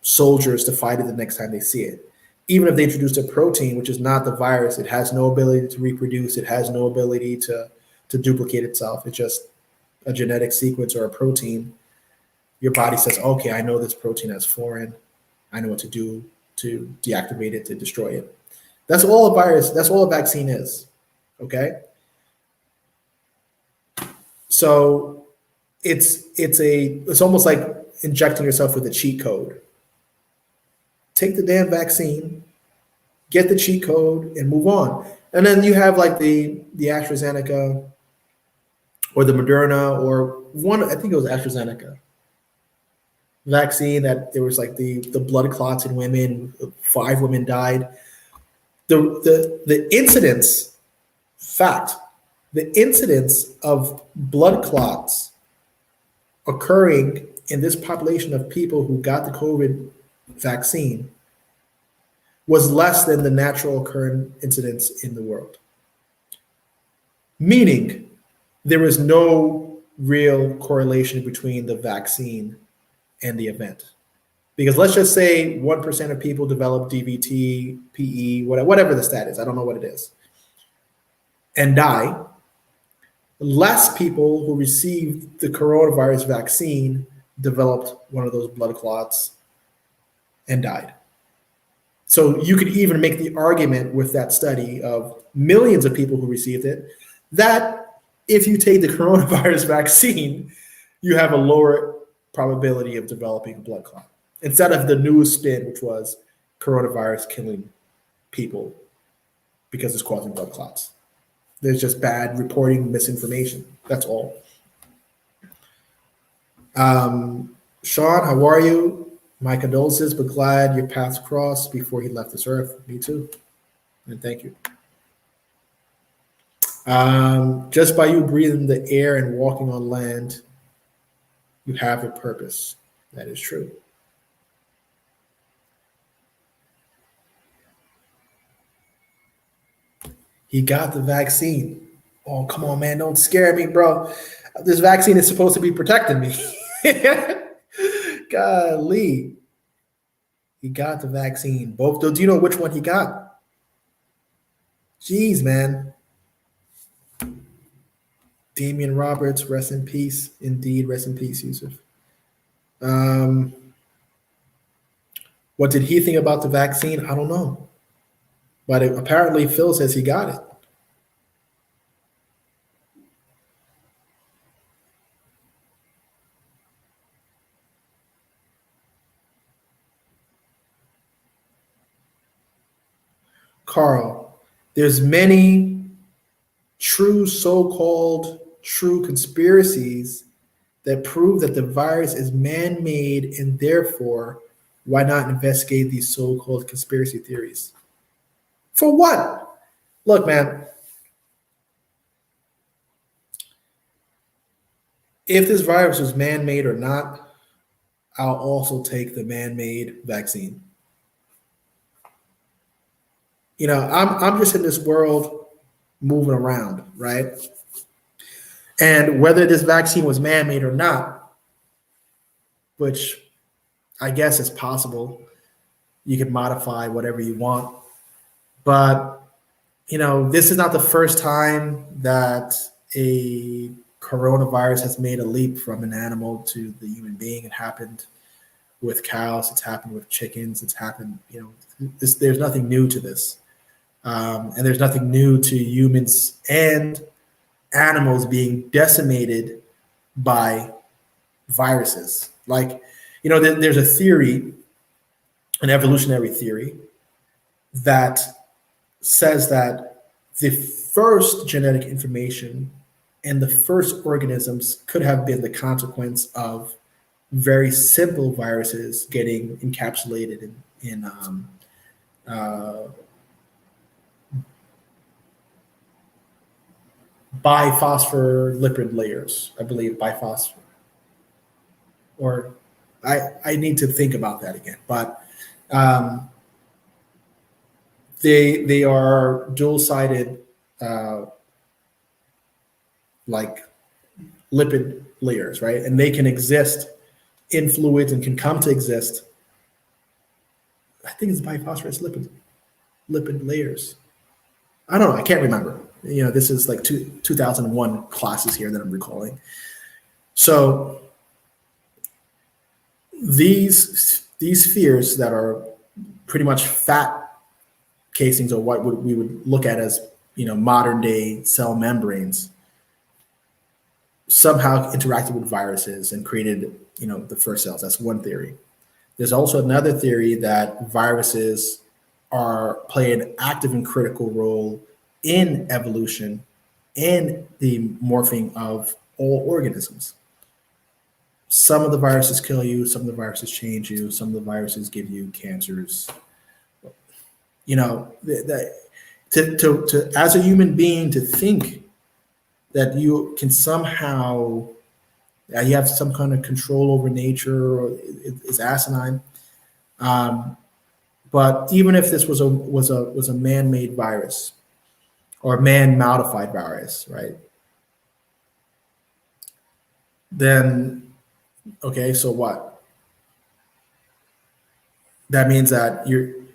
soldiers to fight it the next time they see it. Even if they introduced a protein, which is not the virus, it has no ability to reproduce, it has no ability to duplicate itself. It's just a genetic sequence or a protein. your body says, okay, I know this protein is foreign. I know what to do to deactivate it, to destroy it. That's all a virus, that's all a vaccine is. Okay. So it's almost like injecting yourself with a cheat code. Take the damn vaccine, get the cheat code, and move on. And then you have like the AstraZeneca or the Moderna or one, I think it was AstraZeneca vaccine that there was like the blood clots in women, 5 women died. The incidence, fact, the incidence of blood clots occurring in this population of people who got the COVID vaccine was less than the natural occurring incidence in the world. Meaning there is no real correlation between the vaccine and the event. Because let's just say 1% of people develop DVT, PE, whatever the stat is, I don't know what it is, and die. Less people who received the coronavirus vaccine developed one of those blood clots and died. So you could even make the argument with that study of millions of people who received it, that if you take the coronavirus vaccine, you have a lower probability of developing a blood clot. Instead of the news spin, which was coronavirus killing people because it's causing blood clots. There's just bad reporting, misinformation. That's all. Sean, how are you? My condolences, but glad your paths crossed before he left this earth. Me too. And thank you. Just by you breathing the air and walking on land, you have a purpose. That is true. He got the vaccine. Oh, come on, man. Don't scare me, bro. This vaccine is supposed to be protecting me. Golly. He got the vaccine. Both. Do you know which one he got? Jeez, man. Damian Roberts, rest in peace. Indeed, rest in peace, Yusuf. What did he think about the vaccine? I don't know. But apparently Phil says he got it. Carl, there's many true so-called true conspiracies that prove that the virus is man-made, and therefore, why not investigate these so-called conspiracy theories? For what? Look, man, if this virus was man-made or not, I'll also take the man-made vaccine. You know, I'm just in this world moving around, right? And whether this vaccine was man-made or not, which I guess is possible, you can modify whatever you want. But, you know, this is not the first time that a coronavirus has made a leap from an animal to the human being. It happened with cows. It's happened with chickens. It's happened, you know, there's nothing new to this. And there's nothing new to humans and animals being decimated by viruses. Like, you know, there's a theory, an evolutionary theory, that says that the first genetic information and the first organisms could have been the consequence of very simple viruses getting encapsulated in biphospholipid layers, I believe, biphosphor. Or I need to think about that again. But they are dual-sided, like lipid layers, right? And they can exist in fluids and can come to exist. I think it's biphosphorus lipid layers. I don't know. I can't remember. You know, this is like 2001 classes here that I'm recalling. So These fears that are pretty much fat casings, or what we would look at as modern day cell membranes, somehow interacted with viruses and created the first cells. That's one theory. There's also another theory that viruses play an active and critical role in evolution and the morphing of all organisms. Some of the viruses kill you, some of the viruses change you, some of the viruses give you cancers. To as a human being, to think that you can somehow you have some kind of control over nature is asinine. But even if this was a man-made virus or a man-modified virus, right? Then okay, so what? That means that you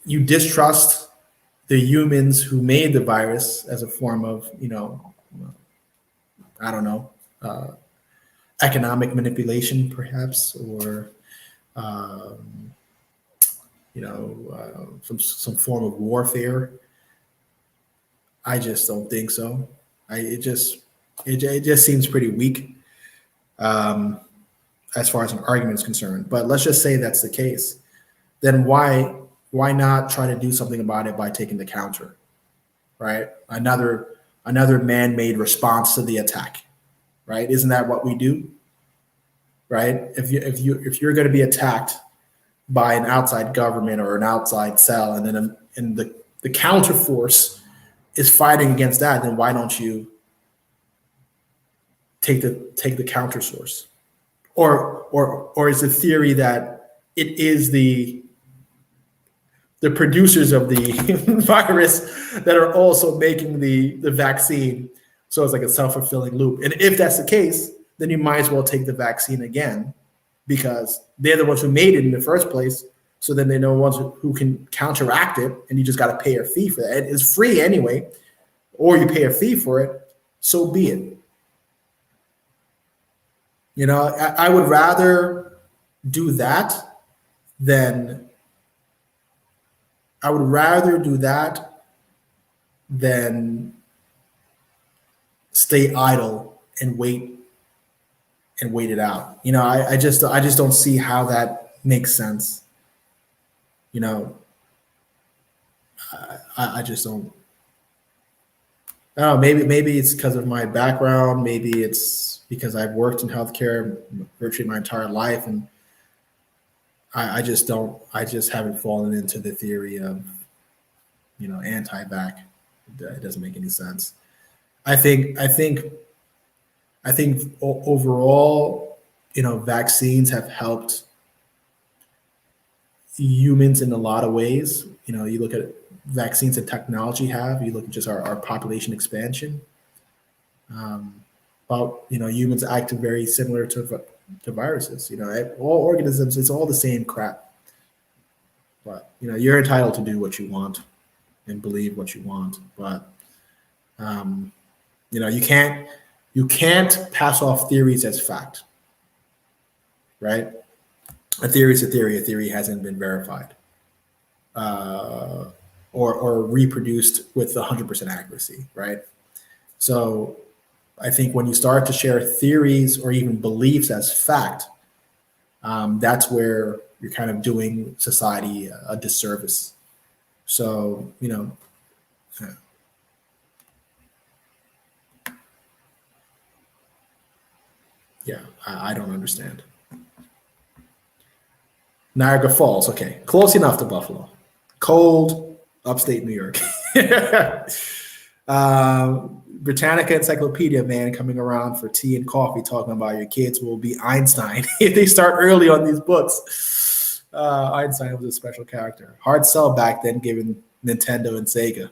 distrust the humans who made the virus as a form of I don't know, economic manipulation, perhaps, or some form of warfare. I just don't think so. It just seems pretty weak as far as an argument is concerned. But let's just say that's the case. Then why not try to do something about it by taking the counter, right? Another man-made response to the attack, right? Isn't that what we do, right? If you're going to be attacked by an outside government or an outside cell, and then the counter force is fighting against that, then why don't you take the counter source? Or is the theory that it is the producers of the virus that are also making the vaccine? So it's like a self-fulfilling loop. And if that's the case, then you might as well take the vaccine again, because they're the ones who made it in the first place. So then they're the ones who can counteract it, and you just got to pay a fee for that. It's free anyway, or you pay a fee for it. So be it. I would rather do that than stay idle and wait it out. I just don't see how that makes sense. I just don't. I don't know, maybe it's because of my background. Maybe it's because I've worked in healthcare virtually my entire life, and I just don't. I just haven't fallen into the theory of anti-vax. It doesn't make any sense. I think overall, vaccines have helped humans in a lot of ways. You look at vaccines and technology you look at just our population expansion. But humans act very similar to viruses. All organisms, it's all the same crap. But you're entitled to do what you want and believe what you want. But you can't pass off theories as fact, right? A theory is a theory. A theory hasn't been verified or reproduced with 100% accuracy, right? So I think when you start to share theories or even beliefs as fact, that's where you're kind of doing society a disservice. So, yeah, I don't understand. Niagara Falls, okay, close enough to Buffalo. Cold, upstate New York. Britannica Encyclopedia, man, coming around for tea and coffee, talking about your kids will be Einstein if they start early on these books. Einstein was a special character. Hard sell back then, given Nintendo and Sega.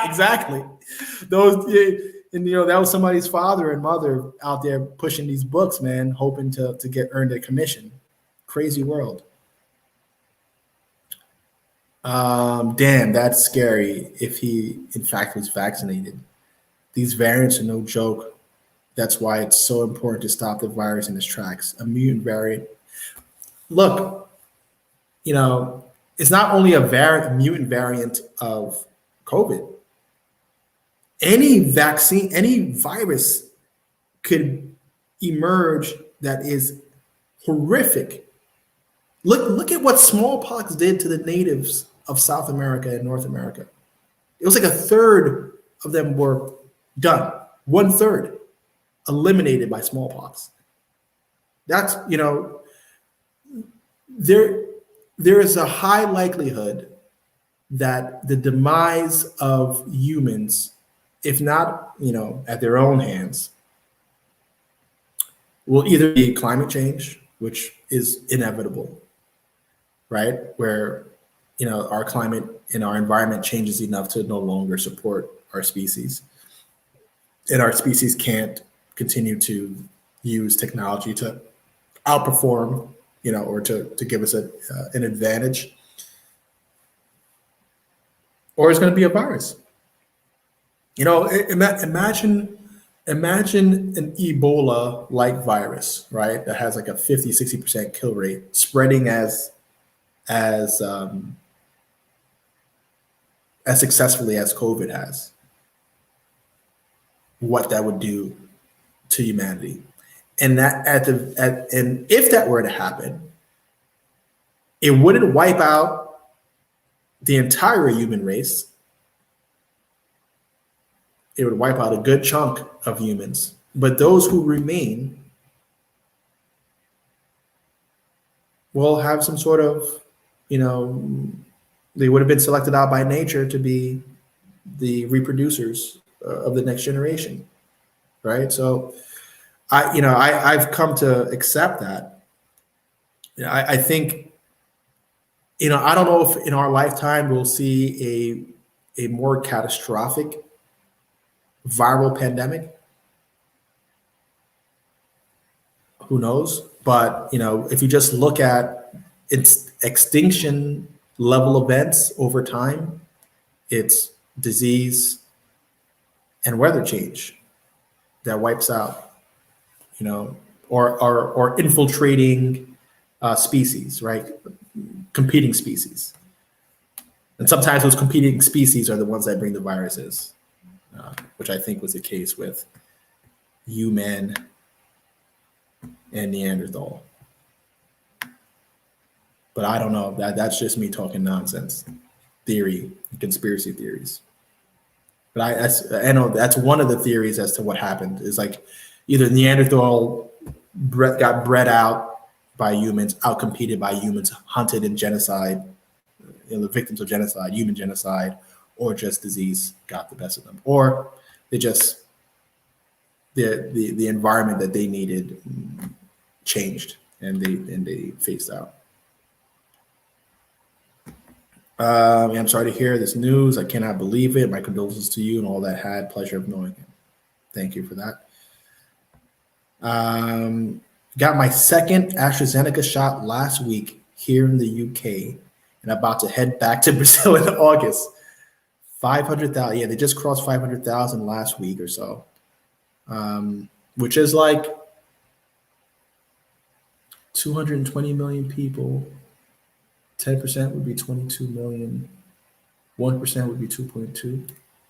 Exactly. That was somebody's father and mother out there pushing these books, man, hoping to earn their commission. Crazy world. Damn, that's scary if he in fact was vaccinated. These variants are no joke. That's why it's so important to stop the virus in its tracks. A mutant variant. Look, you know, it's not only a mutant variant of COVID. Any vaccine, any virus could emerge that is horrific. Look at what smallpox did to the natives of South America and North America. It was like a third of them were done. One third eliminated by smallpox. That's, there is a high likelihood that the demise of humans, if not, at their own hands, will either be climate change, which is inevitable, right? Where, our climate and our environment changes enough to no longer support our species. And our species can't continue to use technology to outperform, or to give us an advantage. Or it's going to be a virus. Imagine an Ebola-like virus, right? That has like a 50, 60% kill rate, spreading as successfully as COVID has. What that would do to humanity. And and if that were to happen, it wouldn't wipe out the entire human race. It would wipe out a good chunk of humans. But those who remain will have some sort of, they would have been selected out by nature to be the reproducers of the next generation, right? So I've come to accept that. I think, I don't know if in our lifetime we'll see a more catastrophic viral pandemic. Who knows? But, if you just look at its extinction level events over time, it's disease and weather change that wipes out, or infiltrating species, right? Competing species. And sometimes those competing species are the ones that bring the viruses, which I think was the case with human and Neanderthal. But I don't know. That's just me talking nonsense, conspiracy theories. But I know that's one of the theories as to what happened. Is like either Neanderthal got bred out by humans, outcompeted by humans, hunted in genocide, the victims of genocide, human genocide, or just disease got the best of them, or they just the environment that they needed changed and they phased out. I'm sorry to hear this news. I cannot believe it. My condolences to you and all that had. Pleasure of knowing him. Thank you for that. Got my second AstraZeneca shot last week here in the UK and about to head back to Brazil in August. 500,000. Yeah, they just crossed 500,000 last week or so, which is like 220 million people. 10% would be 22 million. 1% would be 2.2.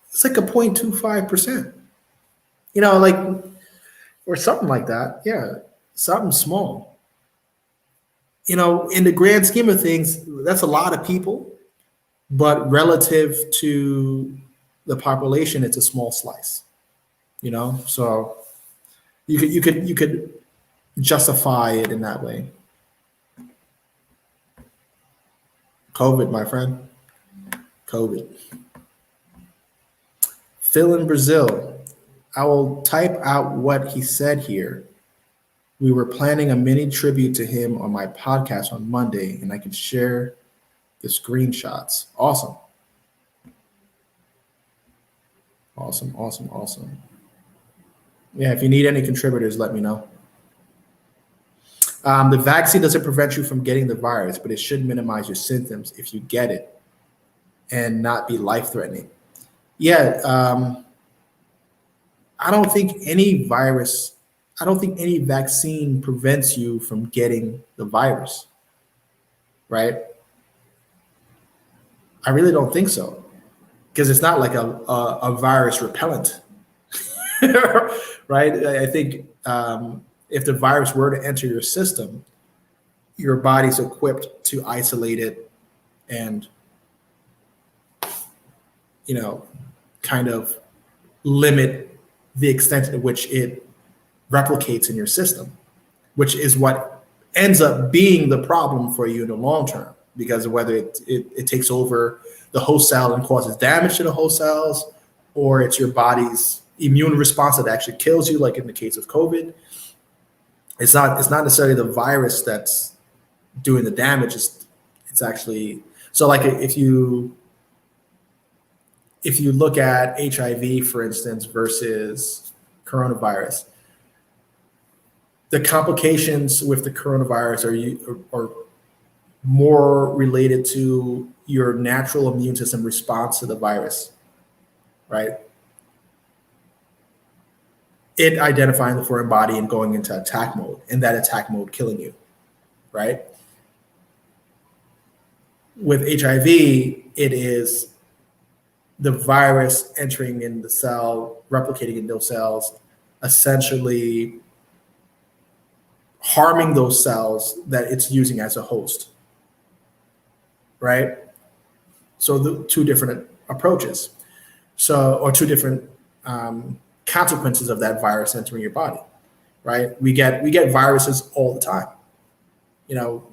It's like a 0.25%. Or something like that. Yeah, something small. In the grand scheme of things, that's a lot of people, but relative to the population, it's a small slice. So you could justify it in that way. COVID, my friend. COVID. Phil in Brazil. I will type out what he said here. We were planning a mini tribute to him on my podcast on Monday, and I can share the screenshots. Awesome. Awesome. Yeah, if you need any contributors, let me know. The vaccine doesn't prevent you from getting the virus, but it should minimize your symptoms if you get it and not be life-threatening. Yeah. I don't think any virus, I don't think any vaccine prevents you from getting the virus, right? I really don't think so, because it's not like a virus repellent, right? I think if the virus were to enter your system, your body's equipped to isolate it and, you know, kind of limit the extent to which it replicates in your system, which is what ends up being the problem for you in the long term, because of whether it takes over the host cell and causes damage to the host cells, or it's your body's immune response that actually kills you, like in the case of COVID. It's not necessarily the virus that's doing the damage. It's actually, so like if you look at HIV, for instance, versus coronavirus, the complications with the coronavirus are more related to your natural immune system response to the virus, right? It identifying the foreign body and going into attack mode, and that attack mode killing you, right? With HIV, it is the virus entering in the cell, replicating in those cells, essentially harming those cells that it's using as a host, right? So the two different approaches, or two different consequences of that virus entering your body, right? We get viruses all the time. You know,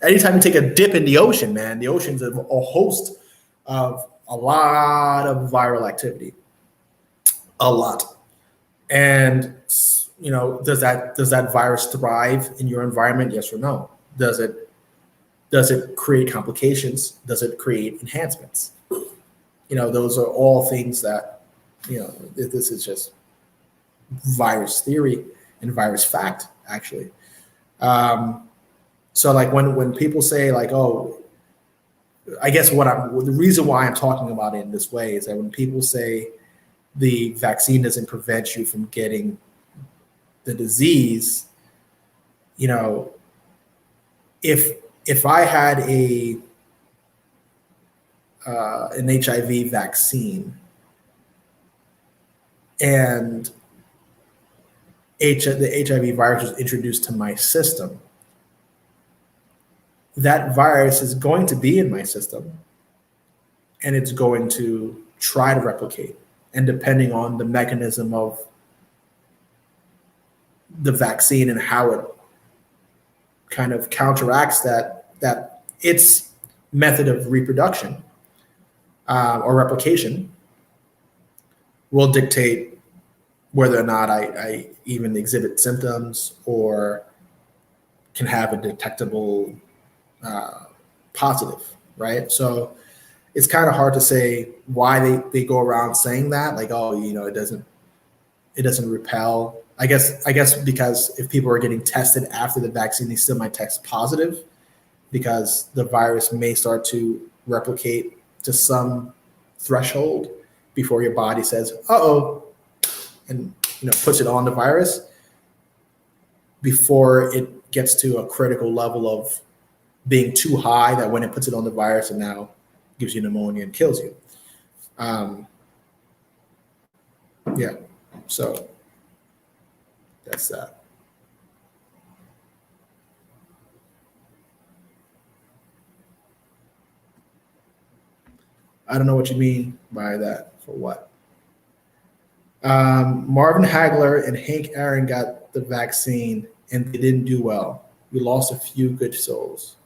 anytime you take a dip in the ocean, man, the ocean's a host of a lot of viral activity, a lot. And you know, does that virus thrive in your environment? Yes or no? Does it create complications? Does it create enhancements? You know, those are all things that, you know, this is just virus theory and virus fact, actually. So like when people say like, oh, I guess the reason why I'm talking about it in this way is that when people say the vaccine doesn't prevent you from getting the disease, you know, if I had an HIV vaccine and the HIV virus was introduced to my system, that virus is going to be in my system and it's going to try to replicate. And depending on the mechanism of the vaccine and how it kind of counteracts that its method of reproduction or replication will dictate whether or not I even exhibit symptoms or can have a detectable positive, right? So it's kind of hard to say why they go around saying that, like, oh, you know, it doesn't repel. I guess because if people are getting tested after the vaccine, they still might test positive because the virus may start to replicate to some threshold before your body says, uh-oh, and, you know, puts it on the virus before it gets to a critical level of being too high that when it puts it on the virus and now gives you pneumonia and kills you. Yeah, so that's that. I don't know what you mean by that. For what? Marvin Hagler and Hank Aaron got the vaccine and they didn't do well. We lost a few good souls.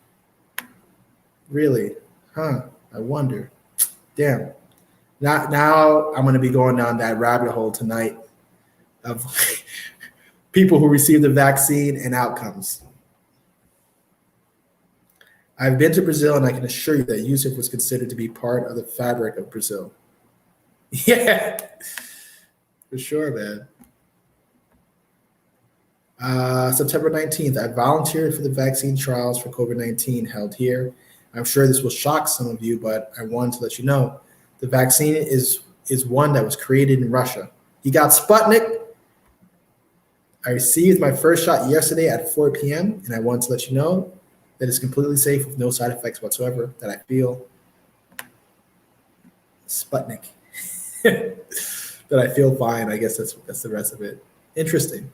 Really? Huh? I wonder. Damn. Now I'm going to be going down that rabbit hole tonight of people who received the vaccine and outcomes. I've been to Brazil and I can assure you that Yusuf was considered to be part of the fabric of Brazil. Yeah, for sure, man. September 19th, I volunteered for the vaccine trials for COVID-19 held here. I'm sure this will shock some of you, but I wanted to let you know the vaccine is one that was created in Russia. You got Sputnik. I received my first shot yesterday at 4 p.m. and I want to let you know that it's completely safe with no side effects whatsoever that I feel. Sputnik. That I feel fine. I guess that's the rest of it. Interesting.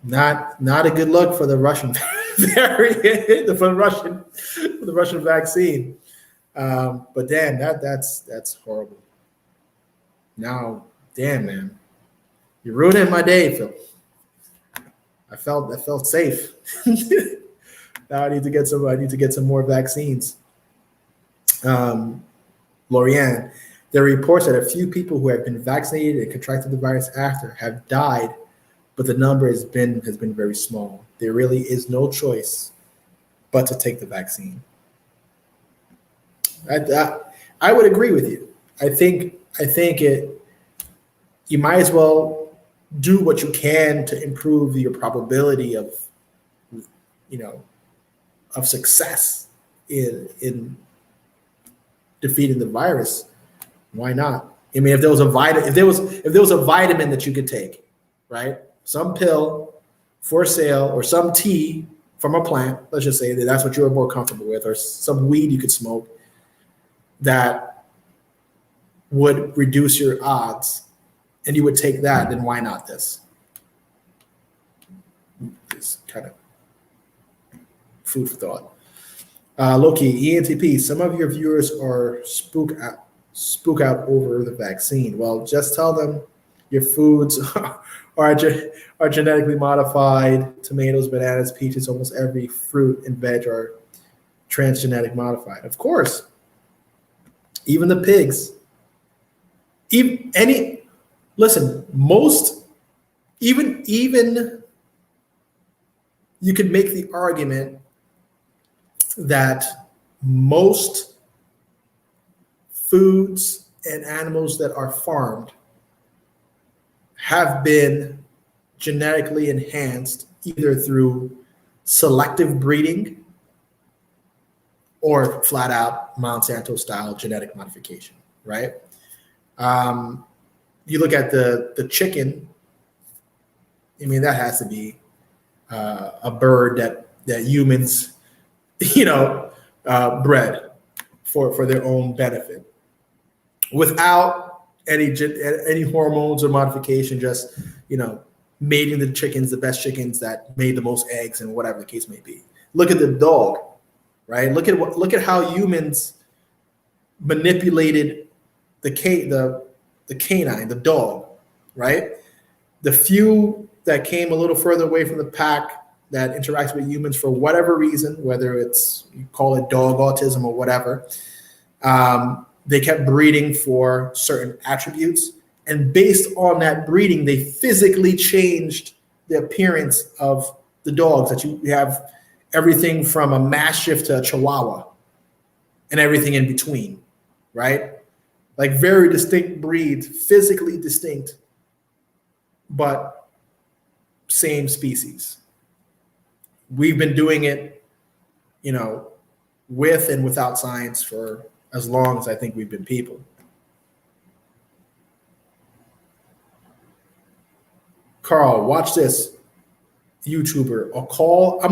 Not a good look for the Russian variant, for the Russian vaccine. But damn, that's horrible. Now, damn man, you're ruining my day, Phil. I felt safe. Now I need to get some more vaccines. Lorianne, there are reports that a few people who have been vaccinated and contracted the virus after have died, but the number has been very small. There really is no choice but to take the vaccine. I would agree with you. I think you might as well do what you can to improve your probability of success in defeating the virus. Why not? I mean, if there was a vitamin that you could take, right? Some pill for sale or some tea from a plant, let's just say that's what you're more comfortable with, or some weed you could smoke that would reduce your odds, and you would take that, then why not this? It's kind of food for thought. Loki, ENTP, some of your viewers are spook out over the vaccine. Well, just tell them your foods are genetically modified. Tomatoes, bananas, peaches, almost every fruit and veg are transgenetic modified. Of course. Even the pigs. Even you could make the argument that most foods and animals that are farmed have been genetically enhanced either through selective breeding or flat out Monsanto style genetic modification, right? You look at the chicken, I mean, that has to be a bird that humans, bred for their own benefit, without any hormones or modification. Just mating the chickens, the best chickens that made the most eggs, and whatever the case may be. Look at the dog, right? Look at how humans manipulated the canine, the dog, right? The few that came a little further away from the pack that interacts with humans for whatever reason, whether it's, you call it dog autism or whatever, they kept breeding for certain attributes. And based on that breeding, they physically changed the appearance of the dogs. That you have everything from a Mastiff to a Chihuahua and everything in between, right? Like very distinct breeds, physically distinct, but same species. We've been doing it, with and without science for as long as I think we've been people. Carl, watch this YouTuber. I'm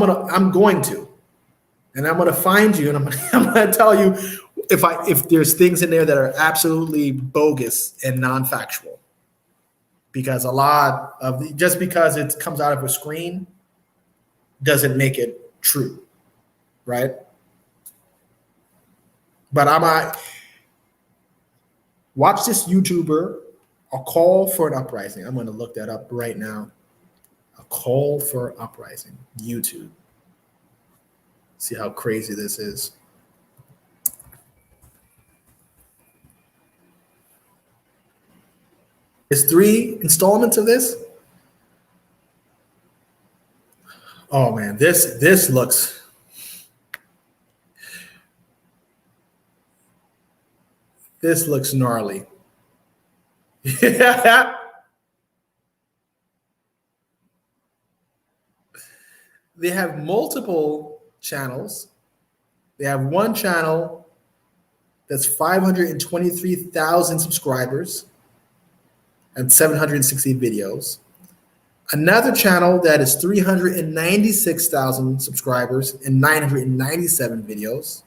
going to find you, and I'm gonna tell you if there's things in there that are absolutely bogus and non-factual. Because a lot of just because it comes out of a screen doesn't make it true, right? But I might watch this YouTuber, A Call for an Uprising. I'm going to look that up right now. A Call for Uprising, YouTube. See how crazy this is. There's 3 installments of this. Oh man, this looks gnarly. They have multiple channels. They have one channel that's 523,000 subscribers. and 760 videos. Another channel that is 396,000 subscribers and 997 videos.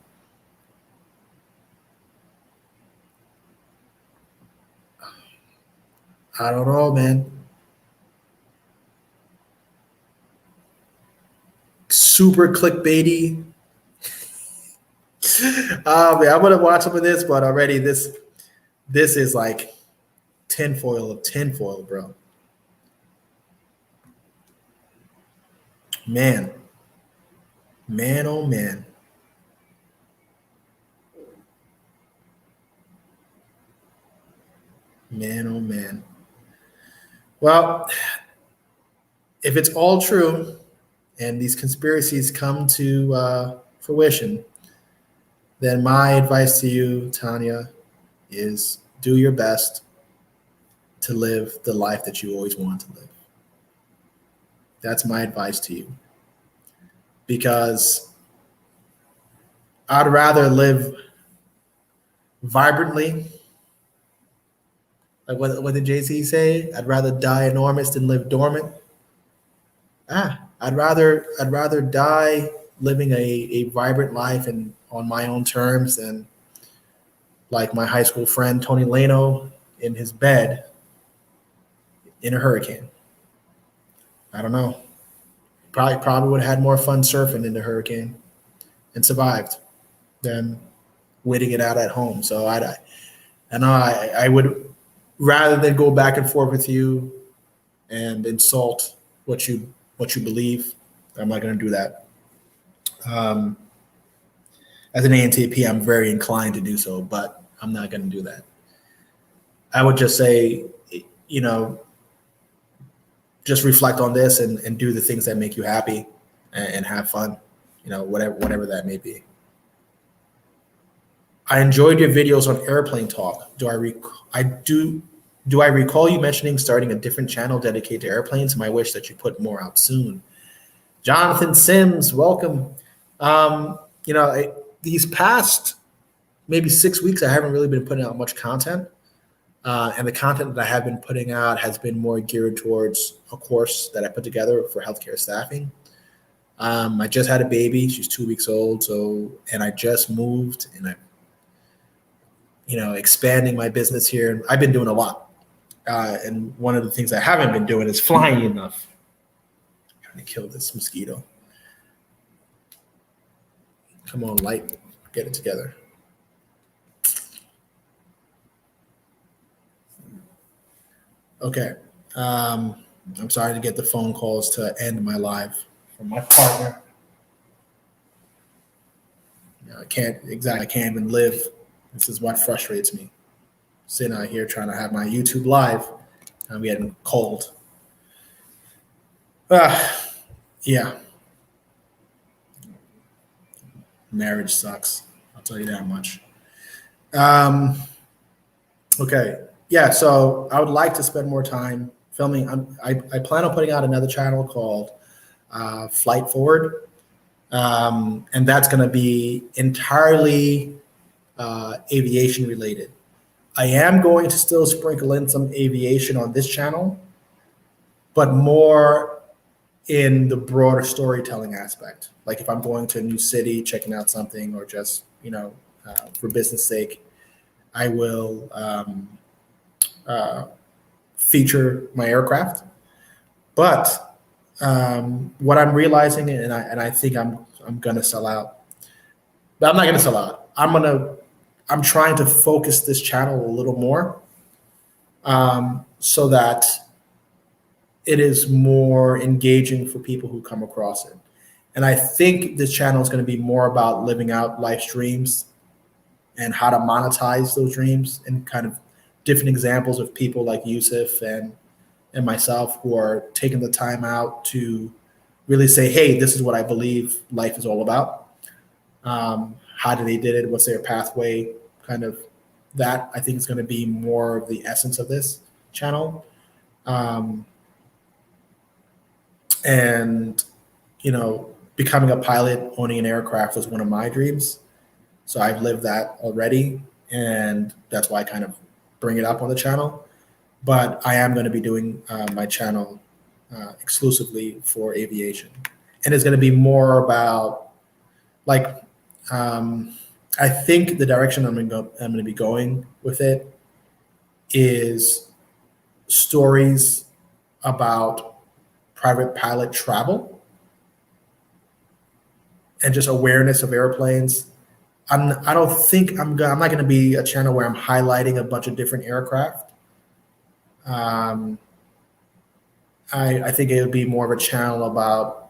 I don't know, man. Super clickbaity. Man, I'm gonna watch some of this, but already this is like tinfoil of tinfoil, bro. Man, man, oh man, man, oh man. Well, if it's all true and these conspiracies come to fruition, then my advice to you, Tanya, is do your best to live the life that you always wanted to live. That's my advice to you. Because I'd rather live vibrantly. Like what did Jay-Z say? I'd rather die enormous than live dormant. I'd rather die living a vibrant life and on my own terms than like my high school friend Tony Leno in his bed in a hurricane. I don't know. Probably would have had more fun surfing in the hurricane and survived than waiting it out at home. So I know I would rather than go back and forth with you and insult what you believe. I'm not going to do that. Um, as an ANTP, I'm very inclined to do so, but I'm not going to do that. I would just say, you know, just reflect on this and do the things that make you happy and have fun, whatever that may be. I enjoyed your videos on airplane talk. Do I recall you mentioning starting a different channel dedicated to airplanes? My wish that you put more out soon. Jonathan Sims, welcome. These past maybe 6 weeks, I haven't really been putting out much content. And the content that I have been putting out has been more geared towards a course that I put together for healthcare staffing. I just had a baby. She's 2 weeks old. And I just moved and I'm, expanding my business here. I've been doing a lot. And one of the things I haven't been doing is flying enough. I'm trying to kill this mosquito. Come on, light, get it together. Okay. I'm sorry to get the phone calls to end my live from my partner. I can't even live. This is what frustrates me. Sitting out here trying to have my YouTube live and I'm getting cold. Yeah. Marriage sucks. I'll tell you that much. Okay. Yeah, so I would like to spend more time filming. I plan on putting out another channel called Flight Forward. And that's going to be entirely aviation related. I am going to still sprinkle in some aviation on this channel, but more in the broader storytelling aspect. Like if I'm going to a new city, checking out something, or just, for business sake, I will feature my aircraft. But what I'm realizing, and I think I'm gonna sell out, but I'm not gonna sell out. I'm trying to focus this channel a little more, so that it is more engaging for people who come across it. And I think this channel is going to be more about living out life's dreams and how to monetize those dreams, and kind of different examples of people like Yusuf and myself who are taking the time out to really say, hey, this is what I believe life is all about. How did they did it? What's their pathway? Kind of that I think is going to be more of the essence of this channel. And, becoming a pilot, owning an aircraft was one of my dreams. So I've lived that already. And that's why I kind of bring it up on the channel. but I am going to be doing my channel exclusively for aviation, and it's going to be more about like I think the direction I'm going to be going with it is stories about private pilot travel and just awareness of airplanes. I don't think I'm not going to be a channel where I'm highlighting a bunch of different aircraft. Um, I think it would be more of a channel about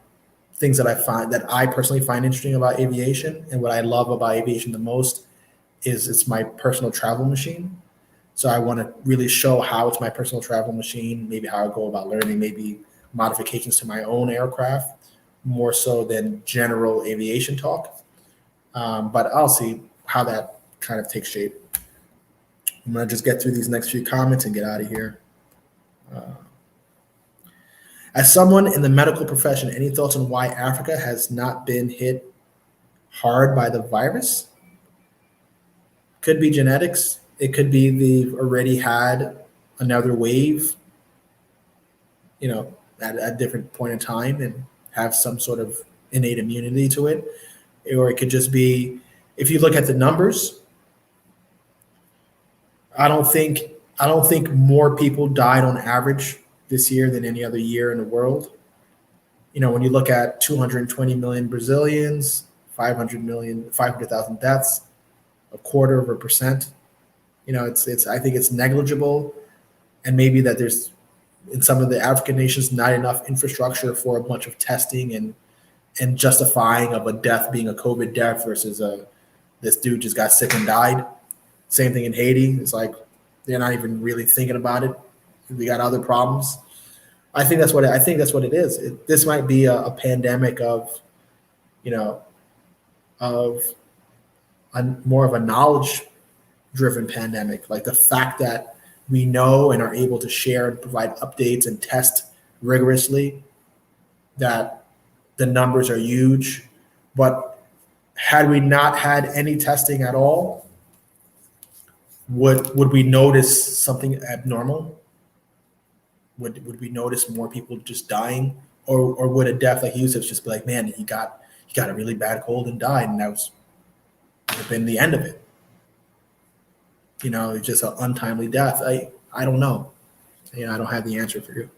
things that I personally find interesting about aviation, and what I love about aviation the most is it's my personal travel machine. So I want to really show how it's my personal travel machine, maybe how I go about learning, maybe modifications to my own aircraft, more so than general aviation talk. But I'll see how that kind of takes shape. I'm going to just get through these next few comments and get out of here. As someone in the medical profession, any thoughts on why Africa has not been hit hard by the virus? Could be genetics. It could be they've already had another wave, at a different point in time and have some sort of innate immunity to it. Or it could just be, if you look at the numbers, I don't think more people died on average this year than any other year in the world. When you look at 220 million Brazilians, 500,000 deaths, a quarter of a percent. It's I think it's negligible, and maybe that there's in some of the African nations not enough infrastructure for a bunch of testing and justifying of a death being a COVID death versus this dude just got sick and died. Same thing in Haiti. It's like they're not even really thinking about it. We got other problems. I think that's what it is. This might be a pandemic of, more of a knowledge-driven pandemic. Like the fact that we know and are able to share and provide updates and test rigorously, that the numbers are huge. But had we not had any testing at all, would we notice something abnormal? Would we notice more people just dying, or would a death like Yusuf just be like, man, he got a really bad cold and died, and that would have been the end of it? It's just an untimely death. I don't know. I don't have the answer for you.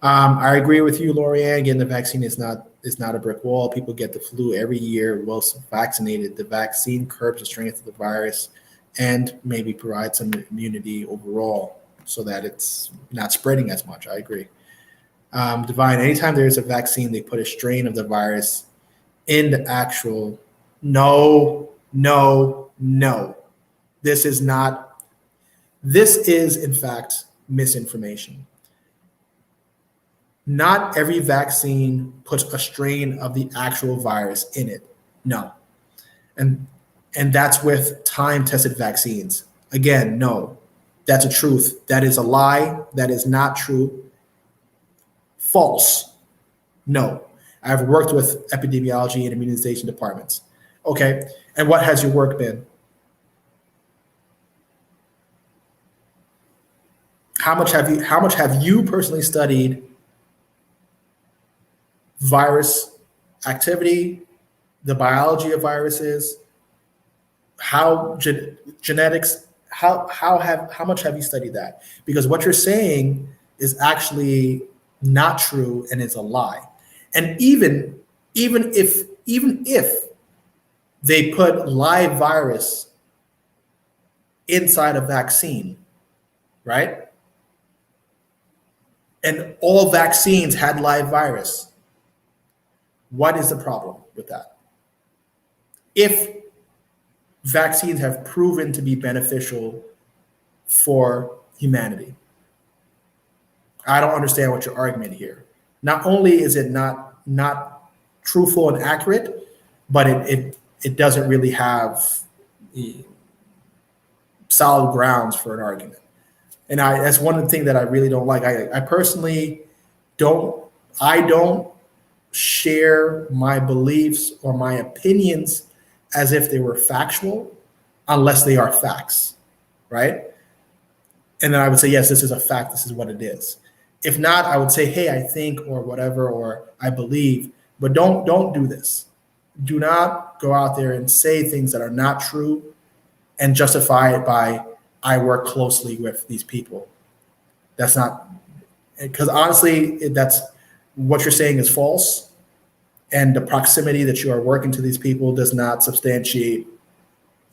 I agree with you, Lorianne. Again, the vaccine is not a brick wall. People get the flu every year whilst vaccinated. The vaccine curbs the strength of the virus and maybe provides some immunity overall so that it's not spreading as much. I agree. Divine, anytime there's a vaccine, they put a strain of the virus in the actual. No. This is in fact misinformation. Not every vaccine puts a strain of the actual virus in it. No. And that's with time-tested vaccines. Again, no. That's a truth. That is a lie. That is not true. False. No. I've worked with epidemiology and immunization departments. Okay. And what has your work been? How much have you personally studied virus activity, the biology of viruses, how genetics, how much have you studied that? Because what you're saying is actually not true and it's a lie. And even if they put live virus inside a vaccine, right? And all vaccines had live virus, what is the problem with that? If vaccines have proven to be beneficial for humanity, I don't understand what your argument here. Not only is it not truthful and accurate, but it doesn't really have solid grounds for an argument. And that's one of the things that I really don't like. I personally don't share my beliefs or my opinions as if they were factual unless they are facts, right? And then I would say, yes, this is a fact. This is what it is. If not, I would say, hey, I think, or whatever, or I believe. But don't do this. Do not go out there and say things that are not true and justify it by I work closely with these people. That's not, because honestly, that's what you're saying is false, and the proximity that you are working to these people does not substantiate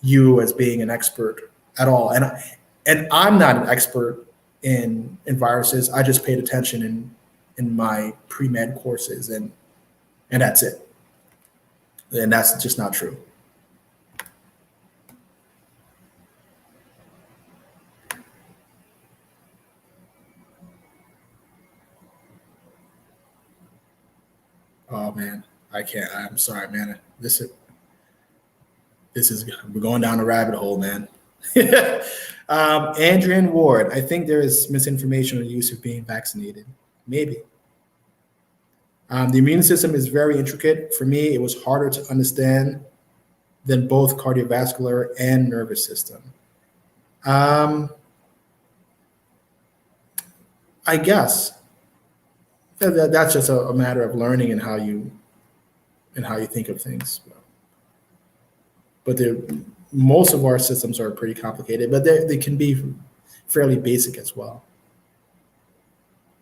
you as being an expert at all. And I'm not an expert in viruses. I just paid attention in my pre-med courses, and that's it. And that's just not true. Oh man, I can't. I'm sorry, man. This is we're going down a rabbit hole, man. Andrian Ward, I think there is misinformation on the use of being vaccinated. Maybe. The immune system is very intricate. For me, it was harder to understand than both cardiovascular and nervous system. Um, I guess that's just a matter of learning and how you think of things. But most of our systems are pretty complicated, but they can be fairly basic as well.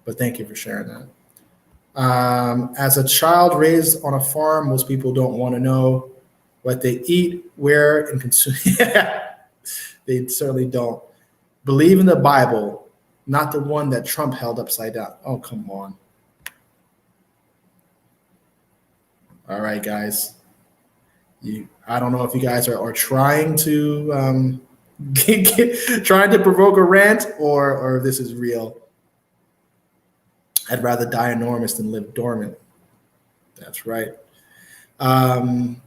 But thank you for sharing that. As a child raised on a farm, most people don't want to know what they eat, where, and consume. They certainly don't. Believe in the Bible, not the one that Trump held upside down. Oh, come on. All right, guys. I don't know if you guys are trying to trying to provoke a rant, or if this is real. I'd rather die enormous than live dormant. That's right. Um,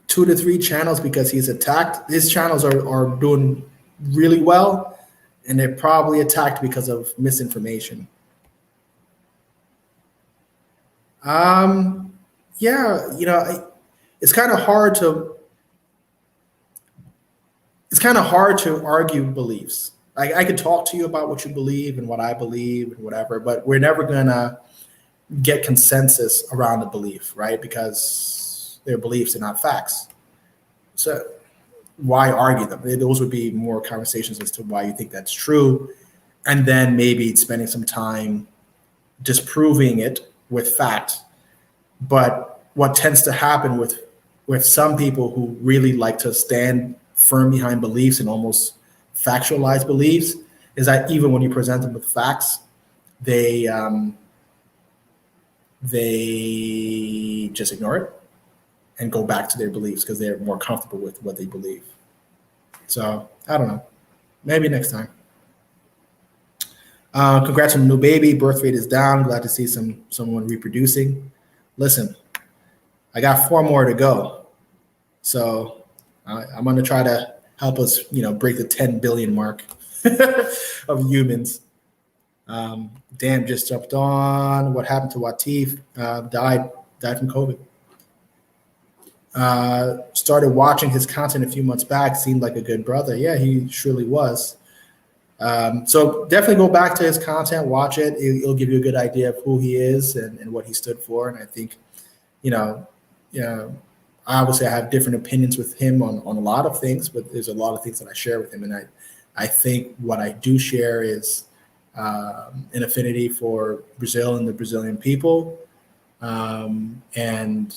2 to 3 channels because he's attacked. His channels are doing really well, and they're probably attacked because of misinformation. Um, yeah, it's kind of hard to argue beliefs. I could talk to you about what you believe and what I believe and whatever, but we're never gonna get consensus around a belief, right? Because they're beliefs and not facts. So why argue them? Those would be more conversations as to why you think that's true, and then maybe spending some time disproving it with fact. But what tends to happen with some people who really like to stand firm behind beliefs and almost factualize beliefs is that even when you present them with facts, they just ignore it and go back to their beliefs because they're more comfortable with what they believe. So I don't know. Maybe next time. Congrats on the new baby. Birth rate is down. Glad to see someone reproducing. Listen, I got 4 more to go. So I'm going to try to help us, break the 10 billion mark of humans. Dan just jumped on. What happened to Watif? Died from COVID. Started watching his content a few months back. Seemed like a good brother. Yeah, he surely was. So definitely go back to his content, watch it. It'll give you a good idea of who he is and what he stood for. And I think, obviously I have different opinions with him on a lot of things, but there's a lot of things that I share with him. And I think what I do share is an affinity for Brazil and the Brazilian people, and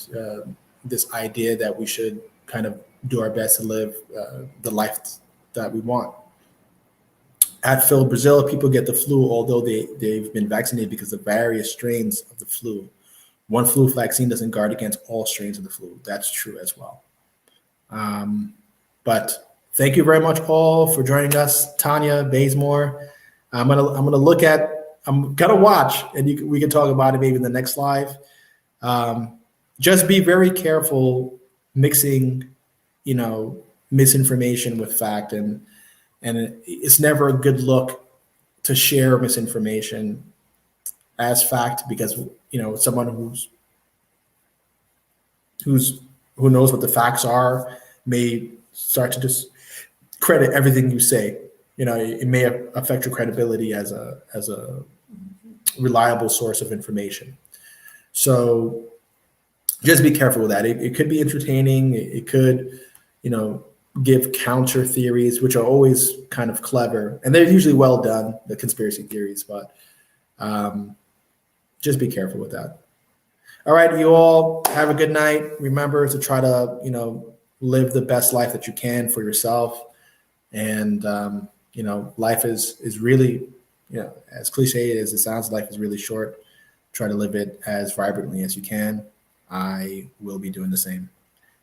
this idea that we should kind of do our best to live the life that we want. At Phil Brazil, people get the flu, although they've been vaccinated because of various strains of the flu. One flu vaccine doesn't guard against all strains of the flu. That's true as well. But thank you very much, all, for joining us. Tanya Bazemore, I'm gonna watch, and we can talk about it maybe in the next live. Just be very careful mixing, misinformation with fact, and it's never a good look to share misinformation as fact, because someone who knows what the facts are may start to just credit everything you say. It may affect your credibility as a reliable source of information. So just be careful with that. It could be entertaining. It could, give counter theories, which are always kind of clever, and they're usually well done, the conspiracy theories, but just be careful with that. All right, you all have a good night. Remember to try to, live the best life that you can for yourself. And, life is really, as cliche as it sounds, life is really short. Try to live it as vibrantly as you can. I will be doing the same.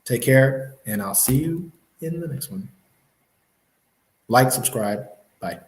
Take care, and I'll see you in the next one. Like, subscribe. Bye.